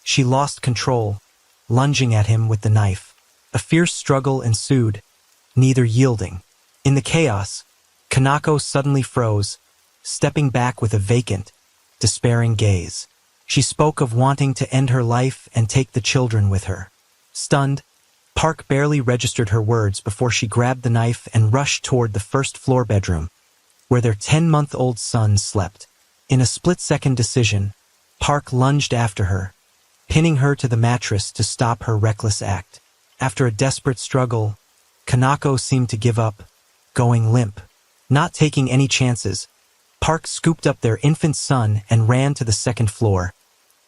she lost control, lunging at him with the knife. A fierce struggle ensued, neither yielding. In the chaos, Kanako suddenly froze, stepping back with a vacant, despairing gaze. She spoke of wanting to end her life and take the children with her. Stunned, Park barely registered her words before she grabbed the knife and rushed toward the first-floor bedroom, where their 10-month-old son slept. In a split-second decision, Park lunged after her, pinning her to the mattress to stop her reckless act. After a desperate struggle, Kanako seemed to give up, going limp. Not taking any chances, Park scooped up their infant son and ran to the second floor,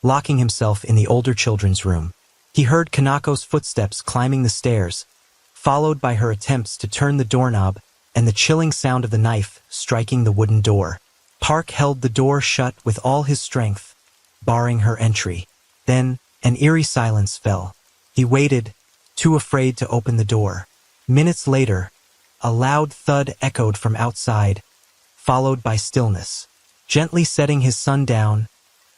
locking himself in the older children's room. He heard Kanako's footsteps climbing the stairs, followed by her attempts to turn the doorknob and the chilling sound of the knife striking the wooden door. Park held the door shut with all his strength, barring her entry. Then, an eerie silence fell. He waited, too afraid to open the door. Minutes later, a loud thud echoed from outside, followed by stillness. Gently setting his son down,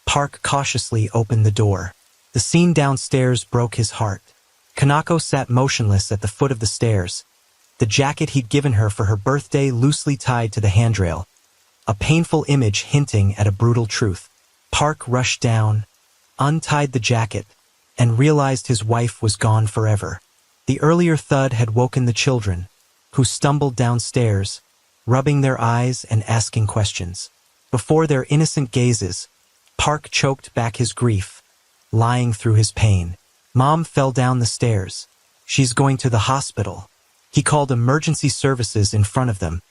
Park cautiously opened the door. The scene downstairs broke his heart. Kanako sat motionless at the foot of the stairs, the jacket he'd given her for her birthday loosely tied to the handrail, a painful image hinting at a brutal truth. Park rushed down, untied the jacket, and realized his wife was gone forever. The earlier thud had woken the children, who stumbled downstairs, rubbing their eyes and asking questions. Before their innocent gazes, Park choked back his grief, lying through his pain. Mom fell down the stairs. She's going to the hospital. He called emergency services in front of them,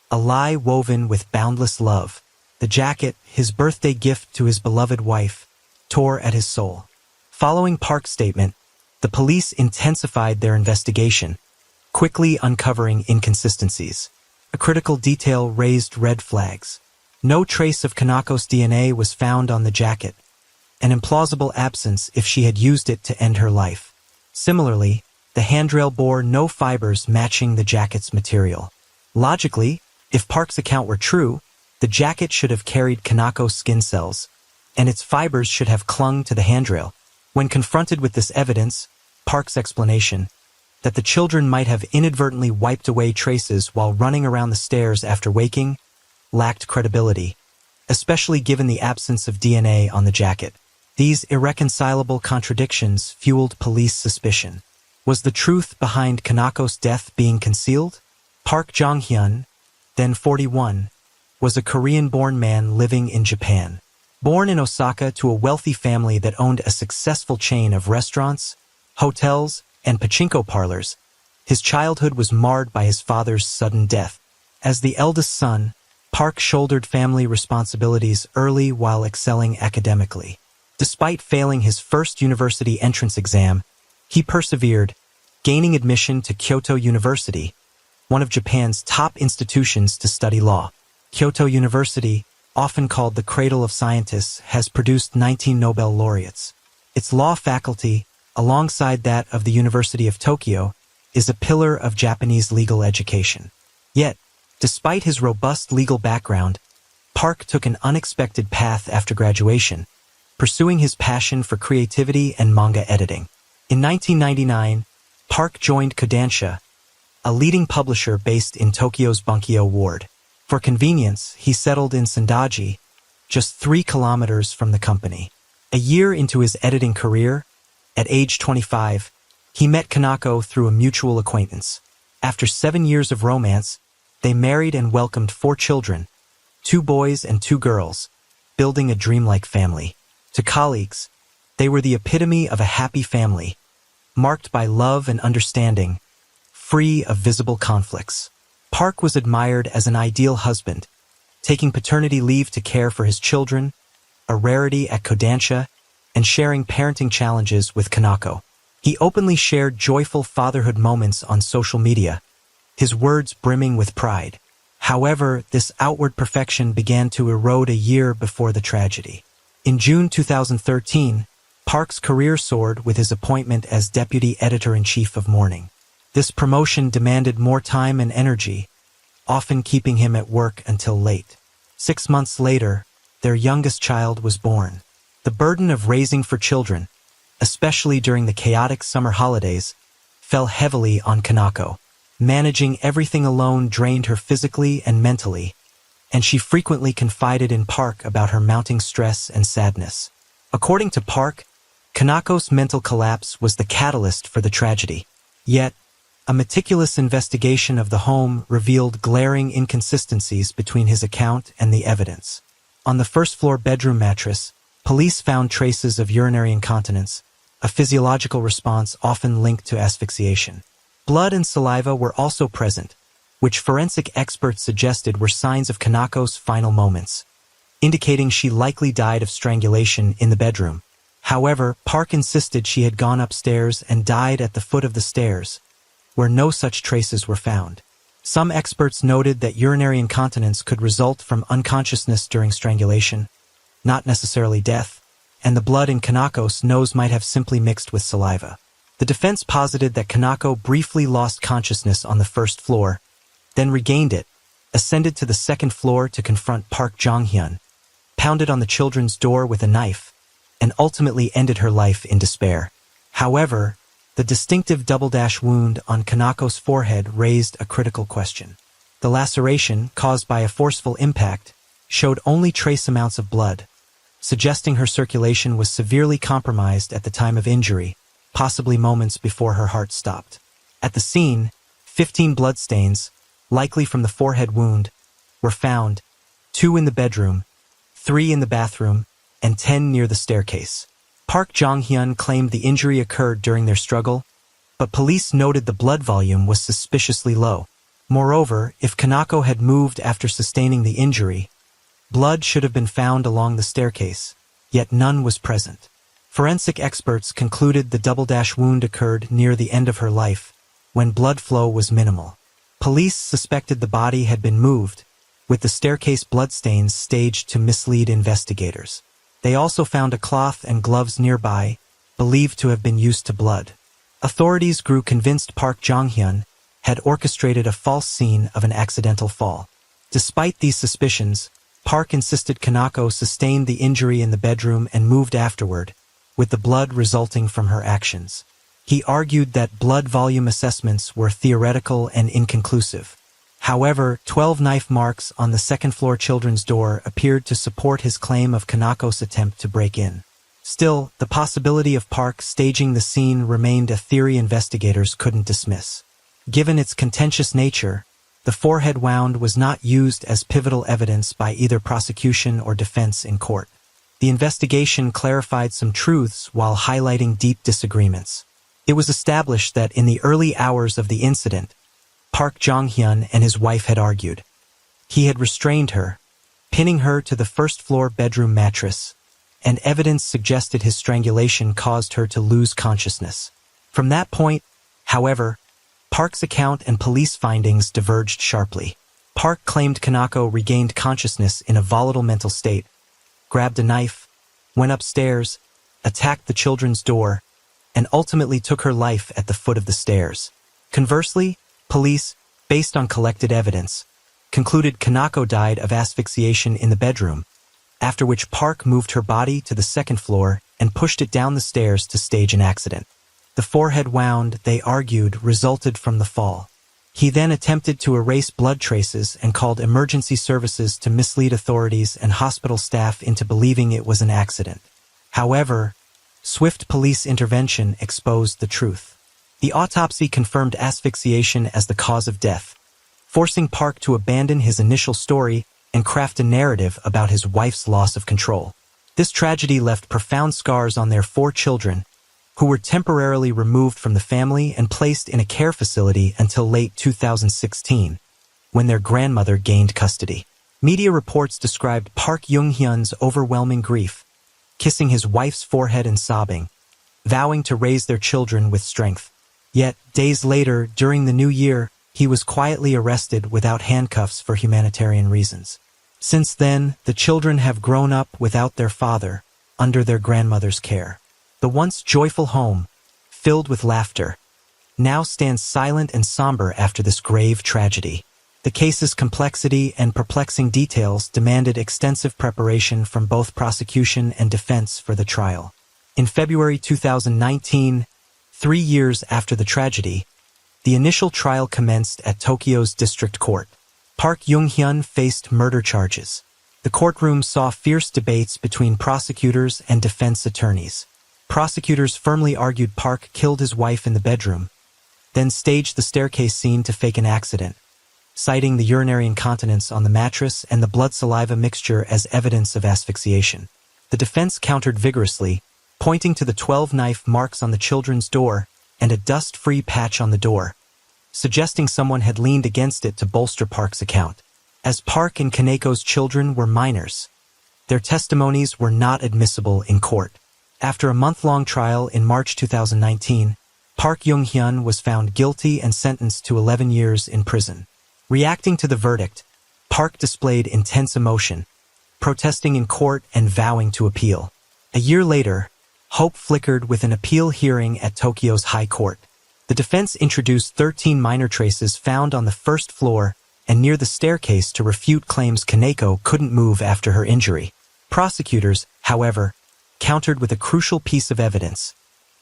a lie woven with boundless love. The jacket, his birthday gift to his beloved wife, tore at his soul. Following Park's statement, the police intensified their investigation, quickly uncovering inconsistencies. A critical detail raised red flags. No trace of Kanako's DNA was found on the jacket, an implausible absence if she had used it to end her life. Similarly, the handrail bore no fibers matching the jacket's material. Logically, if Park's account were true, the jacket should have carried Kanako's skin cells, and its fibers should have clung to the handrail. When confronted with this evidence, Park's explanation, that the children might have inadvertently wiped away traces while running around the stairs after waking, lacked credibility, especially given the absence of DNA on the jacket. These irreconcilable contradictions fueled police suspicion. Was the truth behind Kanako's death being concealed? Park Jong-hyun, then 41, was a Korean-born man living in Japan. Born in Osaka to a wealthy family that owned a successful chain of restaurants, hotels, and pachinko parlors, his childhood was marred by his father's sudden death. As the eldest son, Park shouldered family responsibilities early while excelling academically. Despite failing his first university entrance exam, he persevered, gaining admission to Kyoto University, one of Japan's top institutions to study law. Kyoto University, often called the cradle of scientists, has produced 19 Nobel laureates. Its law faculty, alongside that of the University of Tokyo, is a pillar of Japanese legal education. Yet, despite his robust legal background, Park took an unexpected path after graduation, pursuing his passion for creativity and manga editing. In 1999, Park joined Kodansha, a leading publisher based in Tokyo's Bunkyo ward. For convenience, he settled in Sandaji, just 3 kilometers from the company. A year into his editing career, at age 25, he met Kanako through a mutual acquaintance. After 7 years of romance, they married and welcomed 4 children, 2 boys and 2 girls, building a dreamlike family. To colleagues, they were the epitome of a happy family, marked by love and understanding, free of visible conflicts. Park was admired as an ideal husband, taking paternity leave to care for his children, a rarity at Kodansha, and sharing parenting challenges with Kanako. He openly shared joyful fatherhood moments on social media, his words brimming with pride. However, this outward perfection began to erode a year before the tragedy. In June 2013, Park's career soared with his appointment as Deputy Editor-in-Chief of Morning. This promotion demanded more time and energy, often keeping him at work until late. 6 months later, their youngest child was born. The burden of raising 4 children, especially during the chaotic summer holidays, fell heavily on Kanako. Managing everything alone drained her physically and mentally, and she frequently confided in Park about her mounting stress and sadness. According to Park, Kanako's mental collapse was the catalyst for the tragedy. Yet, a meticulous investigation of the home revealed glaring inconsistencies between his account and the evidence. On the first-floor bedroom mattress, police found traces of urinary incontinence, a physiological response often linked to asphyxiation. Blood and saliva were also present, which forensic experts suggested were signs of Kanako's final moments, indicating she likely died of strangulation in the bedroom. However, Park insisted she had gone upstairs and died at the foot of the stairs, where no such traces were found. Some experts noted that urinary incontinence could result from unconsciousness during strangulation, not necessarily death, and the blood in Kanako's nose might have simply mixed with saliva. The defense posited that Kanako briefly lost consciousness on the first floor, then regained it, ascended to the second floor to confront Park Jong-hyun, pounded on the children's door with a knife, and ultimately ended her life in despair. However, the distinctive double-dash wound on Kanako's forehead raised a critical question. The laceration, caused by a forceful impact, showed only trace amounts of blood, suggesting her circulation was severely compromised at the time of injury, possibly moments before her heart stopped. At the scene, 15 bloodstains, likely from the forehead wound, were found, 2 in the bedroom, 3 in the bathroom, and 10 near the staircase. Park Jong-hyun claimed the injury occurred during their struggle, but police noted the blood volume was suspiciously low. Moreover, if Kanako had moved after sustaining the injury, blood should have been found along the staircase, yet none was present. Forensic experts concluded the double-dash wound occurred near the end of her life, when blood flow was minimal. Police suspected the body had been moved, with the staircase bloodstains staged to mislead investigators. They also found a cloth and gloves nearby, believed to have been used to blood. Authorities grew convinced Park Jong-hyun had orchestrated a false scene of an accidental fall. Despite these suspicions, Park insisted Kanako sustained the injury in the bedroom and moved afterward, with the blood resulting from her actions. He argued that blood volume assessments were theoretical and inconclusive. However, 12 knife marks on the second-floor children's door appeared to support his claim of Kanako's attempt to break in. Still, the possibility of Park staging the scene remained a theory investigators couldn't dismiss. Given its contentious nature, the forehead wound was not used as pivotal evidence by either prosecution or defense in court. The investigation clarified some truths while highlighting deep disagreements. It was established that in the early hours of the incident, Park Jong-hyun and his wife had argued. He had restrained her, pinning her to the first-floor bedroom mattress, and evidence suggested his strangulation caused her to lose consciousness. From that point, however, Park's account and police findings diverged sharply. Park claimed Kanako regained consciousness in a volatile mental state, grabbed a knife, went upstairs, attacked the children's door, and ultimately took her life at the foot of the stairs. Conversely, police, based on collected evidence, concluded Kanako died of asphyxiation in the bedroom, after which Park moved her body to the second floor and pushed it down the stairs to stage an accident. The forehead wound, they argued, resulted from the fall. He then attempted to erase blood traces and called emergency services to mislead authorities and hospital staff into believing it was an accident. However, swift police intervention exposed the truth. The autopsy confirmed asphyxiation as the cause of death, forcing Park to abandon his initial story and craft a narrative about his wife's loss of control. This tragedy left profound scars on their 4 children, who were temporarily removed from the family and placed in a care facility until late 2016, when their grandmother gained custody. Media reports described Park Jong-hyun's overwhelming grief, kissing his wife's forehead and sobbing, vowing to raise their children with strength. Yet, days later, during the new year, he was quietly arrested without handcuffs for humanitarian reasons. Since then, the children have grown up without their father, under their grandmother's care. The once joyful home, filled with laughter, now stands silent and somber after this grave tragedy. The case's complexity and perplexing details demanded extensive preparation from both prosecution and defense for the trial. In February 2019, 3 years after the tragedy, the initial trial commenced at Tokyo's district court. Park Jong-hyun faced murder charges. The courtroom saw fierce debates between prosecutors and defense attorneys. Prosecutors firmly argued Park killed his wife in the bedroom, then staged the staircase scene to fake an accident, citing the urinary incontinence on the mattress and the blood-saliva mixture as evidence of asphyxiation. The defense countered vigorously, pointing to the 12 knife marks on the children's door and a dust-free patch on the door, suggesting someone had leaned against it to bolster Park's account. As Park and Kaneko's children were minors, their testimonies were not admissible in court. After a month-long trial in March 2019, Park Young-hyun was found guilty and sentenced to 11 years in prison. Reacting to the verdict, Park displayed intense emotion, protesting in court and vowing to appeal. A year later, hope flickered with an appeal hearing at Tokyo's High Court. The defense introduced 13 minor traces found on the first floor and near the staircase to refute claims Kaneko couldn't move after her injury. Prosecutors, however, countered with a crucial piece of evidence: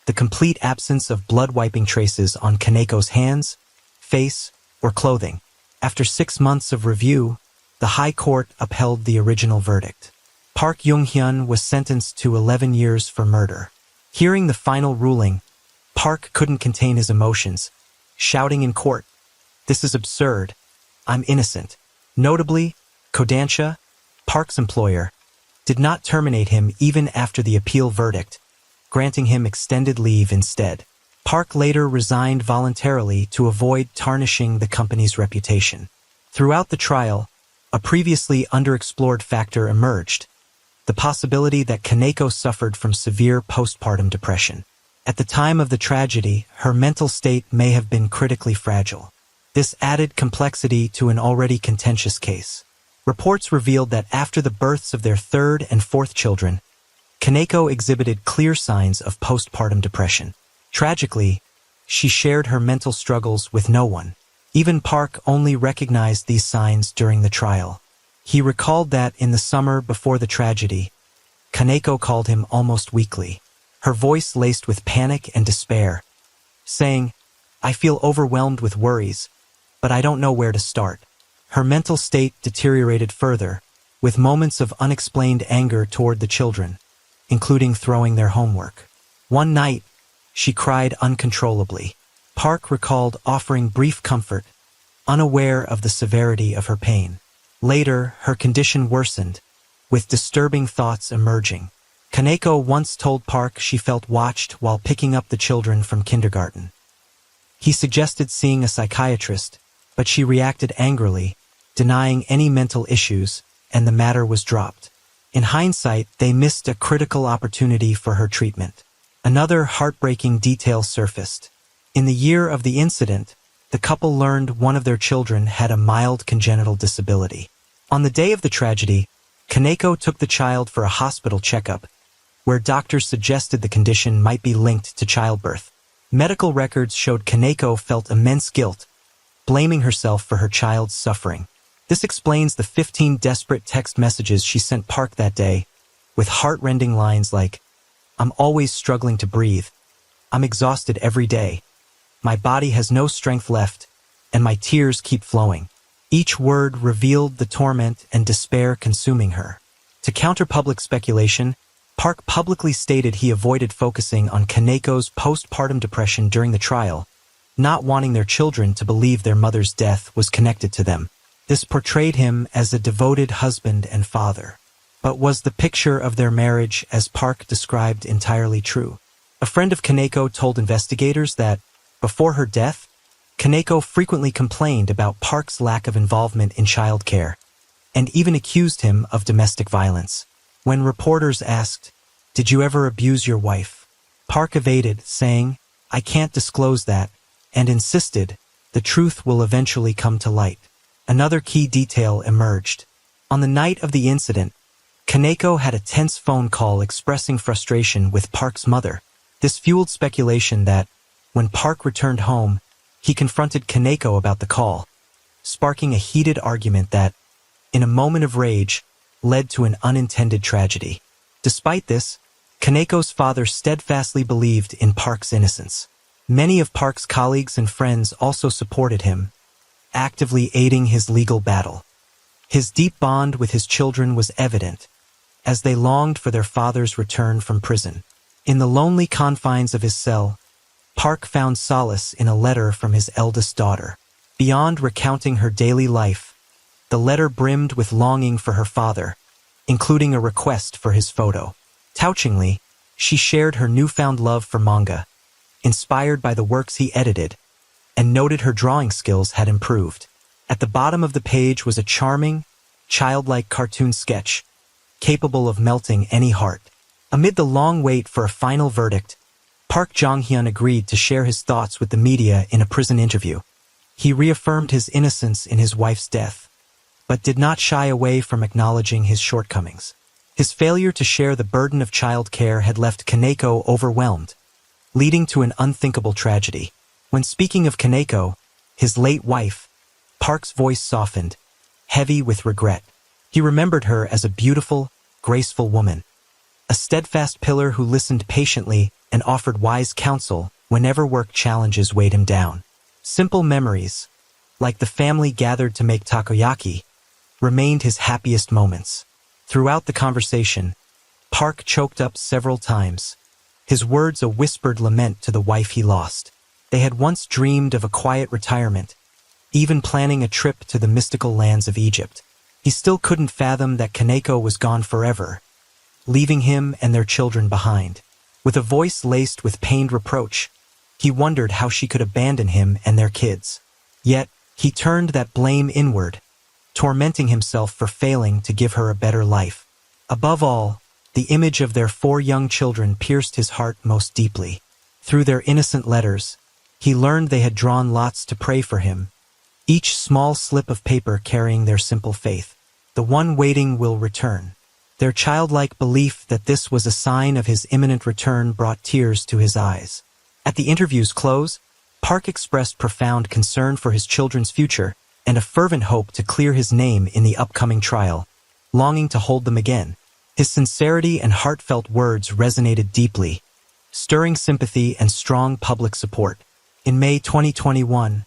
the complete absence of blood-wiping traces on Kaneko's hands, face, or clothing. After 6 months of review, the High Court upheld the original verdict. Park Young-hyun was sentenced to 11 years for murder. Hearing the final ruling, Park couldn't contain his emotions, shouting in court, "This is absurd. I'm innocent." Notably, Kodansha, Park's employer, did not terminate him even after the appeal verdict, granting him extended leave instead. Park later resigned voluntarily to avoid tarnishing the company's reputation. Throughout the trial, a previously underexplored factor emerged: the possibility that Kaneko suffered from severe postpartum depression. At the time of the tragedy, her mental state may have been critically fragile. This added complexity to an already contentious case. Reports revealed that after the births of their third and fourth children, Kaneko exhibited clear signs of postpartum depression. Tragically, she shared her mental struggles with no one. Even Park only recognized these signs during the trial. He recalled that in the summer before the tragedy, Kaneko called him almost weekly, her voice laced with panic and despair, saying, "I feel overwhelmed with worries, but I don't know where to start." Her mental state deteriorated further, with moments of unexplained anger toward the children, including throwing their homework. One night, she cried uncontrollably. Park recalled offering brief comfort, unaware of the severity of her pain. Later, her condition worsened, with disturbing thoughts emerging. Kaneko once told Park she felt watched while picking up the children from kindergarten. He suggested seeing a psychiatrist, but she reacted angrily, denying any mental issues, and the matter was dropped. In hindsight, they missed a critical opportunity for her treatment. Another heartbreaking detail surfaced. In the year of the incident, the couple learned one of their children had a mild congenital disability. On the day of the tragedy, Kaneko took the child for a hospital checkup, where doctors suggested the condition might be linked to childbirth. Medical records showed Kaneko felt immense guilt, blaming herself for her child's suffering. This explains the 15 desperate text messages she sent Park that day, with heart-rending lines like, "I'm always struggling to breathe. I'm exhausted every day. My body has no strength left, and my tears keep flowing." Each word revealed the torment and despair consuming her. To counter public speculation, Park publicly stated he avoided focusing on Kaneko's postpartum depression during the trial, not wanting their children to believe their mother's death was connected to them. This portrayed him as a devoted husband and father. But was the picture of their marriage, as Park described, entirely true? A friend of Kaneko told investigators that, before her death, Kaneko frequently complained about Park's lack of involvement in childcare, and even accused him of domestic violence. When reporters asked, "Did you ever abuse your wife?" Park evaded, saying, "I can't disclose that," and insisted, "The truth will eventually come to light." Another key detail emerged. On the night of the incident, Kaneko had a tense phone call expressing frustration with Park's mother. This fueled speculation that, when Park returned home, he confronted Kaneko about the call, sparking a heated argument that, in a moment of rage, led to an unintended tragedy. Despite this, Kaneko's father steadfastly believed in Park's innocence. Many of Park's colleagues and friends also supported him, actively aiding his legal battle. His deep bond with his children was evident, as they longed for their father's return from prison. In the lonely confines of his cell, Park found solace in a letter from his eldest daughter. Beyond recounting her daily life, the letter brimmed with longing for her father, including a request for his photo. Touchingly, she shared her newfound love for manga, inspired by the works he edited, and noted her drawing skills had improved. At the bottom of the page was a charming, childlike cartoon sketch, capable of melting any heart. Amid the long wait for a final verdict, Park Jong-hyun agreed to share his thoughts with the media in a prison interview. He reaffirmed his innocence in his wife's death, but did not shy away from acknowledging his shortcomings. His failure to share the burden of child care had left Kaneko overwhelmed, leading to an unthinkable tragedy. When speaking of Kaneko, his late wife, Park's voice softened, heavy with regret. He remembered her as a beautiful, graceful woman, a steadfast pillar who listened patiently and offered wise counsel whenever work challenges weighed him down. Simple memories, like the family gathered to make takoyaki, remained his happiest moments. Throughout the conversation, Park choked up several times, his words a whispered lament to the wife he lost. They had once dreamed of a quiet retirement, even planning a trip to the mystical lands of Egypt. He still couldn't fathom that Kaneko was gone forever, leaving him and their children behind. With a voice laced with pained reproach, he wondered how she could abandon him and their kids. Yet, he turned that blame inward, tormenting himself for failing to give her a better life. Above all, the image of their 4 young children pierced his heart most deeply. Through their innocent letters, he learned they had drawn lots to pray for him, each small slip of paper carrying their simple faith. The one waiting will return. Their childlike belief that this was a sign of his imminent return brought tears to his eyes. At the interview's close, Park expressed profound concern for his children's future and a fervent hope to clear his name in the upcoming trial, longing to hold them again. His sincerity and heartfelt words resonated deeply, stirring sympathy and strong public support. In May 2021,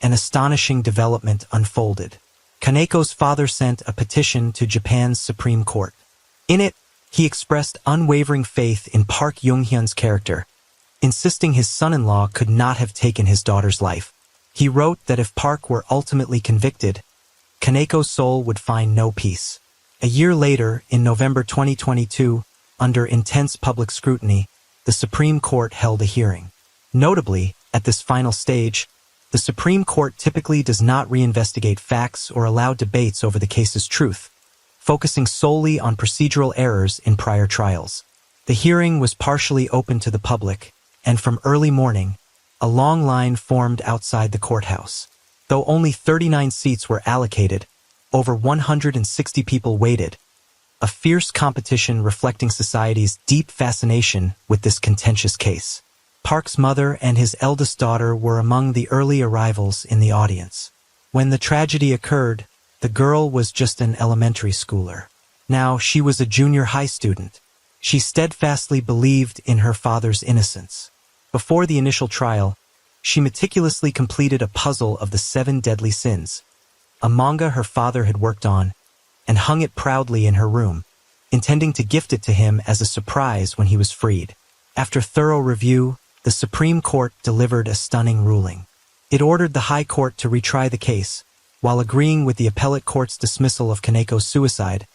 an astonishing development unfolded. Kaneko's father sent a petition to Japan's Supreme Court. In it, he expressed unwavering faith in Park Jong-hyun's character, insisting his son-in-law could not have taken his daughter's life. He wrote that if Park were ultimately convicted, Kaneko's soul would find no peace. A year later, in November 2022, under intense public scrutiny, the Supreme Court held a hearing. Notably, at this final stage, the Supreme Court typically does not reinvestigate facts or allow debates over the case's truth, focusing solely on procedural errors in prior trials. The hearing was partially open to the public, and from early morning, a long line formed outside the courthouse. Though only 39 seats were allocated, over 160 people waited, a fierce competition reflecting society's deep fascination with this contentious case. Park's mother and his eldest daughter were among the early arrivals in the audience. When the tragedy occurred, the girl was just an elementary schooler. Now she was a junior high student. She steadfastly believed in her father's innocence. Before the initial trial, she meticulously completed a puzzle of the 7 deadly sins, a manga her father had worked on, and hung it proudly in her room, intending to gift it to him as a surprise when he was freed. After thorough review, the Supreme Court delivered a stunning ruling. It ordered the High Court to retry the case, while agreeing with the appellate court's dismissal of Kaneko's suicide,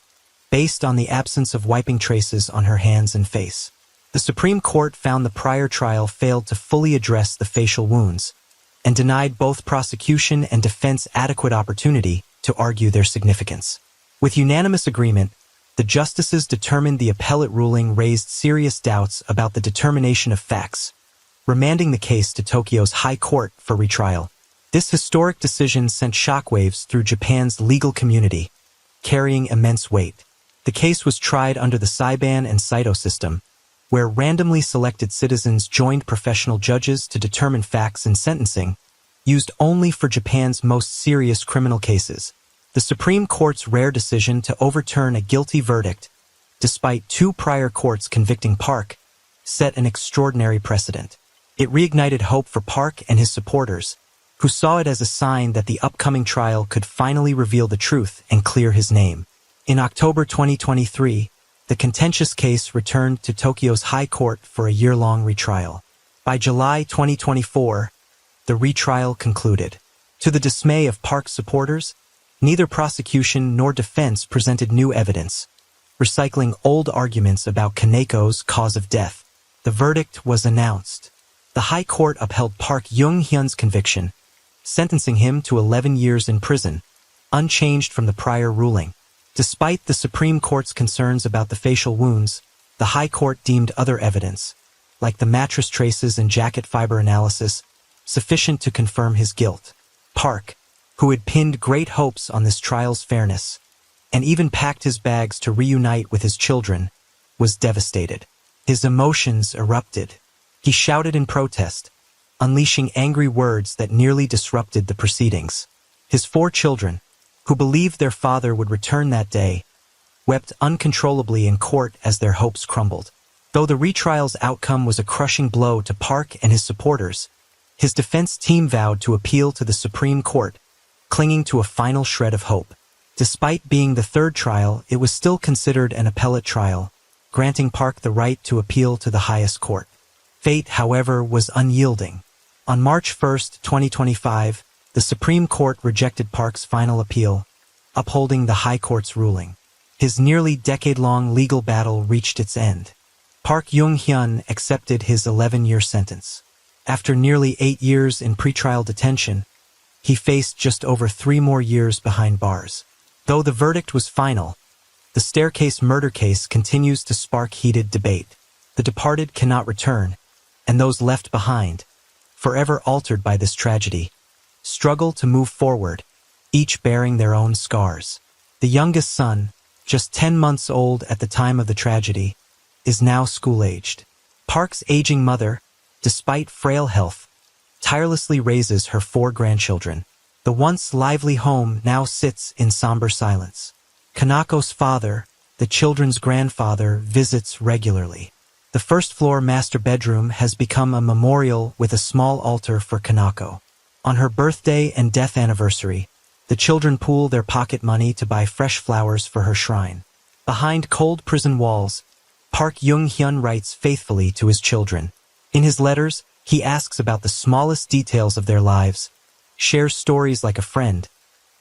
based on the absence of wiping traces on her hands and face. The Supreme Court found the prior trial failed to fully address the facial wounds, and denied both prosecution and defense adequate opportunity to argue their significance. With unanimous agreement, the justices determined the appellate ruling raised serious doubts about the determination of facts, remanding the case to Tokyo's High Court for retrial. This historic decision sent shockwaves through Japan's legal community, carrying immense weight. The case was tried under the Saiban and Saito system, where randomly selected citizens joined professional judges to determine facts in sentencing, used only for Japan's most serious criminal cases. The Supreme Court's rare decision to overturn a guilty verdict, despite 2 prior courts convicting Park, set an extraordinary precedent. It reignited hope for Park and his supporters, who saw it as a sign that the upcoming trial could finally reveal the truth and clear his name. In October 2023, the contentious case returned to Tokyo's High Court for a year-long retrial. By July 2024, the retrial concluded. To the dismay of Park's supporters, neither prosecution nor defense presented new evidence, recycling old arguments about Kaneko's cause of death. The verdict was announced. The High Court upheld Park Jong-hyun's conviction, sentencing him to 11 years in prison, unchanged from the prior ruling. Despite the Supreme Court's concerns about the facial wounds, the High Court deemed other evidence, like the mattress traces and jacket fiber analysis, sufficient to confirm his guilt. Park, who had pinned great hopes on this trial's fairness, and even packed his bags to reunite with his children, was devastated. His emotions erupted. He shouted in protest, unleashing angry words that nearly disrupted the proceedings. His 4 children, who believed their father would return that day, wept uncontrollably in court as their hopes crumbled. Though the retrial's outcome was a crushing blow to Park and his supporters, his defense team vowed to appeal to the Supreme Court, clinging to a final shred of hope. Despite being the 3rd trial, it was still considered an appellate trial, granting Park the right to appeal to the highest court. Fate, however, was unyielding. On March 1, 2025, the Supreme Court rejected Park's final appeal, upholding the High Court's ruling. His nearly decade-long legal battle reached its end. Park Young-hyun accepted his 11-year sentence. After nearly 8 years in pretrial detention, he faced just over 3 more years behind bars. Though the verdict was final, the staircase murder case continues to spark heated debate. The departed cannot return, and those left behind, forever altered by this tragedy, struggle to move forward, each bearing their own scars. The youngest son, just 10 months old at the time of the tragedy, is now school-aged. Park's aging mother, despite frail health, tirelessly raises her 4 grandchildren. The once lively home now sits in somber silence. Kanako's father, the children's grandfather, visits regularly. The first-floor master bedroom has become a memorial with a small altar for Kanako. On her birthday and death anniversary, the children pool their pocket money to buy fresh flowers for her shrine. Behind cold prison walls, Park Young-hyun writes faithfully to his children. In his letters, he asks about the smallest details of their lives, shares stories like a friend,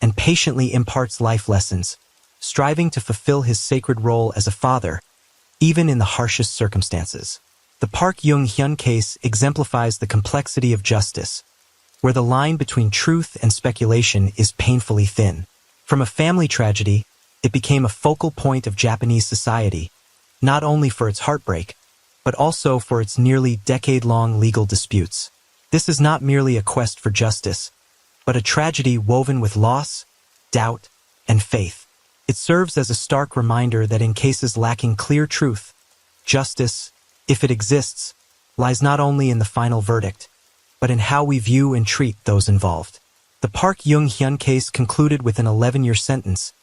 and patiently imparts life lessons, striving to fulfill his sacred role as a father, even in the harshest circumstances. The Park Young-hyun case exemplifies the complexity of justice, where the line between truth and speculation is painfully thin. From a family tragedy, it became a focal point of Japanese society, not only for its heartbreak, but also for its nearly decade-long legal disputes. This is not merely a quest for justice, but a tragedy woven with loss, doubt, and faith. It serves as a stark reminder that in cases lacking clear truth, justice, if it exists, lies not only in the final verdict, but in how we view and treat those involved. The Park Young-hyun case concluded with an 11-year sentence,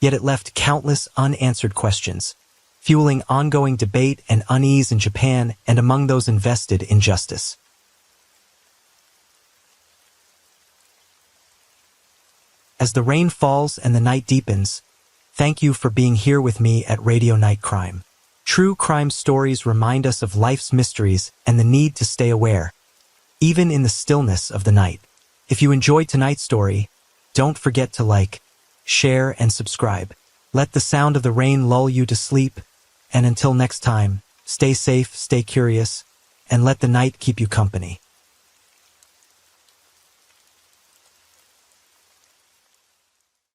yet it left countless unanswered questions, fueling ongoing debate and unease in Japan and among those invested in justice. As the rain falls and the night deepens, thank you for being here with me at Radio Night Crime. True crime stories remind us of life's mysteries and the need to stay aware, even in the stillness of the night. If you enjoyed tonight's story, don't forget to like, share, and subscribe. Let the sound of the rain lull you to sleep, and until next time, stay safe, stay curious, and let the night keep you company.